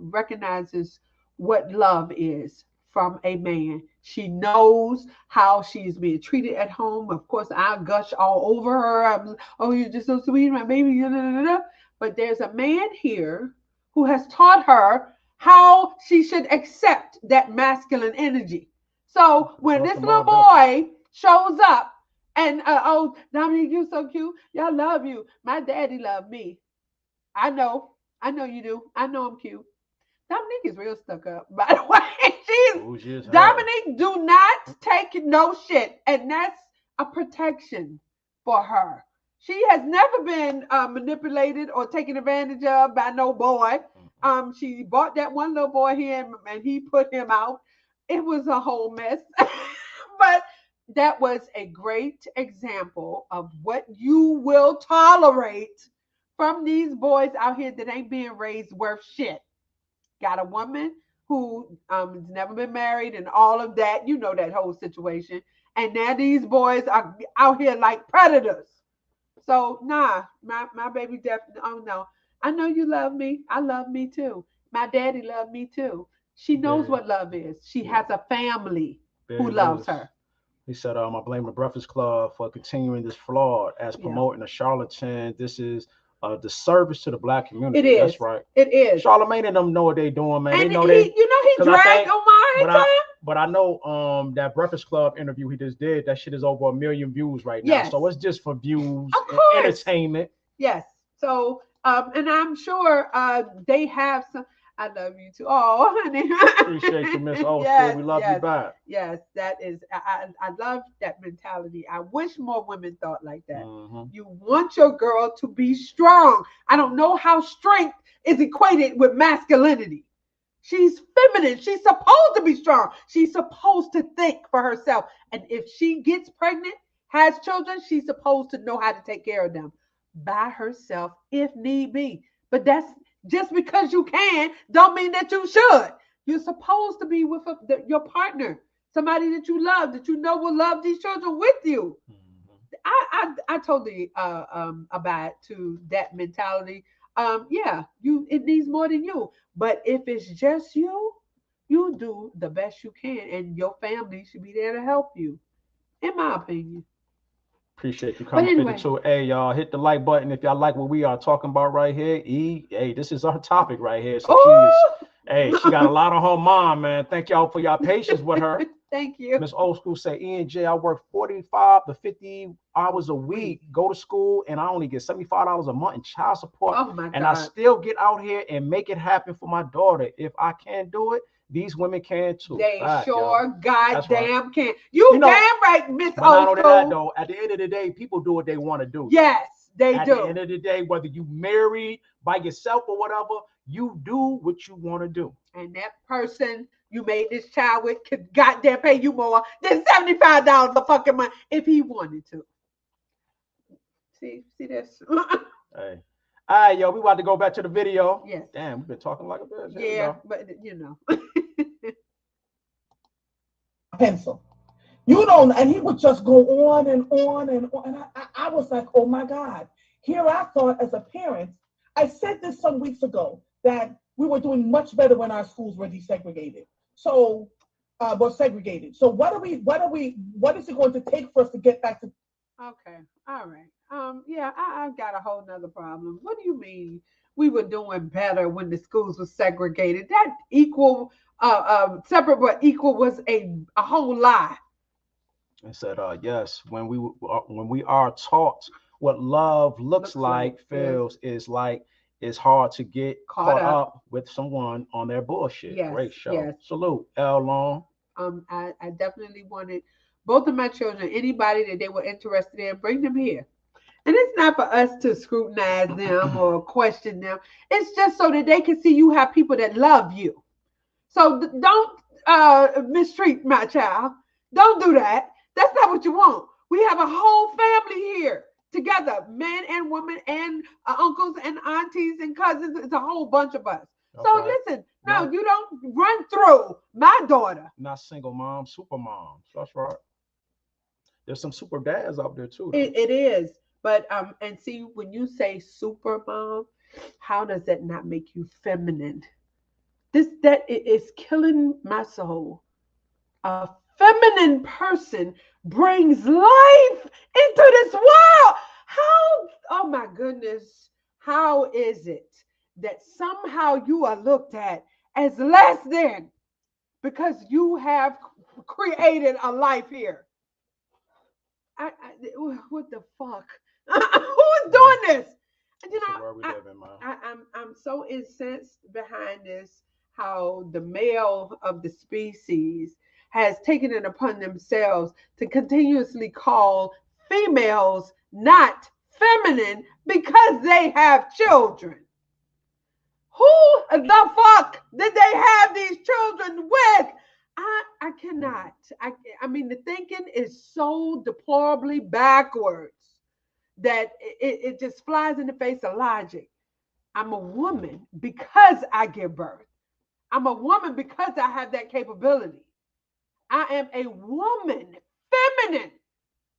Speaker 1: recognizes what love is from a man. She knows how she's being treated at home. Of course, I gush all over her. You're just so sweet, my baby. But there's a man here who has taught her how she should accept that masculine energy. So when this little boy shows up And oh, Dominique, you so cute. Y'all love you. My daddy loved me. I know. I know you do. I know I'm cute. Dominique is real stuck up, by the way. Dominique do not take no shit, and that's a protection for her. She has never been manipulated or taken advantage of by no boy. She bought that one little boy here, and he put him out. It was a whole mess, but that was a great example of what you will tolerate from these boys out here that ain't being raised worth shit. Got a woman who has never been married and all of that. You know that whole situation. And now these boys are out here like predators. So nah, my baby definitely. Oh no, I know you love me. I love me too. My daddy loved me too. She knows what love is. She has a family who loves her.
Speaker 2: He said, I blame the Breakfast Club for continuing this fraud as promoting a charlatan. This is a disservice to the black community.
Speaker 1: It is.
Speaker 2: That's right.
Speaker 1: It is.
Speaker 2: Charlamagne and them know what they doing, man.
Speaker 1: And
Speaker 2: they know
Speaker 1: he dragged Omar.
Speaker 2: But I know that Breakfast Club interview he just did, that shit is over 1 million views right now.
Speaker 1: Yes.
Speaker 2: So it's just for views and entertainment.
Speaker 1: Yes. So and I'm sure they have some. I love you too. Oh, honey.
Speaker 2: Appreciate you, Miss Old School. We love you back.
Speaker 1: Yes, that is. I love that mentality. I wish more women thought like that. You want your girl to be strong. I don't know how strength is equated with masculinity. She's feminine. She's supposed to be strong. She's supposed to think for herself. And if she gets pregnant, has children, she's supposed to know how to take care of them by herself if need be. But that's just because you can, don't mean that you should. You're supposed to be with your partner, somebody that you love, that you know will love these children with you. I totally abide to that mentality. It needs more than you. But if it's just you, you do the best you can, and your family should be there to help you, in my opinion.
Speaker 2: Appreciate you coming.
Speaker 1: Anyway.
Speaker 2: Hey, y'all, hit the like button if y'all like what we are talking about right here. Hey, this is our topic right here. So she got a lot on her mind, man. Thank y'all for y'all patience with her.
Speaker 1: Thank you.
Speaker 2: Miss Old School say, E&J, I work 45 to 50 hours a week, go to school, and I only get $75 a month in child support.
Speaker 1: Oh my God.
Speaker 2: And I still get out here and make it happen for my daughter. If I can't do it, these women can too.
Speaker 1: They
Speaker 2: God,
Speaker 1: sure goddamn
Speaker 2: right.
Speaker 1: can. You damn right, Miss Old School.
Speaker 2: Not only that, though, at the end of the day, people do what they want to do.
Speaker 1: Yes, they do.
Speaker 2: At the end of the day, whether you married by yourself or whatever, you do what you want to do.
Speaker 1: And that person you made this child with could goddamn pay you more than $75 a fucking month if he wanted to. See this?
Speaker 2: Hey. All right, yo, we about to go back to the video.
Speaker 1: Yes.
Speaker 2: Damn, we've been talking like a bitch.
Speaker 1: Yeah, but you know.
Speaker 14: Pencil. You don't, and he would just go on and on and on. And I was like, oh my God. Here I thought as a parent, I said this some weeks ago, that we were doing much better when our schools were desegregated. So, segregated. So what is it going to take for us to get back to?
Speaker 1: Okay. All right. I've got a whole nother problem. What do you mean we were doing better when the schools were segregated? That equal, separate but equal was a whole lie.
Speaker 2: I said, yes, when we are taught what love looks like, feels, is like, it's hard to get caught up with someone on their bullshit.
Speaker 1: Yes,
Speaker 2: great show.
Speaker 1: Yes.
Speaker 2: Salute, L. Long.
Speaker 1: I definitely wanted both of my children, anybody that they were interested in, bring them here. And it's not for us to scrutinize them or question them. It's just so that they can see you have people that love you. So don't mistreat my child. Don't do that. That's not what you want. We have a whole family here together, men and women and uncles and aunties and cousins. It's a whole bunch of us. Okay. So listen, no, you don't run through my daughter.
Speaker 2: Not single mom, super moms. That's right. There's some super dads out there too.
Speaker 1: It is. But and see, when you say super mom, how does that not make you feminine? That is killing my soul. A feminine person brings life into this world. How, oh my goodness, how is it that somehow you are looked at as less than because you have created a life here? what the fuck? Who is doing this? You know, I'm so incensed behind this. How the male of the species has taken it upon themselves to continuously call females not feminine because they have children. Who the fuck did they have these children with? I cannot. I mean, the thinking is so deplorably backwards that it just flies in the face of logic. I'm a woman because I give birth. I'm a woman because I have that capability. I am a woman, feminine,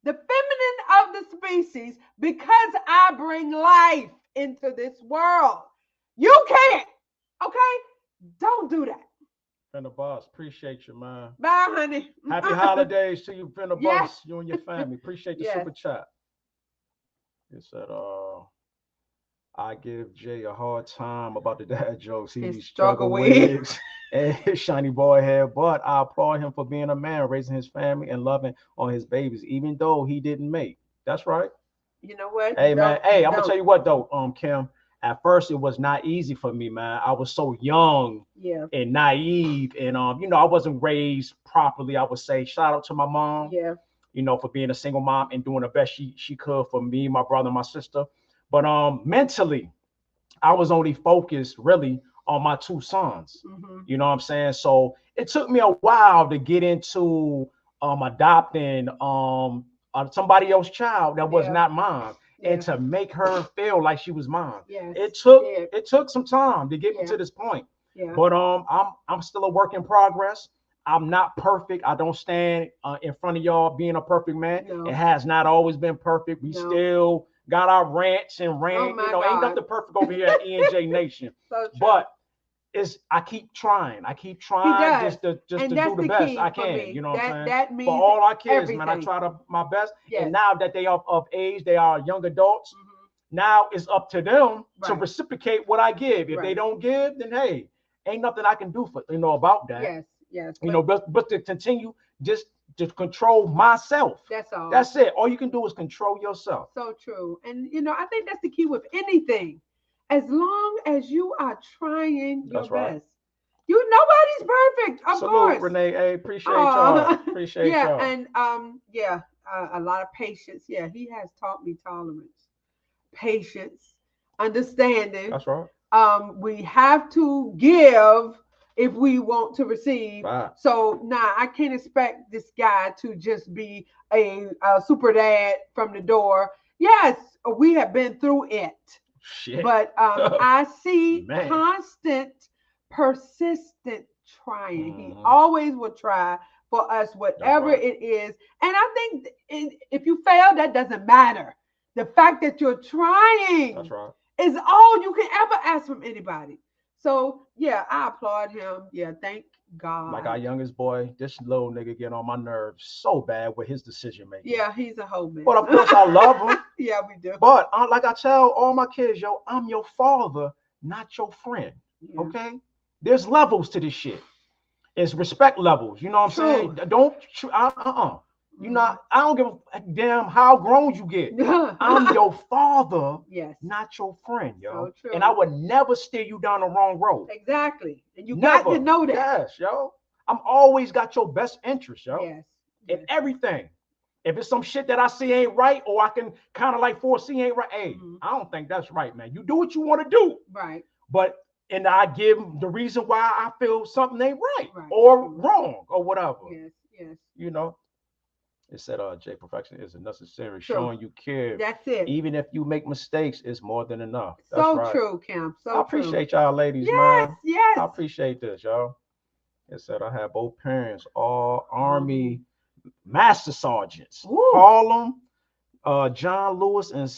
Speaker 1: the feminine of the species because I bring life into this world. You can't, okay? Don't do that.
Speaker 2: Fender Boss, appreciate you, man.
Speaker 1: Bye, honey.
Speaker 2: Happy holidays to you, Fender
Speaker 1: Yes.
Speaker 2: Boss, you and your family. Appreciate the
Speaker 1: Yes.
Speaker 2: super chat. It said, I give Jay a hard time about the dad jokes. He struggle wigs and his shiny boy hair, but I applaud him for being a man, raising his family and loving on his babies, even though he didn't make. That's right.
Speaker 1: You know what?
Speaker 2: Hey, man. Hey, I'm gonna tell you what though, Kim. At first, it was not easy for me, man. I was so young and naive, and you know, I wasn't raised properly. I would say, shout out to my mom, you know, for being a single mom and doing the best she could for me, my brother, my sister. But mentally, I was only focused really on my two sons. You know what I'm saying? So it took me a while to get into adopting somebody else's child that was not mine. And to make her feel like she was mine. It took some time to get me to this point. But I'm still a work in progress. I'm not perfect. I don't stand in front of y'all being a perfect man. It has not always been perfect. We still got our rants and rant. You know, ain't nothing perfect over here at E&J Nation. But I keep trying. I keep trying just to do the best I can. You know what I'm saying?
Speaker 1: That means
Speaker 2: for all our kids,
Speaker 1: everything.
Speaker 2: man, I try my best. And now that they are of age, they are young adults. Now it's up to them to reciprocate what I give. If they don't give, then hey, ain't nothing I can do for about that.
Speaker 1: Yes.
Speaker 2: You know, but to continue just to control myself.
Speaker 1: That's all.
Speaker 2: That's it. All you can do is control yourself.
Speaker 1: So true. And you know, I think that's the key with anything. As long as you are trying your best. Nobody's perfect, of course.
Speaker 2: Renee. Hey, appreciate y'all. Appreciate y'all.
Speaker 1: And a lot of patience. Yeah, he has taught me tolerance, patience, understanding.
Speaker 2: That's right.
Speaker 1: We have to give if we want to receive.
Speaker 2: Right.
Speaker 1: So I can't expect this guy to just be a super dad from the door. Yes, we have been through it.
Speaker 2: Shit.
Speaker 1: But I see constant, persistent trying. He always will try for us, whatever it is. And I think if you fail, that doesn't matter. The fact that you're trying is all you can ever ask from anybody. So yeah, I applaud him. Yeah, thank God.
Speaker 2: Like our youngest boy, this little nigga get on my nerves so bad with his decision making.
Speaker 1: Yeah, he's a whole man.
Speaker 2: But of course I love him.
Speaker 1: Yeah, we do.
Speaker 2: But like I tell all my kids, yo, I'm your father, not your friend.
Speaker 1: Yeah.
Speaker 2: Okay? There's levels to this shit. It's respect levels. You know what I'm saying? Don't You know, I don't give a damn how grown you get. I'm your father, not your friend, yo.
Speaker 1: So
Speaker 2: and I would never steer you down the wrong road.
Speaker 1: Exactly. And you got to know that.
Speaker 2: Yes, yo. I'm always got your best interest, yo.
Speaker 1: Yes.
Speaker 2: In everything. If it's some shit that I see ain't right, or I can kind of like foresee ain't right, hey, I don't think that's right, man. You do what you want to do.
Speaker 1: Right.
Speaker 2: And I give the reason why I feel something ain't right. Or wrong or whatever.
Speaker 1: Yes.
Speaker 2: You know. It said, Jay, perfection isn't necessary. Showing you care.
Speaker 1: That's it.
Speaker 2: Even if you make mistakes, it's more than enough. That's
Speaker 1: so
Speaker 2: right.
Speaker 1: True, Kim. So
Speaker 2: I appreciate y'all ladies, man.
Speaker 1: Yes.
Speaker 2: I appreciate this, y'all. It said, I have both parents, all Army Master Sergeants. Harlem, John Lewis, and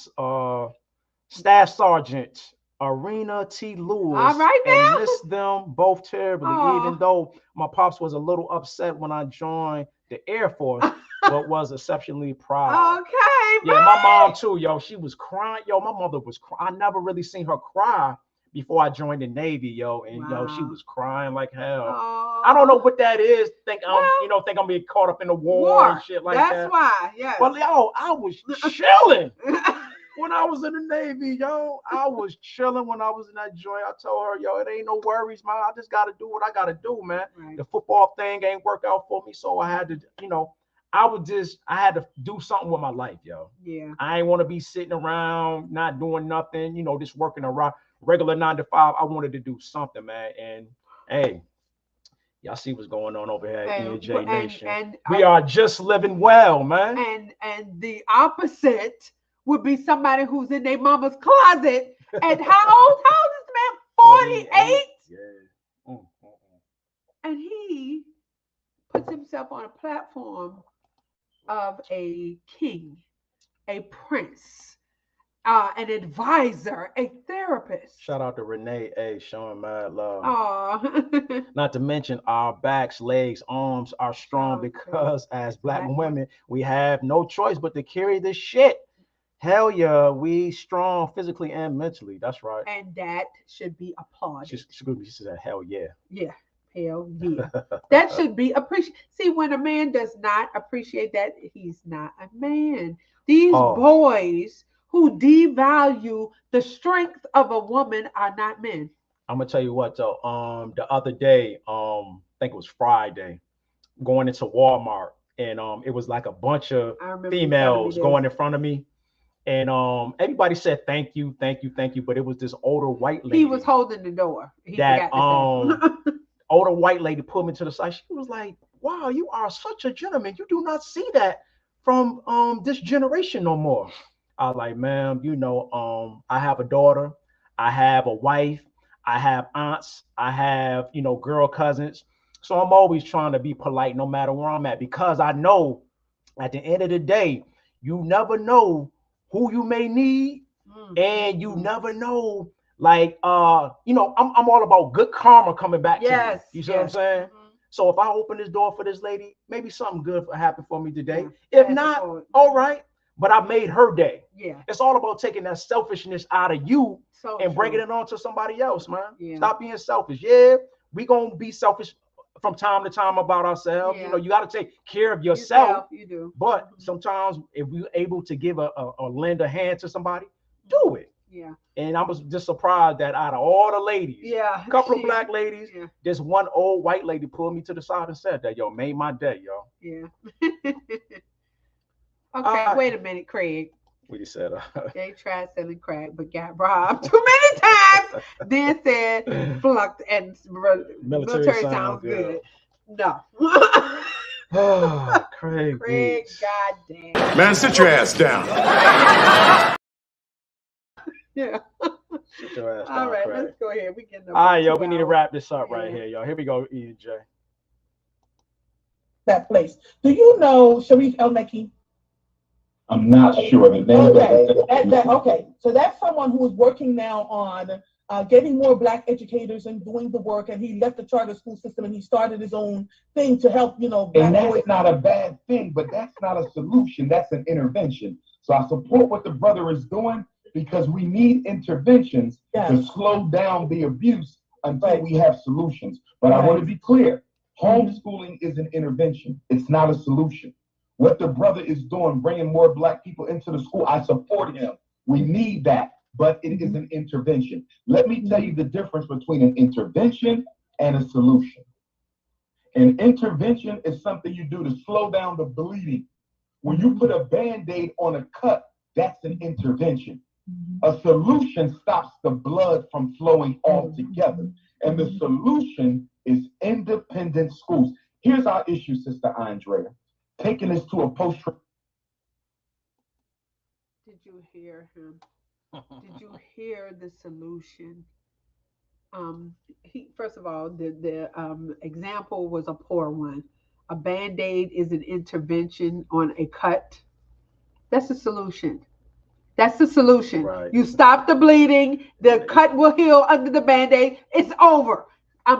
Speaker 2: Staff Sergeant Arena T. Lewis.
Speaker 1: All right now.
Speaker 2: And miss them both terribly, even though my pops was a little upset when I joined the Air Force. But was exceptionally proud.
Speaker 1: Okay,
Speaker 2: yeah, my mom too, yo. She was crying. Yo, my mother was crying. I never really seen her cry before I joined the Navy, yo, and yo, she was crying like hell. I don't know what that is. Think I'm being caught up in the war and shit like that.
Speaker 1: That's why, yeah.
Speaker 2: Well, yo, I was chilling when I was in the Navy, yo. I was chilling when I was in that joint. I told her, yo, it ain't no worries, man. I just gotta do what I gotta do, man. Right. The football thing ain't work out for me, so I had to, I had to do something with my life, yo.
Speaker 1: Yeah.
Speaker 2: I ain't want to be sitting around not doing nothing, just working around regular 9 to 5. I wanted to do something, man. And hey, y'all see what's going on over here at E&J Nation. And we are just living well, man.
Speaker 1: And the opposite would be somebody who's in their mama's closet. And how old is this man? 48?
Speaker 2: Yeah.
Speaker 1: And he puts himself on a platform of a king, a prince, an advisor, a therapist.
Speaker 2: Shout out to Renee A. showing mad love.
Speaker 1: Aww.
Speaker 2: Not to mention our backs, legs, arms are strong because as Black women, we have no choice but to carry this shit. Hell yeah, we strong physically and mentally. That's right.
Speaker 1: And that should be applauded.
Speaker 2: She said, hell yeah.
Speaker 1: Yeah. Hell yeah. That should be appreciated. See, when a man does not appreciate that, he's not a man. These boys who devalue the strength of a woman are not men.
Speaker 2: I'm gonna tell you what though. The other day, I think it was Friday, going into Walmart, and it was like a bunch of females going in front of me. And everybody said thank you, but it was this older white lady.
Speaker 1: He was holding the door.
Speaker 2: Older white lady pulled me to the side. She was like, wow, you are such a gentleman. You do not see that from this generation no more. I was like, ma'am, I have a daughter, I have a wife, I have aunts, I have, girl cousins. So I'm always trying to be polite no matter where I'm at, because I know at the end of the day, you never know who you may need, and you never know. Like, I'm all about good karma coming back to me. You see what I'm saying? So if I open this door for this lady, maybe something good will happen for me today. If not, all right. But I made her day.
Speaker 1: Yeah.
Speaker 2: It's all about taking that selfishness out of you and bringing it on to somebody else, man. Yeah. Stop being selfish. Yeah, we gonna be selfish from time to time about ourselves. Yeah. You got to take care of yourself.
Speaker 1: You do.
Speaker 2: But sometimes if we're able to give a lend a hand to somebody, do it.
Speaker 1: Yeah.
Speaker 2: And I was just surprised that out of all the ladies, a couple of Black ladies, this one old white lady pulled me to the side and said that, yo, made my day, yo.
Speaker 1: Yeah. Okay, wait a minute, Craig.
Speaker 2: What you said?
Speaker 1: They tried selling crack, but got robbed too many times. Then said flunked and military sounds good. No.
Speaker 2: Craig,
Speaker 1: goddamn.
Speaker 3: Man, sit your ass down.
Speaker 1: Yeah.
Speaker 2: Sit your ass down.
Speaker 1: All right,
Speaker 2: Craig.
Speaker 1: let's go ahead. We getting
Speaker 2: all right, yo, we need to wrap this up right here, y'all. Here we go, E&J.
Speaker 14: That place. Do you know Sharif El-Meki?
Speaker 15: I'm not sure. The name
Speaker 14: okay, so that's someone who is working now on getting more Black educators and doing the work. And he left the charter school system and he started his own thing to help,
Speaker 15: And that's not a bad thing, but that's not a solution. That's an intervention. So I support what the brother is doing, because we need interventions to slow down the abuse until we have solutions. But I want to be clear. Homeschooling is an intervention. It's not a solution. What the brother is doing, bringing more Black people into the school, I support him. We need that, but it is an intervention. Let me tell you the difference between an intervention and a solution. An intervention is something you do to slow down the bleeding. When you put a Band-Aid on a cut, that's an intervention. A solution stops the blood from flowing altogether. And the solution is independent schools. Here's our issue, Sister Andrea. Taking this to a post.
Speaker 1: Did you hear him? Did you hear the solution? First of all, the example was a poor one. A Band-Aid is an intervention on a cut. That's a solution. That's the solution.
Speaker 2: Right.
Speaker 1: You stop the bleeding, the cut will heal under the Band-Aid. It's over.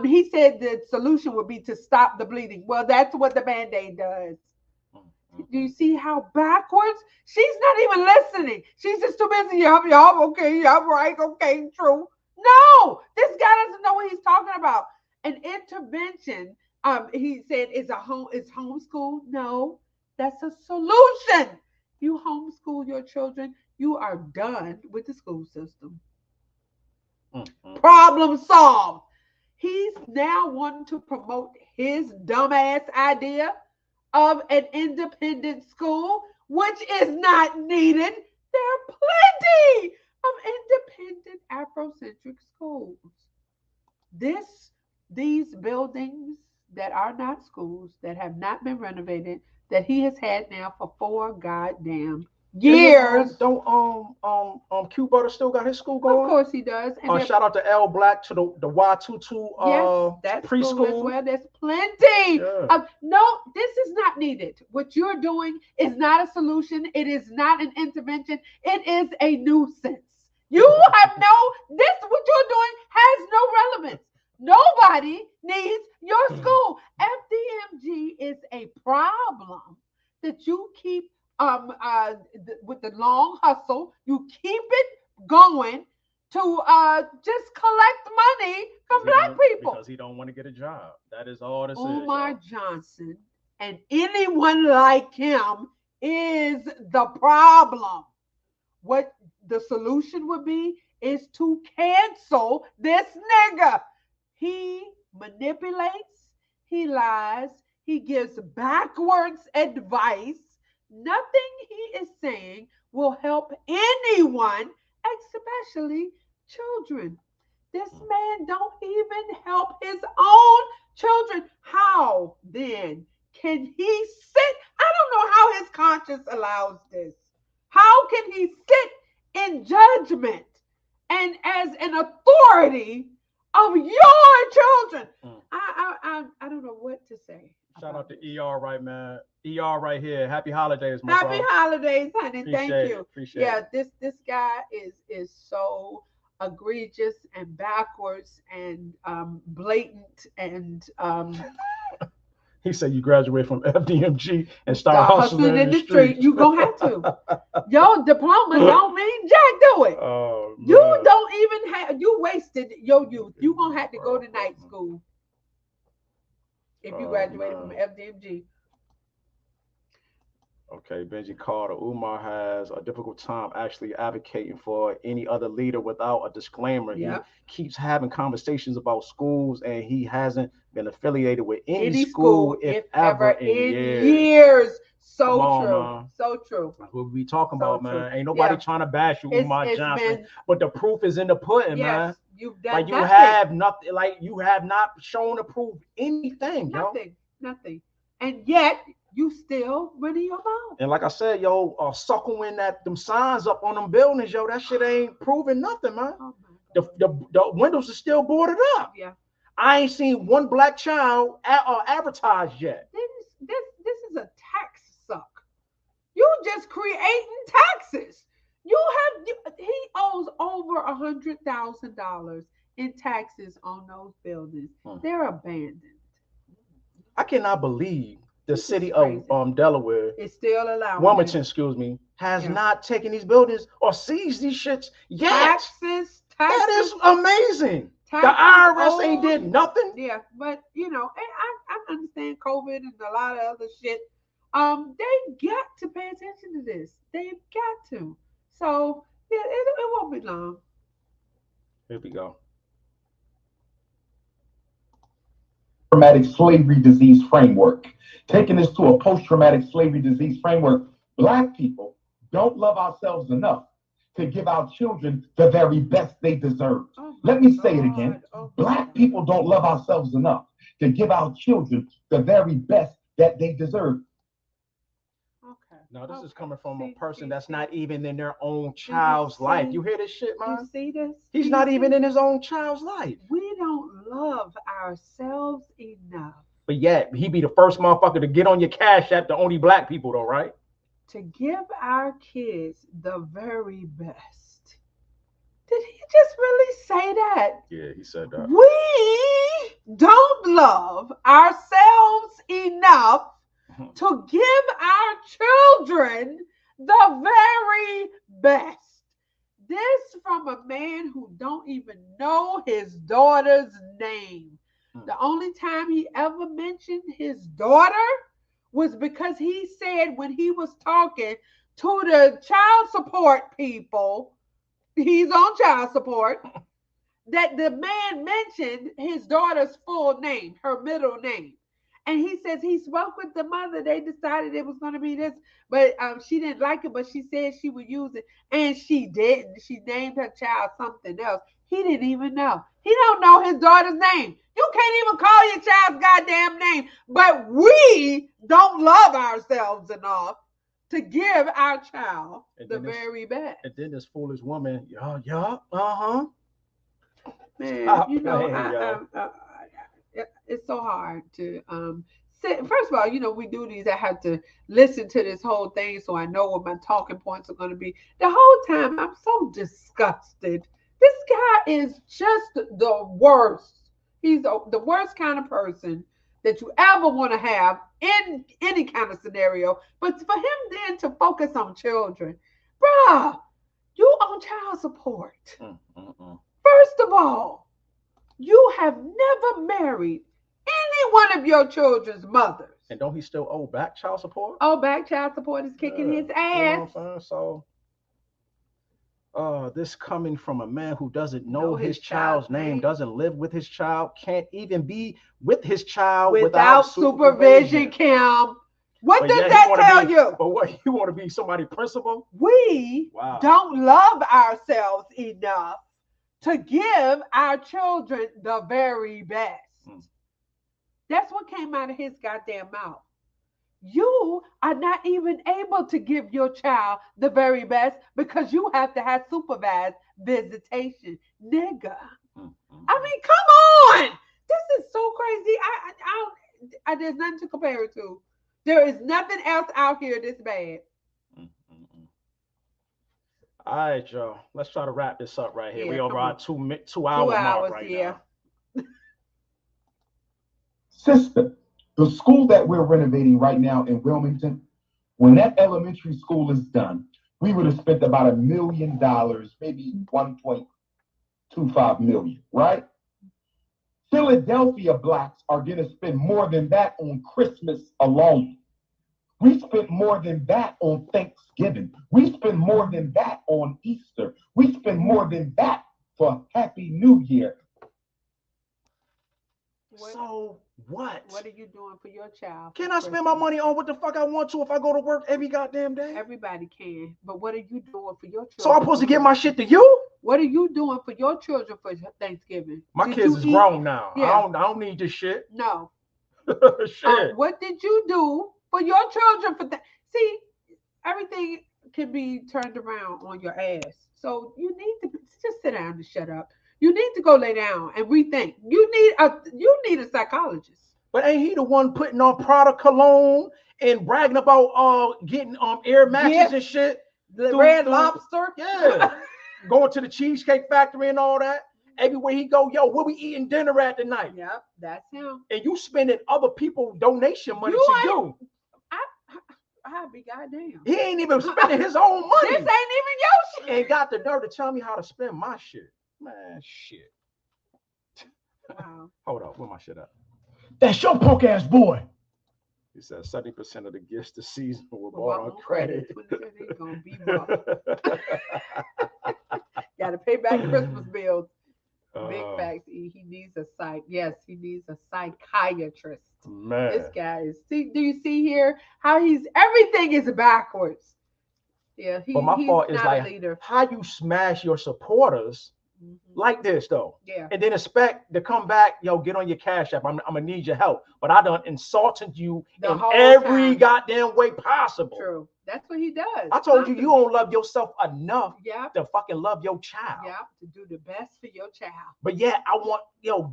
Speaker 1: He said the solution would be to stop the bleeding. Well, that's what the Band-Aid does. Do you see how backwards? She's not even listening. She's just too busy. Y'all, okay, y'all right, okay, true. No, this guy doesn't know what he's talking about. An intervention, he said, is homeschool. No, that's a solution. You homeschool your children, you are done with the school system. Problem solved. He's now wanting to promote his dumbass idea of an independent school, which is not needed. There are plenty of independent Afrocentric schools. These buildings that are not schools, that have not been renovated, that he has had now for 4 goddamn years.
Speaker 2: Don't Q Butter still got his school going?
Speaker 1: Of course he does.
Speaker 2: And shout out to L Black to the Y22
Speaker 1: yes, that's
Speaker 2: preschool
Speaker 1: school as well. There's plenty. No, this is not needed. What you're doing is not a solution. It is not an intervention. It is a nuisance. You have what you're doing has no relevance. Nobody needs your school. FDMG is a problem that you keep with the long hustle. You keep it going to just collect money from black people.
Speaker 2: Because he don't want to get a job. That is all this is.
Speaker 1: Umar Johnson and anyone like him is the problem. What the solution would be is to cancel this nigga. He manipulates, he lies, he gives backwards advice. Nothing he is saying will help anyone, especially children. This man don't even help his own children. How then can he sit? I don't know how his conscience allows this. How can he sit in judgment and as an authority of your children? I don't know what to say.
Speaker 2: Shout out to ER right, man. ER right here. Happy holidays, my
Speaker 1: Happy
Speaker 2: bro.
Speaker 1: holidays, honey. Thank you.
Speaker 2: Appreciate it.
Speaker 1: This guy is so egregious and backwards and blatant and
Speaker 2: He said you graduate from FDMG and start hustling in the street.
Speaker 1: You gonna have to. Your diploma don't mean jack, do it.
Speaker 2: Oh,
Speaker 1: you don't even have. You wasted your youth. You gonna have to go to night school if you graduated from FDMG.
Speaker 2: Okay, Benji Carter. Umar has a difficult time actually advocating for any other leader without a disclaimer.
Speaker 1: Yep.
Speaker 2: He keeps having conversations about schools, and he hasn't been affiliated with any school, if ever, in years.
Speaker 1: So
Speaker 2: Come
Speaker 1: true.
Speaker 2: on, man.
Speaker 1: So true.
Speaker 2: That's what we talking about,
Speaker 1: true.
Speaker 2: man. Ain't nobody trying to bash you, Umar Johnson. But the proof is in the pudding, man.
Speaker 1: You've done
Speaker 2: like you
Speaker 1: nothing.
Speaker 2: have nothing. Like you have not shown to prove anything,
Speaker 1: Nothing. And yet you still running your mouth.
Speaker 2: And like I said, suckling them signs up on them buildings, that shit ain't proving nothing, man. The windows are still boarded up.
Speaker 1: Yeah.
Speaker 2: I ain't seen one black child advertised yet.
Speaker 1: This is a tax suck. You just creating taxes. He owes over $100,000 in taxes on those buildings. They're abandoned.
Speaker 2: I cannot believe the city of Delaware,
Speaker 1: it's still allowed.
Speaker 2: Wilmington, excuse me, has not taken these buildings or seized these shits yet.
Speaker 1: Taxes.
Speaker 2: That is amazing. The IRS ain't did nothing.
Speaker 1: Yeah, but and I understand COVID and a lot of other shit. They got to pay attention to this. They've got to. So yeah, it won't be long.
Speaker 2: Here we go.
Speaker 15: Traumatic slavery disease framework. Taking this to a post-traumatic slavery disease framework, Black people don't love ourselves enough to give our children the very best they deserve. Let me say it again. Black people don't love ourselves enough to give our children the very best that they deserve.
Speaker 2: Now, this is coming from a person that's not even in their own child's life. You hear this shit, man?
Speaker 1: You see this?
Speaker 2: He's not even in his own child's life.
Speaker 1: We don't love ourselves enough.
Speaker 2: But yet, he be the first motherfucker to get on your Cash App, the only black people, though, right?
Speaker 1: To give our kids the very best. Did he just really say that?
Speaker 2: Yeah, he said that.
Speaker 1: We don't love ourselves enough to give our children the very best. This from a man who don't even know his daughter's name. The only time he ever mentioned his daughter was because he said when he was talking to the child support people, he's on child support, that the man mentioned his daughter's full name, her middle name. And he says he spoke with the mother. They decided it was going to be this, but she didn't like it, but she said she would use it. And she didn't. She named her child something else. He didn't even know. He don't know his daughter's name. You can't even call your child's goddamn name. But we don't love ourselves enough to give our child the very best.
Speaker 2: And then this foolish woman, yeah,
Speaker 1: Man, you know, it's so hard to first of all, you know, we do these. I have to listen to this whole thing so I know what my talking points are going to be. The whole time I'm so disgusted. This guy is just the worst. He's the worst kind of person that you ever want to have in any kind of scenario. But for him then to focus on children, bruh, you on child support. First of all, you have never married any one of your children's mothers.
Speaker 2: And don't he still owe back child support?
Speaker 1: Oh, back child support is kicking his ass.
Speaker 2: You know what I'm saying? So, this coming from a man who doesn't know his child's name, doesn't live with his child, can't even be with his child without supervision,
Speaker 1: Kim. What does that tell you?
Speaker 2: But what, you want to be somebody's principal?
Speaker 1: We don't love ourselves enough to give our children the very best. That's what came out of his goddamn mouth. You are not even able to give your child the very best because you have to have supervised visitation. Nigga. I mean, come on. This is so crazy. There's nothing to compare it to. There is nothing else out here this bad.
Speaker 2: All right, y'all. Let's try to wrap this up right here. We over our 2 hour mark right now.
Speaker 15: Sister, the school that we're renovating right now in Wilmington, when that elementary school is done, we would have spent about $1 million, maybe 1.25 million, right? Philadelphia blacks are going to spend more than that on Christmas alone. We spent more than that on Thanksgiving. We spend more than that on Easter. We spend more than that for Happy New Year.
Speaker 2: So what?
Speaker 1: What are you doing for your child?
Speaker 2: Can I spend my money on what the fuck I want to if I go to work every goddamn day?
Speaker 1: Everybody can. But what are you doing for your children?
Speaker 2: So I'm supposed to give my shit to you?
Speaker 1: What are you doing for your children for Thanksgiving?
Speaker 2: My kids is grown now. Yeah. I don't need this shit.
Speaker 1: No.
Speaker 2: Shit.
Speaker 1: What did you do for your children for that? See, everything can be turned around on your ass. So you need to just sit down and shut up. You need to go lay down and rethink. You need a psychologist.
Speaker 2: But ain't he the one putting on Prada cologne and bragging about getting air matches and shit?
Speaker 1: The Red Lobster?
Speaker 2: Yeah. Going to the Cheesecake Factory and all that. Everywhere he go, yo, where we eating dinner at tonight?
Speaker 1: Yep, that's him.
Speaker 2: And you spending other people's donation money to you.
Speaker 1: I'd be goddamn.
Speaker 2: He ain't even spending his own money.
Speaker 1: This ain't even your shit.
Speaker 2: Ain't got the nerve to tell me how to spend my shit. Man, shit.
Speaker 1: Wow.
Speaker 2: Hold up, where my shit at?
Speaker 5: That's your punk ass boy.
Speaker 2: He said 70% of the gifts this season were bought on credit.
Speaker 1: Gonna be gotta pay back Christmas bills. Big facts. He needs a he needs a psychiatrist.
Speaker 2: Man.
Speaker 1: This guy is. See, do you see here how everything is backwards? Yeah,
Speaker 2: but my fault is like how you smash your supporters like this though.
Speaker 1: Yeah.
Speaker 2: And then expect to come back, yo, get on your Cash App. I'm gonna need your help. But I done insulted you in every goddamn way possible.
Speaker 1: True. That's what he does.
Speaker 2: I told you don't love yourself enough
Speaker 1: Yep.
Speaker 2: to fucking love your child.
Speaker 1: Yeah, to do the best for your child.
Speaker 2: But yeah, I want,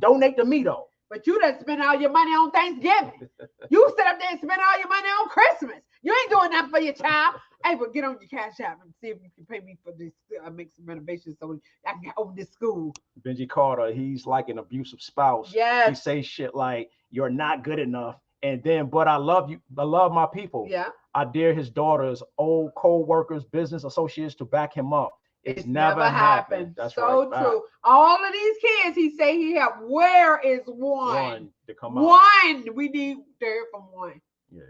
Speaker 2: donate to me though.
Speaker 1: But you done spend all your money on Thanksgiving. You sit up there and spend all your money on Christmas. You ain't doing nothing for your child. Hey, but get on your Cash App and see if you can pay me for this. I make some renovations so I can open this school.
Speaker 2: Benji Carter, he's like an abusive spouse.
Speaker 1: Yes.
Speaker 2: He says shit like, you're not good enough. And then, but I love you. I love my people.
Speaker 1: Yeah.
Speaker 2: I dare his daughters, old co-workers, business associates to back him up. It's never happened. That's
Speaker 1: so
Speaker 2: right.
Speaker 1: true. All of these kids, he say he have. Where is one?
Speaker 2: To come out.
Speaker 1: One. We need to hear from one.
Speaker 2: Yeah.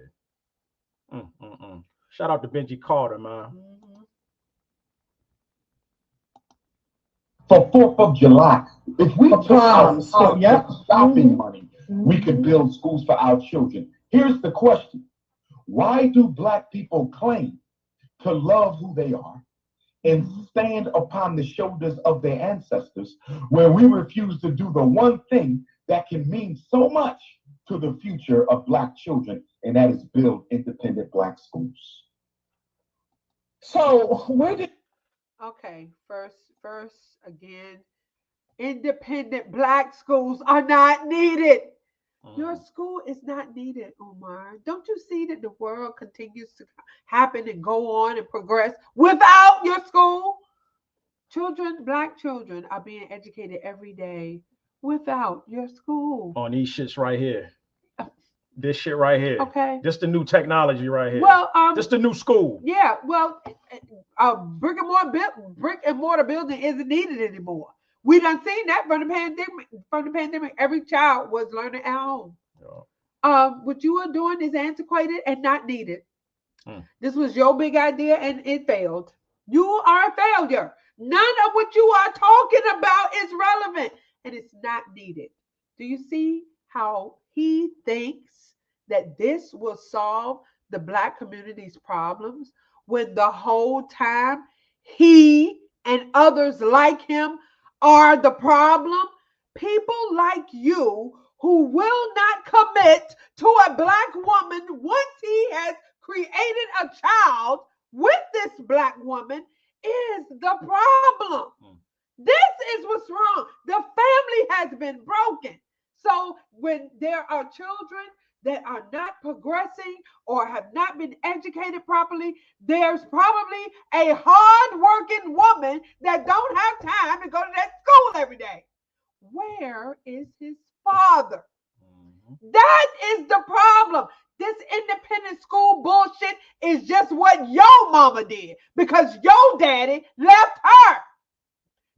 Speaker 2: Shout out to Benji Carter, man.
Speaker 15: For 4th of July, if we took our shopping money, we could build schools for our children. Here's the question. Why do Black people claim to love who they are and stand upon the shoulders of their ancestors where we refuse to do the one thing that can mean so much to the future of Black children, and that is build independent Black schools?
Speaker 14: So where did...
Speaker 1: Okay, first again, independent Black schools are not needed. Your school is not needed, Umar. Don't you see that the world continues to happen and go on and progress without your school? Children, Black children are being educated every day without your school.
Speaker 2: On these shits right here. This shit right here.
Speaker 1: Okay.
Speaker 2: This the new technology right here.
Speaker 1: Well,
Speaker 2: this the new school.
Speaker 1: Yeah, well, brick and mortar building isn't needed anymore. We done seen that from the pandemic. From the pandemic, every child was learning at home. Yeah. What you are doing is antiquated and not needed. This was your big idea and it failed. You are a failure. None of what you are talking about is relevant and it's not needed. Do you see how he thinks that this will solve the Black community's problems when the whole time he and others like him are the problem? People like you who will not commit to a Black woman once he has created a child with this Black woman is the problem. This is what's wrong. The family has been broken. So when there are children that are not progressing or have not been educated properly, there's probably a hard-working woman that don't have time to go to that school every day. Where is his father? That is the problem. This independent school bullshit is just what your mama did because your daddy left her.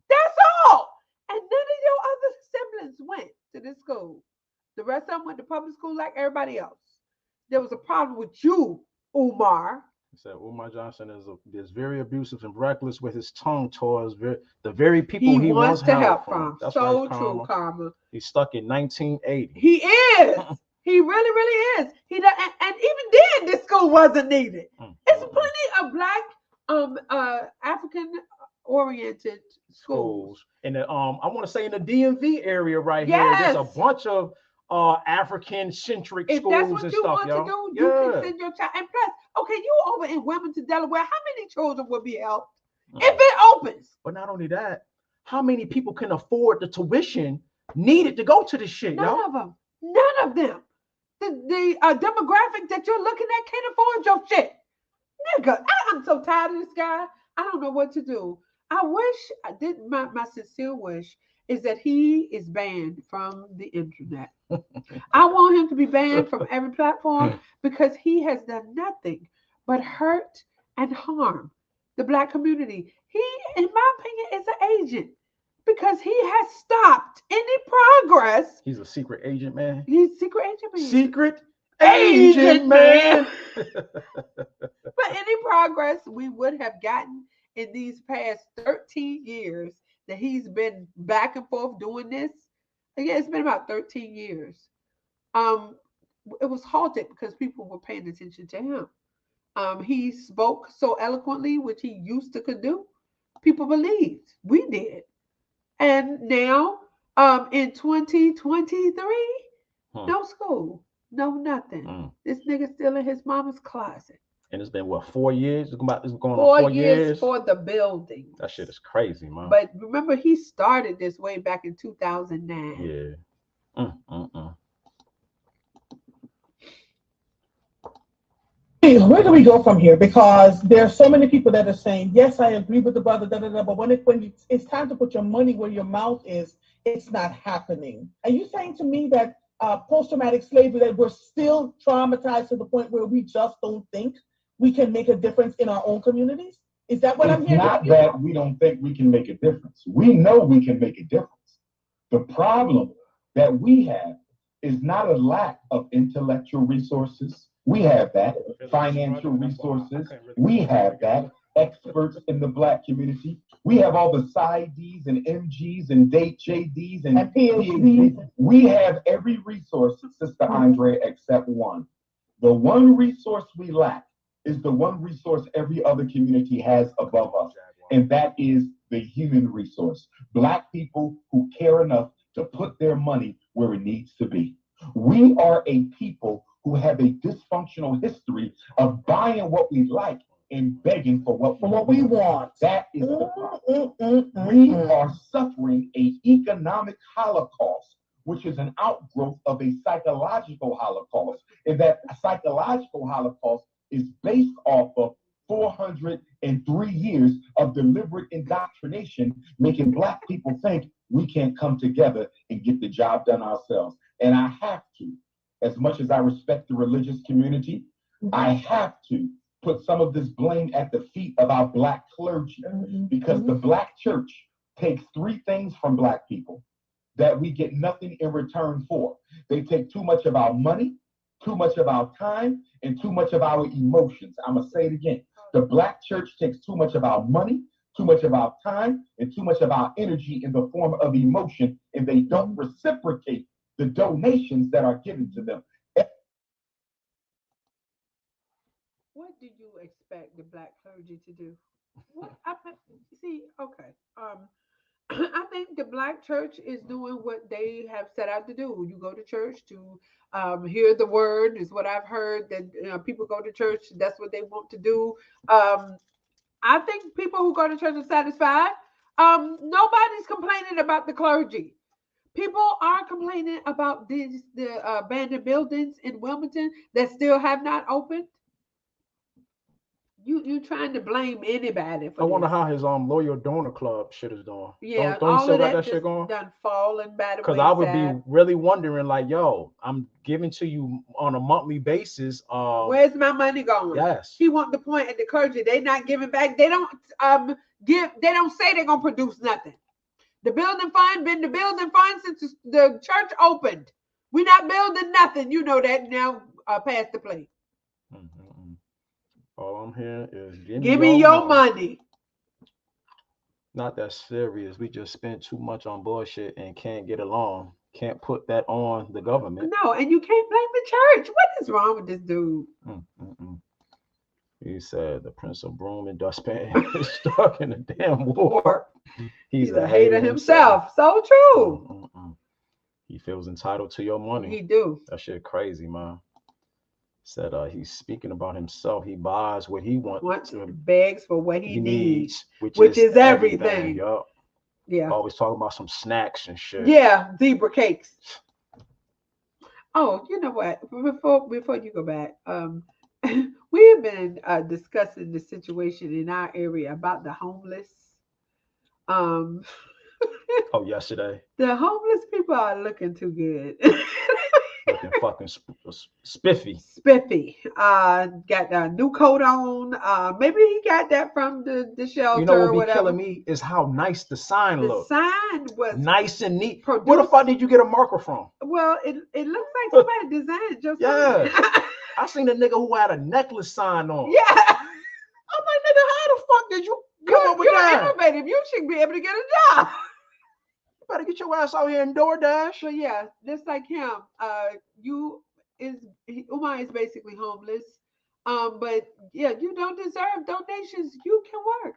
Speaker 1: That's all. And none of your other siblings went to this school. The rest of them went to public school like everybody else. There was a problem with you, Umar.
Speaker 2: He said Umar Johnson is very abusive and reckless with his tongue towards the very people he wants to help from. That's so right, true, Karma. He's stuck in 1980.
Speaker 1: He is. He really, really is. He does, and even then, this school wasn't needed. It's plenty of Black, African-oriented schools.
Speaker 2: And I want to say in the DMV area right here, there's a bunch of African-centric schools and stuff. If that's what you want to do, you can send your child. And plus, okay, you over in Wilmington, Delaware, how many children will be helped if it opens? But not only that, how many people can afford the tuition needed to go to this shit,
Speaker 1: None of them. None of them. The demographic that you're looking at can't afford your shit. Nigga, I'm so tired of this guy. I don't know what to do. I wish I did. My sincere wish is that he is banned from the internet. I want him to be banned from every platform because he has done nothing but hurt and harm the Black community. He, in my opinion, is an agent because he has stopped any progress.
Speaker 2: He's a secret agent, man.
Speaker 1: He's a secret agent, man.
Speaker 2: Secret agent, man.
Speaker 1: But any progress we would have gotten in these past 13 years that he's been back and forth doing this, again, it's been about 13 years. It was halted because people were paying attention to him. He spoke so eloquently, which he used to could do. People believed. We did. And now, in 2023, no school, no nothing. This nigga still in his mama's closet.
Speaker 2: And it's been, what, 4 years? It's going on
Speaker 1: 4 years for the building.
Speaker 2: That shit is crazy, man.
Speaker 1: But remember, he started this way back in 2009.
Speaker 2: Yeah.
Speaker 14: Where do we go from here? Because there are so many people that are saying, yes, I agree with the brother, but when it's time to put your money where your mouth is, it's not happening. Are you saying to me that post-traumatic slavery, that we're still traumatized to the point where we just don't think we can make a difference in our own communities? Is that what I'm hearing?
Speaker 15: It's not that we don't think we can make a difference. We know we can make a difference. The problem that we have is not a lack of intellectual resources. We have that. Financial resources. We have that. Experts in the Black community. We have all the PsyDs and MGs and JDs and PhDs. We have every resource, Sister Andre, except one. The one resource we lack is the one resource every other community has above us, and that is the human resource. Black people who care enough to put their money where it needs to be. We are a people who have a dysfunctional history of buying what we like and begging for what we want. That is the problem. We are suffering an economic holocaust, which is an outgrowth of a psychological holocaust. And that psychological holocaust is based off of 403 years of deliberate indoctrination, making Black people think we can't come together and get the job done ourselves. And I have to, as much as I respect the religious community, I have to put some of this blame at the feet of our Black clergy, because the Black church takes three things from Black people that we get nothing in return for. They take too much of our money, too much of our time, and too much of our emotions. I'm going to say it again. The Black church takes too much of our money, too much of our time, and too much of our energy in the form of emotion, and they don't reciprocate the donations that are given to them.
Speaker 1: What do you expect the Black clergy to do? What see, okay. I think the Black church is doing what they have set out to do. You go to church to hear the word, is what I've heard, that people go to church, that's what they want to do. I think people who go to church are satisfied. Nobody's complaining about the clergy. People are complaining about the abandoned buildings in Wilmington that still have not opened. You trying to blame anybody for
Speaker 2: I wonder
Speaker 1: this.
Speaker 2: how his loyal donor club shit is doing.
Speaker 1: Yeah,
Speaker 2: don't you
Speaker 1: all
Speaker 2: still
Speaker 1: of
Speaker 2: got
Speaker 1: that
Speaker 2: that shit going?
Speaker 1: done falling by the
Speaker 2: Because I would
Speaker 1: wayside.
Speaker 2: be really wondering, like, yo, I'm giving to you on a monthly basis.
Speaker 1: Where's my money going?
Speaker 2: Yes.
Speaker 1: He want to point at the clergy. They not giving back. They don't give. They don't say they're gonna produce nothing. The building fund been the building fund since the church opened. We not building nothing. You know that now. Pass the plate.
Speaker 2: All I'm hearing is
Speaker 1: Give me your money.
Speaker 2: Not that serious. We just spent too much on bullshit and can't get along. Can't put that on the government.
Speaker 1: No, and you can't blame the church. What is wrong with this dude?
Speaker 2: He said the Prince of Broom and Dustpan is stuck in a damn war. He's a hater himself.
Speaker 1: So true.
Speaker 2: He feels entitled to your money.
Speaker 1: He do.
Speaker 2: That shit crazy, man. Said he's speaking about himself. He buys what he wants.
Speaker 1: Begs for what he needs,
Speaker 2: which is
Speaker 1: everything.
Speaker 2: Yup.
Speaker 1: Yeah.
Speaker 2: Always talking about some snacks and shit.
Speaker 1: Yeah, zebra cakes. Oh, you know what? Before you go back, we have been discussing the situation in our area about the homeless.
Speaker 2: Oh, yesterday.
Speaker 1: The homeless people are looking too good.
Speaker 2: Looking fucking spiffy.
Speaker 1: Got a new coat on. Maybe he got that from the shelter.
Speaker 2: You know
Speaker 1: or
Speaker 2: what be
Speaker 1: whatever.
Speaker 2: killing me is how nice the sign looked.
Speaker 1: The sign was
Speaker 2: nice and neat. Where the fuck did you get a marker from?
Speaker 1: Well, it looks like somebody designed just.
Speaker 2: Yeah. I seen a nigga who had a necklace sign on.
Speaker 1: Yeah.
Speaker 2: I'm like, nigga, how the fuck did you come up with that?
Speaker 1: You're innovative. You should be able to get a job.
Speaker 2: Better get your ass out here and DoorDash.
Speaker 1: But yeah, just like him, Umar is basically homeless. But yeah, you don't deserve donations. You can work.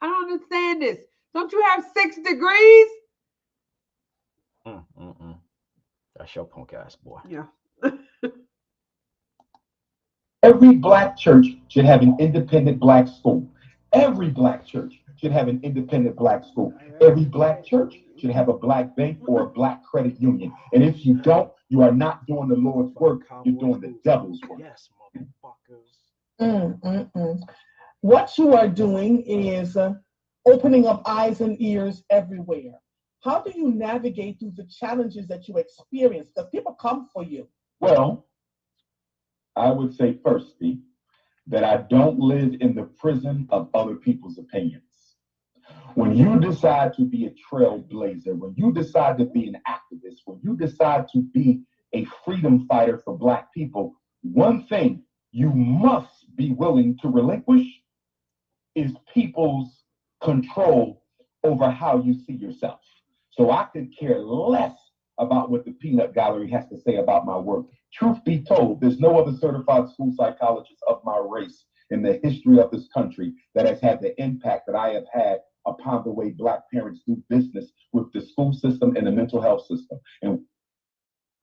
Speaker 1: I don't understand this. Don't you have 6 degrees?
Speaker 2: That's your punk ass boy.
Speaker 1: Yeah.
Speaker 15: Every Black church should have an independent Black school. Every Black church should have an independent Black school. Every Black church should have a Black bank or a Black credit union. And if you don't, you are not doing the Lord's work. You're doing the devil's work.
Speaker 2: Yes, motherfuckers.
Speaker 14: What you are doing is opening up eyes and ears everywhere. How do you navigate through the challenges that you experience? Because people come for you.
Speaker 15: Well, I would say firstly, that I don't live in the prison of other people's opinions. When you decide to be a trailblazer, when you decide to be an activist, when you decide to be a freedom fighter for Black people, one thing you must be willing to relinquish is people's control over how you see yourself. So I could care less about what the peanut gallery has to say about my work. Truth be told, there's no other certified school psychologist of my race in the history of this country that has had the impact that I have had upon the way Black parents do business with the school system and the mental health system. And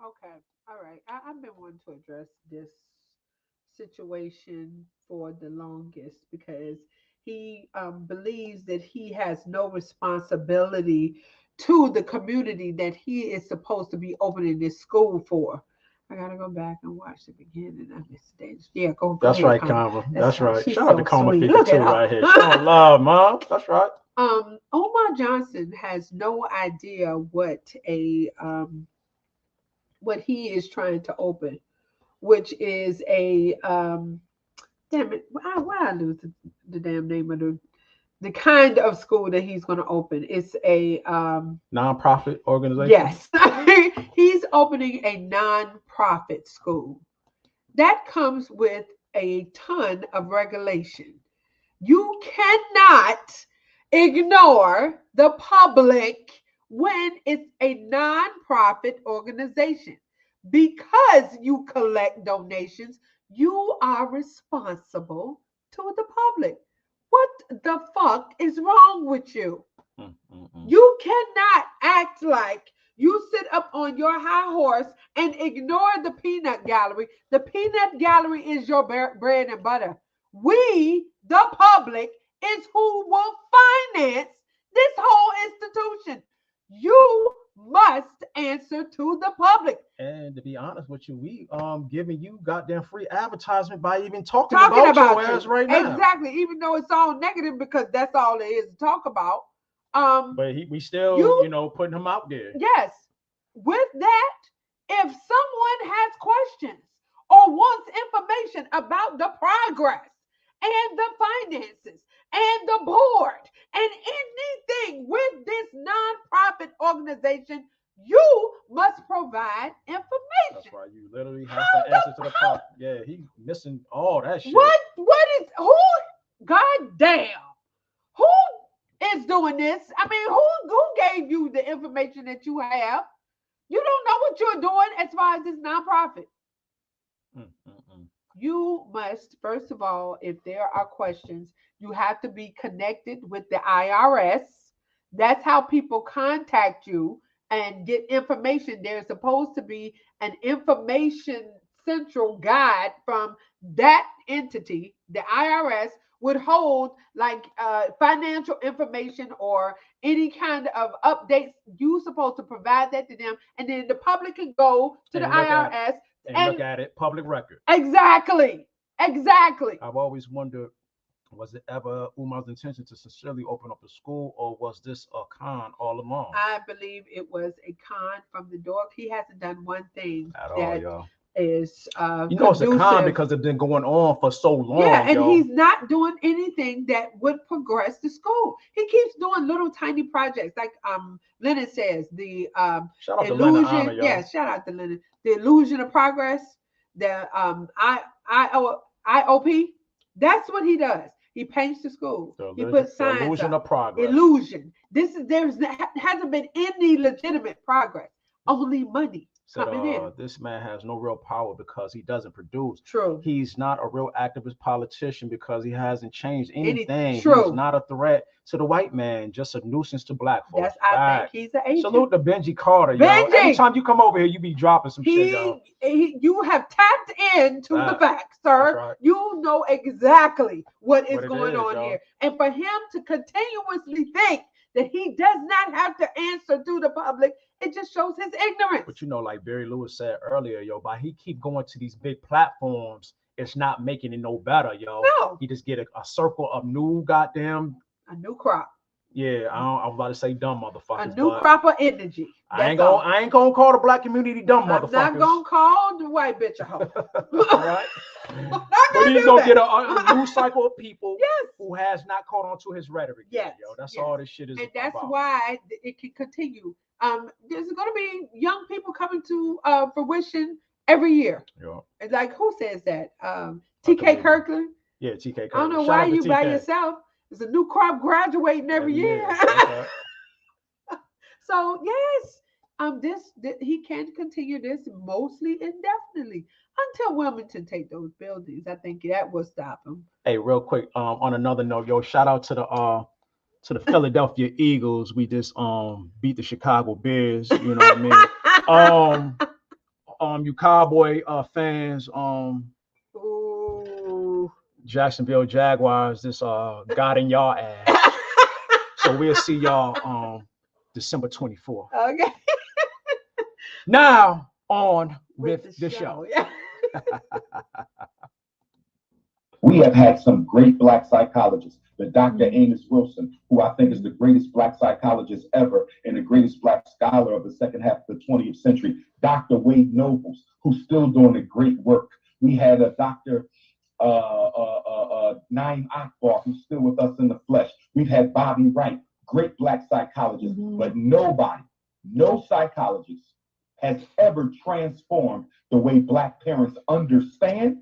Speaker 1: okay, all right. I've been wanting to address this situation for the longest because he believes that he has no responsibility to the community that he is supposed to be opening this school for. I gotta go back and watch the beginning. I missed it. Yeah, go
Speaker 2: That's
Speaker 1: ahead,
Speaker 2: right,
Speaker 1: Karma.
Speaker 2: Conver. That's right.
Speaker 1: She's
Speaker 2: Shout out
Speaker 1: so
Speaker 2: to Karma
Speaker 1: sweet.
Speaker 2: 52 right here. Show love, Mom. That's right.
Speaker 1: Umar Johnson has no idea what what he is trying to open, which is a damn it, why I lose the damn name of the kind of school that he's going to open. It's a
Speaker 2: nonprofit organization.
Speaker 1: Yes, he's opening a nonprofit school. That comes with a ton of regulation. You cannot ignore the public when it's a nonprofit organization. Because you collect donations, you are responsible to the public. What the fuck is wrong with you? You cannot act like you sit up on your high horse and ignore the peanut gallery. The peanut gallery is your bread and butter. We, the public, is who will finance this whole institution. You must answer to the public.
Speaker 2: And to be honest with you, we giving you goddamn free advertisement by even talking about your ass right now.
Speaker 1: Exactly, even though it's all negative because that's all there is to talk about.
Speaker 2: But we still, putting him out there.
Speaker 1: Yes. With that, if someone has questions or wants information about the progress and the finances and the board and anything with this nonprofit organization, you must provide information.
Speaker 2: That's right. You literally have to answer to the public. Yeah, he's missing all that shit.
Speaker 1: Who? God damn. Who is doing this? I mean, who gave you the information that you have? You don't know what you're doing as far as this nonprofit. You must, first of all, if there are questions, you have to be connected with the IRS. That's how people contact you and get information. There's supposed to be an information central guide from that entity. The IRS would hold like financial information or any kind of updates. You're supposed to provide that to them, and then the public can go to the IRS
Speaker 2: and look at it, public record.
Speaker 1: Exactly.
Speaker 2: I've always wondered, was it ever Umar's intention to sincerely open up a school, or was this a con all along?
Speaker 1: I believe it was a con from the door. He hasn't done one thing
Speaker 2: at all, y'all.
Speaker 1: Is
Speaker 2: it's a con because it's been going on for so long.
Speaker 1: Yeah, and he's not doing anything that would progress the school. He keeps doing little tiny projects, like Leonard says, the
Speaker 2: shout out
Speaker 1: illusion.
Speaker 2: To Leonard,
Speaker 1: yeah, shout out to Leonard. The illusion of progress. The IOP. That's what he does. He paints the school. He puts signs.
Speaker 2: Illusion of progress.
Speaker 1: Illusion. There hasn't been any legitimate progress. Only money.
Speaker 2: This man has no real power because he doesn't produce.
Speaker 1: True.
Speaker 2: He's not a real activist politician because he hasn't changed anything.
Speaker 1: True.
Speaker 2: He's not a threat to the white man, just a nuisance to black folks.
Speaker 1: I think he's an agent.
Speaker 2: Salute to Benji Carter, yo. Every time you come over here, you be dropping some shit, yo.
Speaker 1: You have tapped into the facts, sir. Right. You know exactly what is going on here. And for him to continuously think that he does not have to answer to the public, it just shows his ignorance.
Speaker 2: But like Barry Lewis said earlier, yo, by he keep going to these big platforms, it's not making it no better, yo.
Speaker 1: No.
Speaker 2: He just get a circle of new goddamn
Speaker 1: a new crop.
Speaker 2: Yeah, I was about to say dumb motherfuckers.
Speaker 1: A new crop of energy.
Speaker 2: I ain't gonna call the black community dumb motherfuckers.
Speaker 1: I'm not gonna call the white bitch a hoe.
Speaker 2: All right. But he's gonna get a new cycle of people who has not caught on to his rhetoric.
Speaker 1: Yes.
Speaker 2: Yo, that's all this shit is
Speaker 1: and
Speaker 2: about.
Speaker 1: That's why it can continue. There's gonna be young people coming to fruition every year.
Speaker 2: Yeah.
Speaker 1: Like who says that? TK Kirkland.
Speaker 2: Yeah, TK Kirkland.
Speaker 1: I don't know why you by yourself. There's a new crop graduating every year. So yes, he can continue this mostly indefinitely until Wilmington take those buildings. I think that will stop him.
Speaker 2: Hey, real quick, on another note, yo, shout out to the Philadelphia Eagles. We just beat the Chicago Bears. You know what I mean? You Cowboy fans, Jacksonville Jaguars just got in y'all ass. So we'll see y'all December 24th.
Speaker 1: Okay.
Speaker 2: Now on with the show.
Speaker 1: Yeah.
Speaker 15: We have had some great black psychologists. The Dr. Amos Wilson, who I think is the greatest black psychologist ever and the greatest black scholar of the second half of the 20th century. Dr. Wade Nobles, who's still doing a great work. We had a Dr. Naim Akbar, who's still with us in the flesh. We've had Bobby Wright, great black psychologist, but nobody, no psychologist has ever transformed the way black parents understand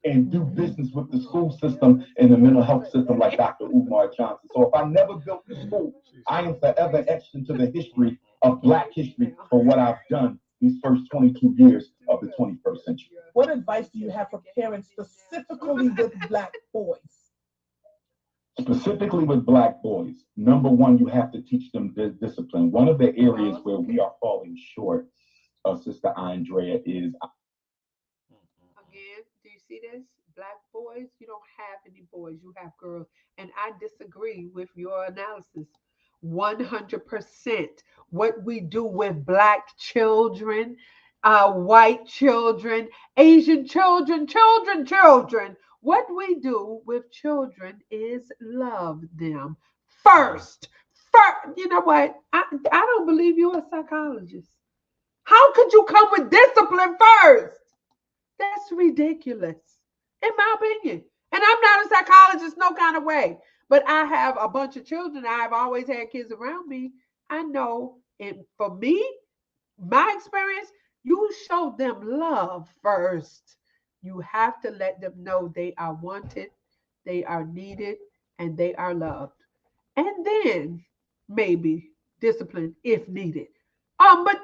Speaker 15: and do business with the school system and the mental health system like Dr. Umar Johnson. So if I never built the school, I am forever etched into the history of black history for what I've done these first 22 years of the 21st century.
Speaker 14: What advice do you have for parents specifically with black boys?
Speaker 15: Specifically with black boys, number one, you have to teach them discipline. One of the areas where we are falling short, Sister Andrea, is...
Speaker 1: Again, do you see this? Black boys, you don't have any boys, you have girls. And I disagree with your analysis. 100%. What we do with black children, white children, Asian children, what we do with children is love them first. You know what? I don't believe you're a psychologist. How could you come with discipline first? That's ridiculous, in my opinion. And I'm not a psychologist, no kind of way. But I have a bunch of children. I've always had kids around me. I know, and for me, my experience, you show them love first. You have to let them know they are wanted, they are needed, and they are loved. And then maybe discipline if needed. But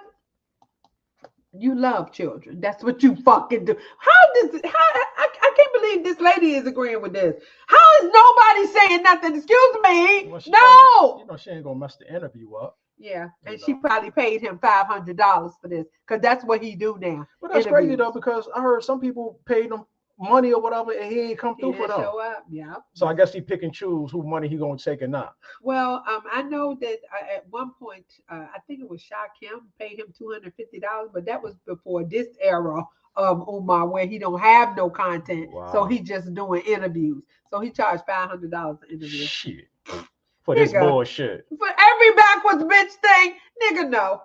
Speaker 1: you love children. That's what you fucking do. I can't believe this lady is agreeing with this. How is nobody saying nothing? Excuse me.
Speaker 2: Well,
Speaker 1: no.
Speaker 2: She ain't gonna mess the interview up.
Speaker 1: Yeah, and she probably paid him $500 for this because that's what he do now.
Speaker 2: But that's crazy though, because I heard some people paid him money or whatever, and he ain't come through for them.
Speaker 1: Show up. Yeah.
Speaker 2: So I guess he pick and choose who money he gonna take or not.
Speaker 1: Well, I know that at one point, I think it was Sha Kim paid him $250, but that was before this era of Umar, where he don't have no content, so he just doing interviews. So he charged $500 an interview.
Speaker 2: Shit. For this bullshit.
Speaker 1: For every backwards bitch thing, nigga, no.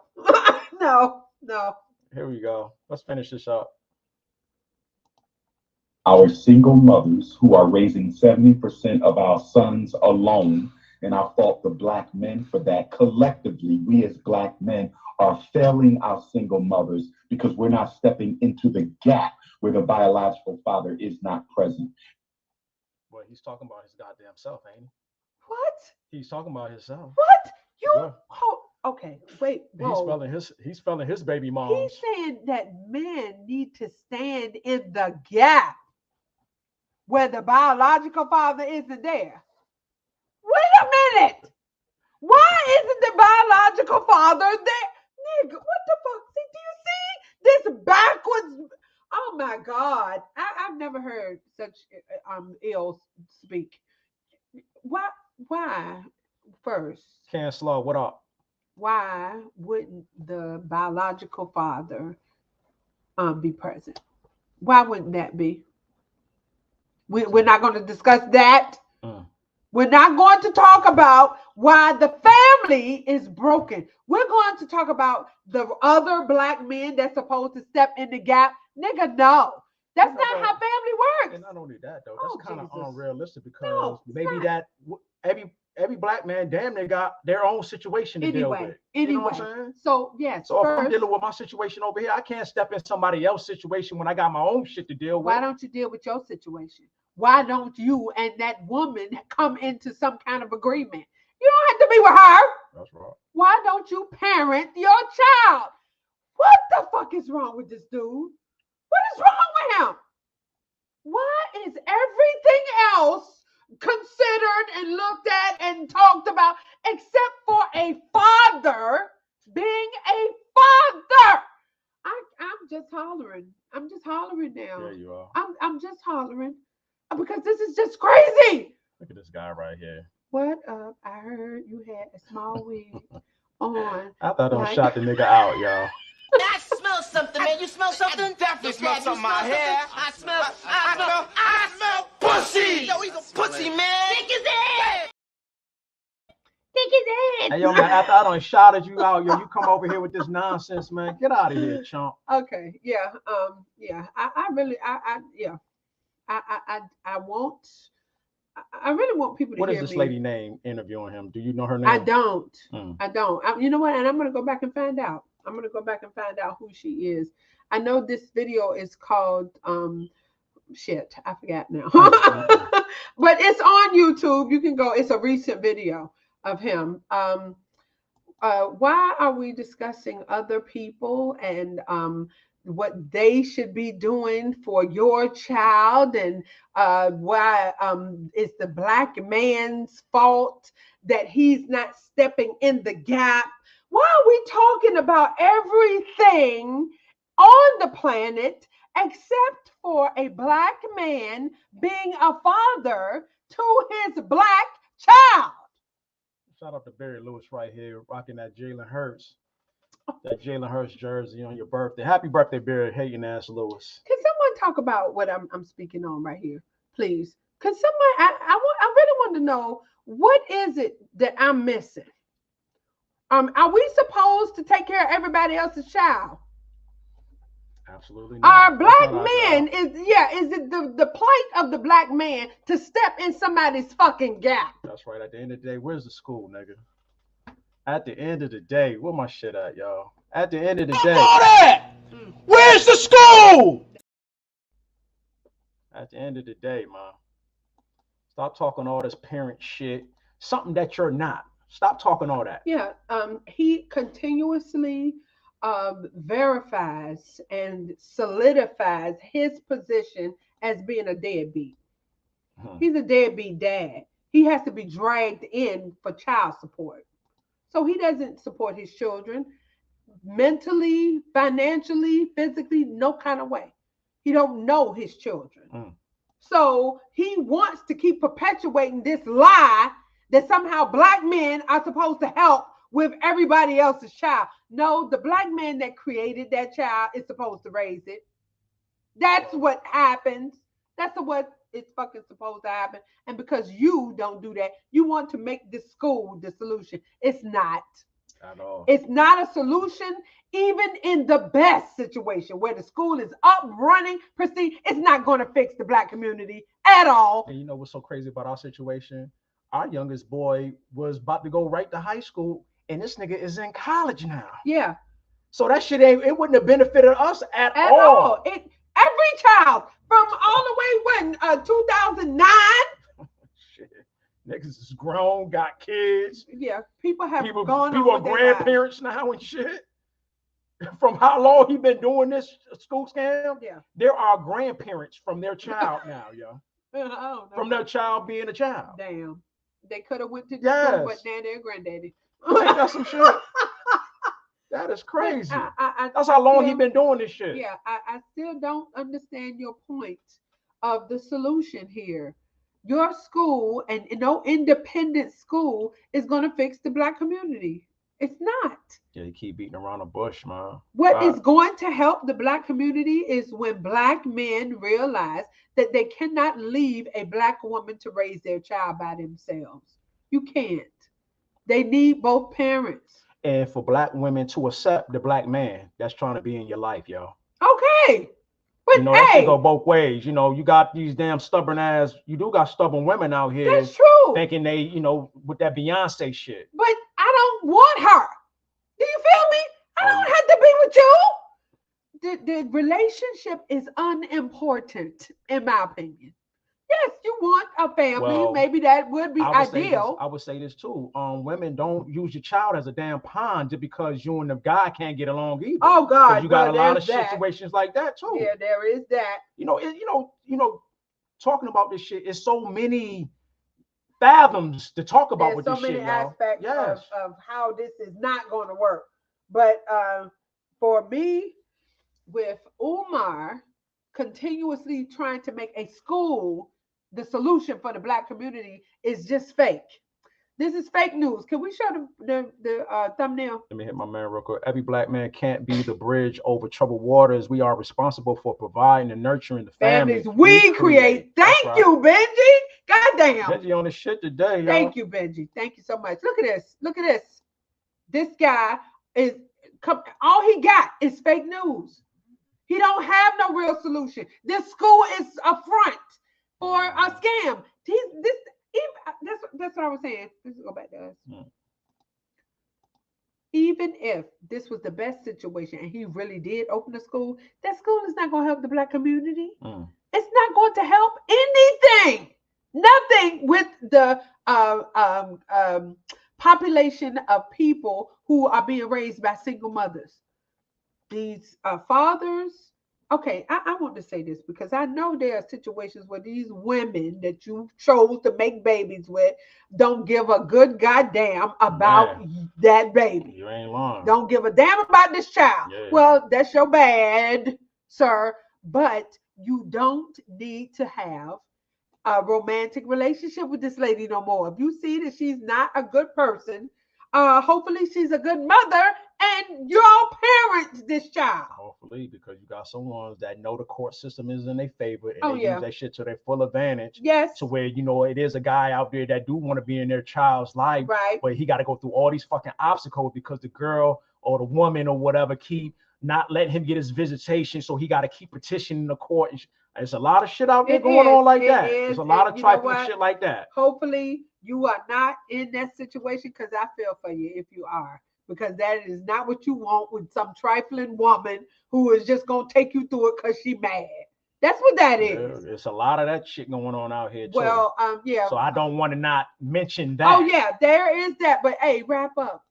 Speaker 1: no.
Speaker 2: Here we go. Let's finish this up.
Speaker 15: Our single mothers who are raising 70% of our sons alone, and I fault the black men for that. Collectively, we as black men are failing our single mothers because we're not stepping into the gap where the biological father is not present.
Speaker 2: Boy, he's talking about his goddamn self, ain't he?
Speaker 1: What?
Speaker 2: He's talking about himself.
Speaker 1: What?
Speaker 2: Yeah.
Speaker 1: Okay, wait. Whoa.
Speaker 2: He's spelling his baby moms.
Speaker 1: He's saying that men need to stand in the gap where the biological father isn't there. Wait a minute. Why isn't the biological father there? Nigga, what the fuck? See, do you see this backwards? Oh my God. I've never heard such ill speak. Why first?
Speaker 2: Can't slow, what up?
Speaker 1: Why wouldn't the biological father be present? Why wouldn't that be? We're not going to discuss that. We're not going to talk about why the family is broken. We're going to talk about the other black men that's supposed to step in the gap. Nigga, no. That's not how family works.
Speaker 2: And not only that, though, that's kind of
Speaker 1: Jesus.
Speaker 2: unrealistic because maybe that every black man damn near got their own situation to deal with. You know what I'm saying?
Speaker 1: So, yes.
Speaker 2: So if I'm dealing with my situation over here, I can't step in somebody else's situation when I got my own shit to deal with.
Speaker 1: Why don't you deal with your situation? Why don't you and that woman come into some kind of agreement? You don't have to be with her.
Speaker 2: That's right.
Speaker 1: Why don't you parent your child? What the fuck is wrong with this dude? What is wrong with him? Why is everything else considered and looked at and talked about except for a father being a father? I'm just hollering. I'm just hollering now.
Speaker 2: There you are.
Speaker 1: I'm just hollering because this is just crazy.
Speaker 2: Look at this guy right here.
Speaker 1: What up? I heard you had a small wig on.
Speaker 2: I thought I shot the nigga out, y'all.
Speaker 6: I smell something, man. You smell something? I definitely smell something in my hair. I smell pussy. Yo, he's a pussy, man. Stick his head. Stick his head.
Speaker 2: Hey, yo, man, after I done shouted you out, yo, you come over here with this nonsense, man. Get out of here, chump.
Speaker 1: Okay, yeah, yeah. I really want people to
Speaker 2: What
Speaker 1: hear
Speaker 2: is this
Speaker 1: me.
Speaker 2: lady name interviewing him? Do you know her name?
Speaker 1: I don't. You know what? And I'm gonna go back and find out. Who she is. I know this video is called shit. I forgot now. But it's on YouTube. You can go. It's a recent video of him. Why are we discussing other people and what they should be doing for your child, and why it's the black man's fault that he's not stepping in the gap? Why are we talking about everything on the planet except for a black man being a father to his black child?
Speaker 2: Shout out to Barry Lewis right here, rocking that Jalen Hurts. That Jalen Hurts jersey on your birthday. Happy birthday, Barry, hating ass Lewis.
Speaker 1: Can someone talk about what I'm speaking on right here, please? Because I really want to know, what is it that I'm missing? Are we supposed to take care of everybody else's child?
Speaker 2: Absolutely not.
Speaker 1: Our black men is it the plight of the black man to step in somebody's fucking gap?
Speaker 2: That's right. At the end of the day, where's the school, nigga? At the end of the day, where my shit at, y'all? At the end of the day,
Speaker 6: all that. Where's the school?
Speaker 2: At the end of the day, man, stop talking all this parent shit. Something that you're not. Stop talking all that.
Speaker 1: Yeah. He continuously verifies and solidifies his position as being a deadbeat. He's a deadbeat dad. He has to be dragged in for child support. So he doesn't support his children mentally, financially, physically, no kind of way. He don't know his children. So he wants to keep perpetuating this lie that somehow black men are supposed to help with everybody else's child. No, the black man that created that child is supposed to raise it. That's what happens. That's what it's fucking supposed to happen. And because you don't do that, you want to make this school the solution. It's not.
Speaker 2: At all.
Speaker 1: It's not a solution, even in the best situation where the school is up, running, pristine. It's not going to fix the black community at all.
Speaker 2: And you know what's so crazy about our situation? Our youngest boy was about to go right to high school, and this nigga is in college now.
Speaker 1: Yeah.
Speaker 2: So that shit it wouldn't have benefited us at all.
Speaker 1: Every child from all the way when 2009.
Speaker 2: Shit, niggas is grown, got kids.
Speaker 1: Yeah, people have
Speaker 2: people
Speaker 1: gone.
Speaker 2: People are grandparents now and shit. From how long he been doing this school scam?
Speaker 1: Yeah,
Speaker 2: there are grandparents from their child now, yo. From their child being a child.
Speaker 1: Damn, they could have went to the school, but now they're granddaddy.
Speaker 2: Ain't that some shit? That is crazy. That's how long he been doing this shit.
Speaker 1: Yeah, I still don't understand your point of the solution here. Your school and no independent school is going to fix the black community. It's not.
Speaker 2: Yeah, you keep beating around the bush, man.
Speaker 1: What is going to help the Black community is when Black men realize that they cannot leave a Black woman to raise their child by themselves. You can't. They need both parents.
Speaker 2: And for Black women to accept the Black man that's trying to be in your life, yo.
Speaker 1: Okay. But
Speaker 2: you know, that should go both ways. You know, you got these damn stubborn ass, you do got stubborn women out here.
Speaker 1: That's true.
Speaker 2: Thinking they, you know, with that Beyonce shit.
Speaker 1: But I don't want her. Do you feel me? I don't have to be with you. The relationship is unimportant, in my opinion. Yes, you want a family.
Speaker 2: Well,
Speaker 1: maybe that would be ideal.
Speaker 2: I would say this too. Women, don't use your child as a damn pawn just because you and the guy can't get along either.
Speaker 1: Oh God,
Speaker 2: you got a lot of situations like that too.
Speaker 1: Yeah, there is that.
Speaker 2: You know, talking about this shit is so many fathoms to talk about.
Speaker 1: There's
Speaker 2: with
Speaker 1: so
Speaker 2: this
Speaker 1: many
Speaker 2: shit,
Speaker 1: aspects of how this is not going to work. But for me, with Umar continuously trying to make a school the solution for the Black community is just fake. This is fake news. Can we show the thumbnail?
Speaker 2: Let me hit my man real quick. Every Black man can't be the bridge over troubled waters. We are responsible for providing and nurturing the families
Speaker 1: we create. Thank you, Benji. Goddamn.
Speaker 2: Benji on the shit today, yo.
Speaker 1: Thank you, Benji. Thank you so much. Look at this. Look at this. This guy is all he got is fake news. He don't have no real solution. This school is a front for a scam. That's what I was saying. Let's go back to us. Even if this was the best situation and he really did open a school, that school is not going to help the Black community. It's not going to help anything. Nothing with the population of people who are being raised by single mothers. These fathers. Okay, I want to say this because I know there are situations where these women that you chose to make babies with don't give a good goddamn about that baby.
Speaker 2: You ain't lying.
Speaker 1: Don't give a damn about this child.
Speaker 2: Yeah.
Speaker 1: Well, that's your bad, sir. But you don't need to have a romantic relationship with this lady no more. If you see that she's not a good person, hopefully she's a good mother and you all parent this child.
Speaker 2: Hopefully, because you got someone that know the court system is in their favor and they
Speaker 1: yeah.
Speaker 2: use that shit to their full advantage.
Speaker 1: Yes.
Speaker 2: To where, you know, it is a guy out there that do want to be in their child's life,
Speaker 1: right?
Speaker 2: But he got to go through all these fucking obstacles because the girl or the woman or whatever keep not letting him get his visitation, so he got to keep petitioning the court. And there's a lot of shit out there going on like that. There's a lot of trifling shit like that.
Speaker 1: Hopefully, you are not in that situation because I feel for you if you are. Because that is not what you want with some trifling woman who is just going to take you through it because she mad. That's what that is.
Speaker 2: There's a lot of that shit going on out here, too.
Speaker 1: Well, yeah.
Speaker 2: So I don't want to not mention that.
Speaker 1: Oh, yeah, there is that. But, hey, wrap up.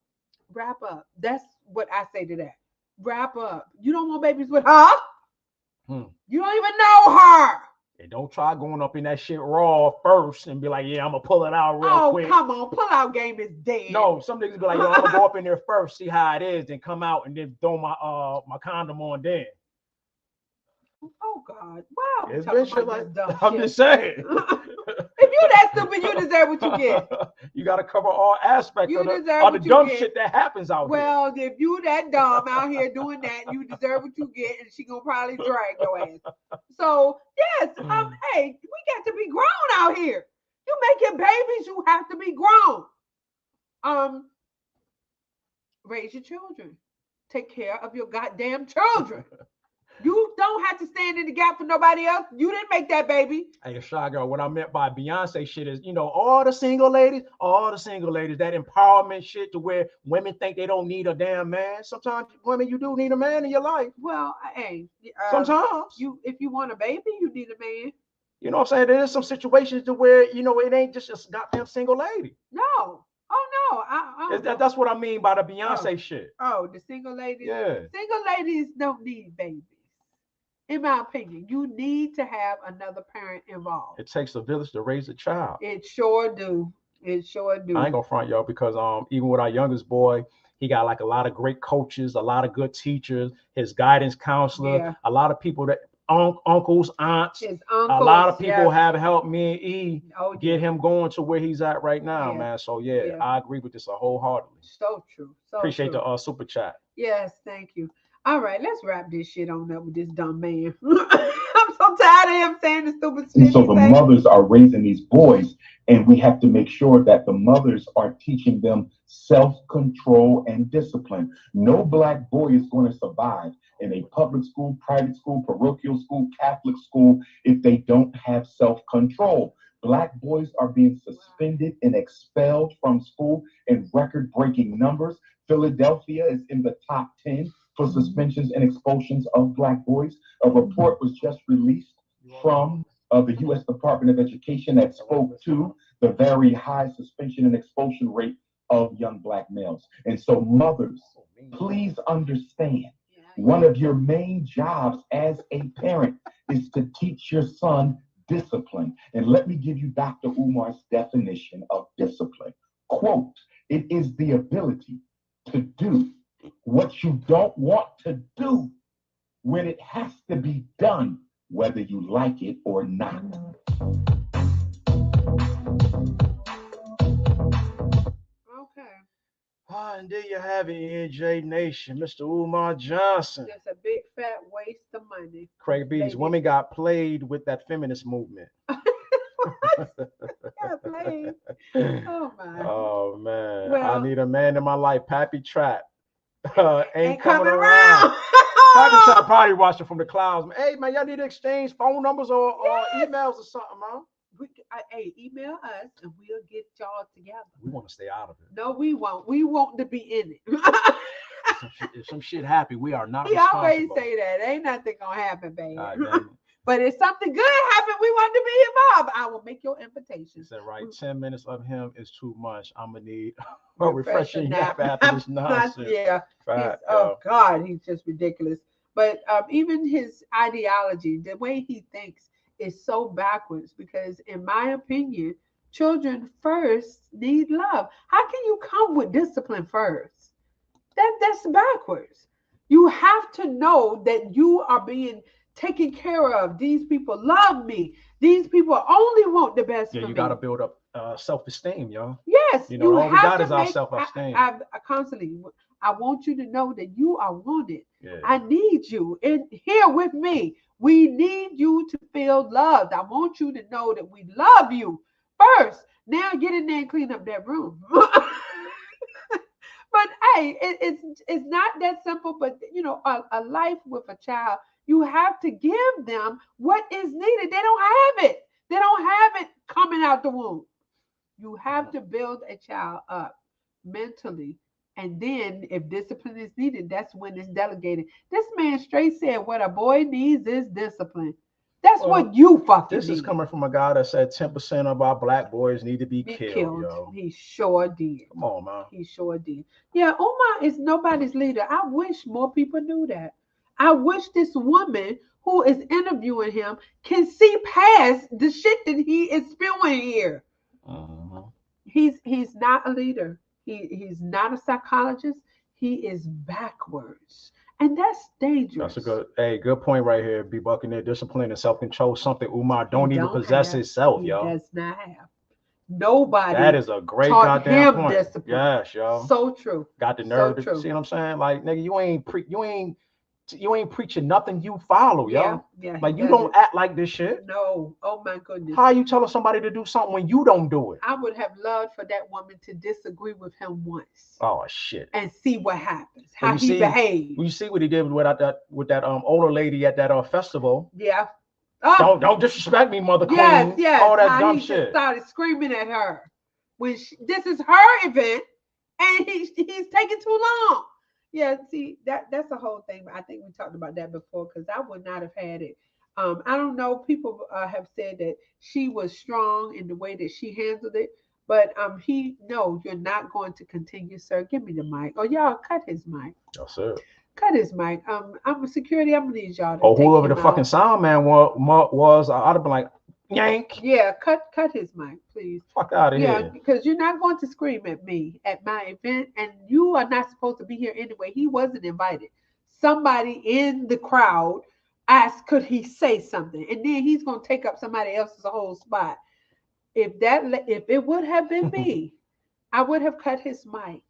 Speaker 1: Wrap up. That's what I say to that. Wrap up. You don't want babies with her? You don't even know her.
Speaker 2: And don't try going up in that shit raw first and be like, yeah, I'm going to pull it out real quick.
Speaker 1: Oh, come on. Pull out game is dead.
Speaker 2: No, some niggas be like, yo, I'm going to go up in there first, see how it is, then come out and then throw my my condom on then.
Speaker 1: Oh, God. Wow.
Speaker 2: It's been shit like
Speaker 1: that.
Speaker 2: I'm just saying.
Speaker 1: If you that stupid, you deserve what you get.
Speaker 2: You got to cover all aspects of the dumb shit that happens out here.
Speaker 1: Well, if you that dumb out here doing that, you deserve what you get, and she gonna probably drag your ass. So yes, hey, we got to be grown out here. You making babies, you have to be grown. Raise your children. Take care of your goddamn children. You don't have to stand in the gap for nobody else. You didn't make that baby.
Speaker 2: Hey, Shy Girl, what I meant by Beyonce shit is, you know, all the single ladies, that empowerment shit to where women think they don't need a damn man. Sometimes women, you do need a man in your life.
Speaker 1: Well, hey,
Speaker 2: sometimes
Speaker 1: if you want a baby, you need a man.
Speaker 2: You know what I'm saying? There's some situations to where, you know, it ain't just a goddamn single lady.
Speaker 1: No. Oh, no.
Speaker 2: That's what I mean by the Beyonce shit.
Speaker 1: Oh, the single ladies?
Speaker 2: Yeah.
Speaker 1: Single ladies don't need babies. In my opinion, you need to have another parent involved.
Speaker 2: It takes a village to raise a child.
Speaker 1: It sure do. It sure do.
Speaker 2: I ain't gonna front y'all because even with our youngest boy, he got like a lot of great coaches, a lot of good teachers, his guidance counselor, a lot of people that uncles, aunts.
Speaker 1: His uncles,
Speaker 2: a lot of people have helped me and E get
Speaker 1: yeah.
Speaker 2: him going to where he's at right now,
Speaker 1: Yeah.
Speaker 2: man. So yeah, I agree with this wholeheartedly.
Speaker 1: So true. So
Speaker 2: Appreciate
Speaker 1: true.
Speaker 2: the super chat.
Speaker 1: Yes, thank you. All right, let's wrap this shit on up with this dumb man. I'm so tired of him saying the stupid shit.
Speaker 15: And so the mothers are raising these boys, and we have to make sure that the mothers are teaching them self-control and discipline. No black boy is going to survive in a public school, private school, parochial school, Catholic school if they don't have self-control. Black boys are being suspended and expelled from school in record-breaking numbers. Philadelphia is in the top 10 for suspensions and expulsions of black boys. A report was just released from the U.S. Department of Education that spoke to the very high suspension and expulsion rate of young black males. And so mothers, please understand, one of your main jobs as a parent is to teach your son discipline. And let me give you Dr. Umar's definition of discipline. Quote, it is the ability to do what you don't want to do when it has to be done, whether you like it or not.
Speaker 1: Okay.
Speaker 2: And there you have it, E&J Nation, Mr. Umar Johnson.
Speaker 1: That's a big fat waste of money.
Speaker 2: Craig B, these women got played with that feminist movement.
Speaker 1: Played. Oh my.
Speaker 2: Oh man.
Speaker 1: Well,
Speaker 2: I need a man in my life. Pappy Trap. Ain't coming
Speaker 1: around.
Speaker 2: Pappy Trap probably watching from the clouds. Hey man, y'all need to exchange phone numbers or emails or something, man.
Speaker 1: Hey, email us and we'll get y'all together.
Speaker 2: We want to stay out of it.
Speaker 1: No, we won't. We want to be in it.
Speaker 2: If some shit happen, we are not
Speaker 1: He
Speaker 2: responsible.
Speaker 1: always say that. Ain't nothing gonna happen, baby.
Speaker 2: Right,
Speaker 1: but if something good happen, we want to be involved. I will make your invitation.
Speaker 2: He said, right, 10 minutes of him is too much. I'm gonna need a refreshing nap after this nonsense.
Speaker 1: Yeah.
Speaker 2: Right,
Speaker 1: oh God, he's just ridiculous. But even his ideology, the way he thinks, is so backwards. Because in my opinion, children first need love. How can you come with discipline first? That's backwards. You have to know that you are being taken care of. These people love me. These people only want the best for me.
Speaker 2: Yeah, you got to build up self-esteem, yo.
Speaker 1: Yes.
Speaker 2: You know, all we got is our self-esteem.
Speaker 1: I constantly, I want you to know that you are wanted.
Speaker 2: Yeah.
Speaker 1: I need you in here with me. We need you to feel loved. I want you to know that we love you first. Now get in there and clean up that room. But hey, it's not that simple. But you know, a life with a child, you have to give them what is needed. They don't have it. They don't have it coming out the womb. You have to build a child up mentally. And then if discipline is needed, that's when it's delegated. This man straight said what a boy needs is discipline. That's what you fucking
Speaker 2: This
Speaker 1: need.
Speaker 2: is coming from a guy that said 10% of our black boys need to be killed. Yo.
Speaker 1: He sure did.
Speaker 2: Come on, man.
Speaker 1: He sure did. Yeah, Umar is nobody's leader. I wish more people knew that. I wish this woman who is interviewing him can see past the shit that he is spewing here. He's not a leader. He's not a psychologist. He is backwards. And that's dangerous.
Speaker 2: That's a good point right here. Be bucking there, discipline and self-control, something Umar don't even possess itself, yo.
Speaker 1: He does not have. Nobody.
Speaker 2: That is a great goddamn point.
Speaker 1: Discipline.
Speaker 2: Yes, yo.
Speaker 1: So true.
Speaker 2: Got the nerve
Speaker 1: so
Speaker 2: to see what I'm saying? Like, nigga, you ain't preaching nothing you follow, yo.
Speaker 1: Yeah,
Speaker 2: like you don't act like this shit.
Speaker 1: No. Oh my goodness.
Speaker 2: How are you telling somebody to do something when you don't do it?
Speaker 1: I would have loved for that woman to disagree with him once.
Speaker 2: Oh shit.
Speaker 1: And see what happens. How he behaved.
Speaker 2: You see what he did with that older lady at that festival.
Speaker 1: Yeah.
Speaker 2: Don't disrespect me, mother queen.
Speaker 1: Yes.
Speaker 2: All that
Speaker 1: how
Speaker 2: dumb
Speaker 1: he
Speaker 2: shit.
Speaker 1: Started screaming at her when this is her event and he's taking too long. Yeah, see, that's the whole thing. I think we talked about that before because I would not have had it. I don't know. People have said that she was strong in the way that she handled it, but no, you're not going to continue, sir. Give me the mic. Oh, y'all cut his mic.
Speaker 2: Yes, sir.
Speaker 1: Cut his mic. I'm a security. I'm gonna need y'all to.
Speaker 2: Oh, whoever the fucking sound man was, I'd have been like, yank.
Speaker 1: Yeah, cut his mic, please.
Speaker 2: Fuck out of here.
Speaker 1: Yeah, because you're not going to scream at me at my event, and you are not supposed to be here anyway. He wasn't invited. Somebody in the crowd ask, could he say something? And then he's gonna take up somebody else's whole spot. If it would have been me, I would have cut his mic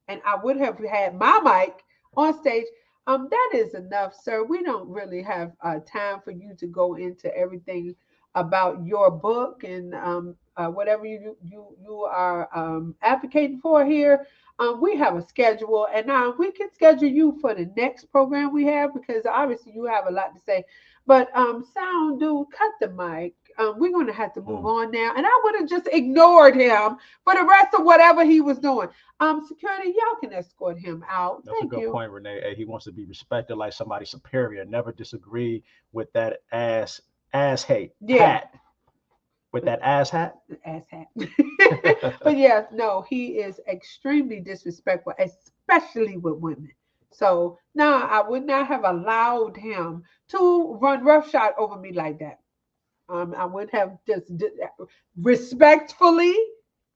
Speaker 1: and I would have had my mic on stage. That is enough, sir. We don't really have time for you to go into everything about your book and whatever you are advocating for here. We have a schedule, and now we can schedule you for the next program we have because obviously you have a lot to say. But sound dude, cut the mic. We're going to have to move on now. And I would have just ignored him for the rest of whatever he was doing. Security, y'all can escort him out.
Speaker 2: That's
Speaker 1: Thank
Speaker 2: a good
Speaker 1: you.
Speaker 2: point, Renee. Hey, he wants to be respected like somebody superior. Never disagree with that ass hate hat. With that ass hat?
Speaker 1: Ass hat. But yeah, no, he is extremely disrespectful, especially with women. So no, I would not have allowed him to run roughshod over me like that. I would have just respectfully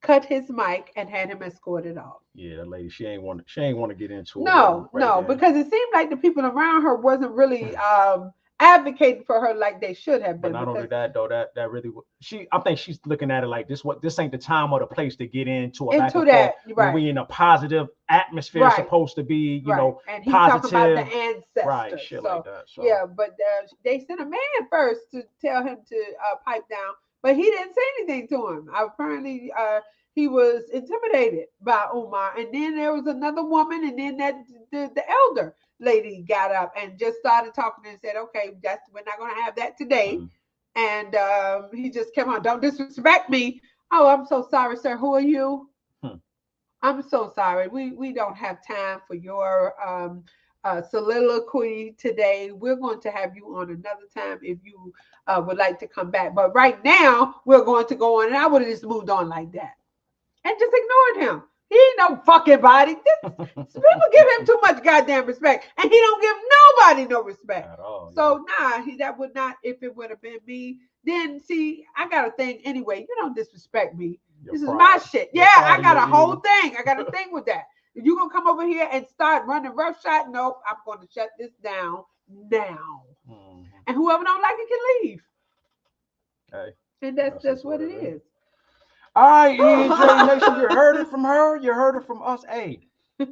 Speaker 1: cut his mic and had him escorted off.
Speaker 2: Yeah, that lady, she ain't want to get into it.
Speaker 1: No, because it seemed like the people around her wasn't really advocating for her like they should have been.
Speaker 2: But not only that though, that really I think she's looking at it like this ain't the time or the place to get into a back and forth when we in a positive atmosphere supposed to be, you know,
Speaker 1: and he's
Speaker 2: positive.
Speaker 1: talking about the ancestors.
Speaker 2: Right, shit like that. So.
Speaker 1: Yeah, but they sent a man first to tell him to pipe down, but he didn't say anything to him. Apparently, he was intimidated by Umar, and then there was another woman, and then the elder lady got up and just started talking and said, okay, we're not going to have that today. And he just came on, don't disrespect me. Oh, I'm so sorry, sir. Who are you? I'm so sorry. We don't have time for your soliloquy today. We're going to have you on another time if you would like to come back. But right now, we're going to go on, and I would have just moved on like that and just ignored him. He ain't no fucking body. People give him too much goddamn respect, and he don't give nobody no respect. At all, so that would not. If it would have been me, then see, I got a thing anyway. You don't disrespect me. This is my shit. Yeah, I got a whole thing. I got a thing with that. If you gonna come over here and start running roughshod, nope, I'm going to shut this down now. And whoever don't like it can leave.
Speaker 2: Hey,
Speaker 1: and that's what it is.
Speaker 2: All right, E&J Nation, you heard it from her. You heard it from us. Hey,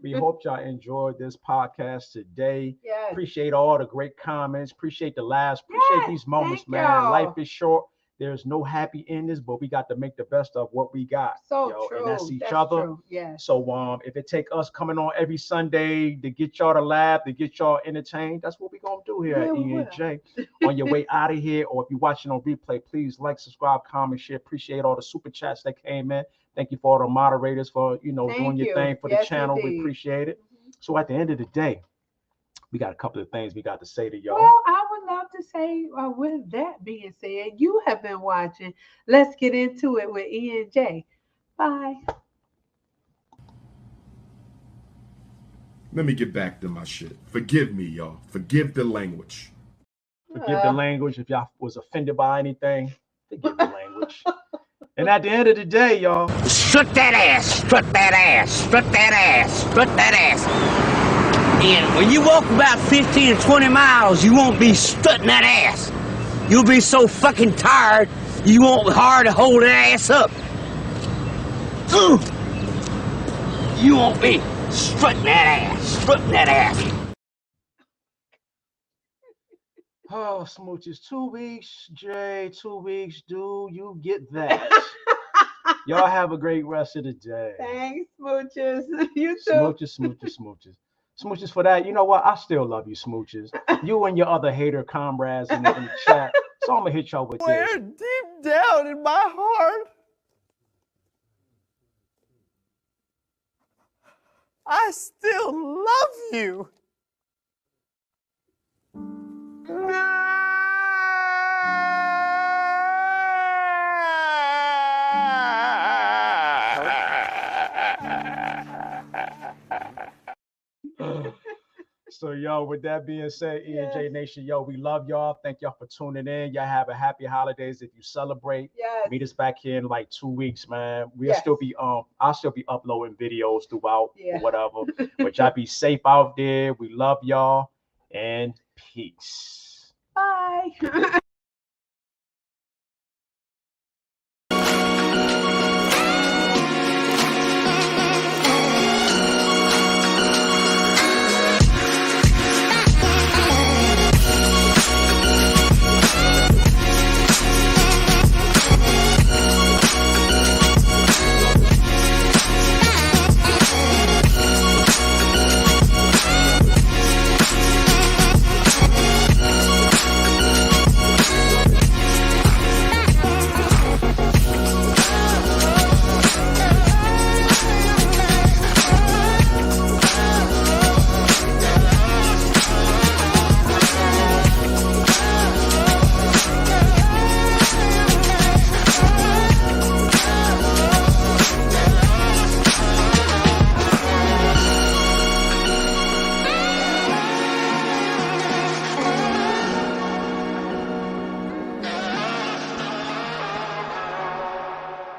Speaker 2: we hope y'all enjoyed this podcast today.
Speaker 1: Yes.
Speaker 2: Appreciate all the great comments. Appreciate the laughs. Appreciate these moments, man. Y'all. Life is short. There's no happy endings, but we got to make the best of what we got.
Speaker 1: So true.
Speaker 2: And that's each other.
Speaker 1: True. Yeah.
Speaker 2: So if it take us coming on every Sunday to get y'all to laugh, to get y'all entertained, that's what we're gonna do here at E&J. On your way out of here, or if you're watching on replay, please like, subscribe, comment, share. Appreciate all the super chats that came in. Thank you for all the moderators for doing your thing for the channel. Indeed. We appreciate it. So at the end of the day, we got a couple of things we got to say to y'all.
Speaker 1: Well, I would love to say, with that being said, you have been watching Let's Get Into It with E&J. Bye.
Speaker 3: Let me get back to my shit. Forgive me, y'all. Forgive the language.
Speaker 2: Forgive the language. If y'all was offended by anything, forgive the language. And at the end of the day, y'all,
Speaker 11: strut that ass, strut that ass, strut that ass, strut that ass. And when you walk about 15 or 20 miles, you won't be strutting that ass. You'll be so fucking tired, you won't be hard to hold that ass up. You won't be strutting that ass, strutting that ass.
Speaker 2: Oh, smooches, 2 weeks, Jay, 2 weeks, dude, you get that. Y'all have a great rest of the day.
Speaker 1: Thanks, smooches. You too.
Speaker 2: Smooches, smooches, smooches. Smooches for that. You know what? I still love you, smooches. You and your other hater comrades in the chat. So I'm going to hit y'all with this.
Speaker 16: Where deep down in my heart, I still love you.
Speaker 2: So, yo, with that being said, E&J Nation, yo, we love y'all. Thank y'all for tuning in. Y'all have a happy holidays if you celebrate.
Speaker 1: Yes.
Speaker 2: Meet us back here in like 2 weeks, man. We'll still be I'll still be uploading videos throughout or whatever. But y'all be safe out there. We love y'all and peace.
Speaker 1: Bye.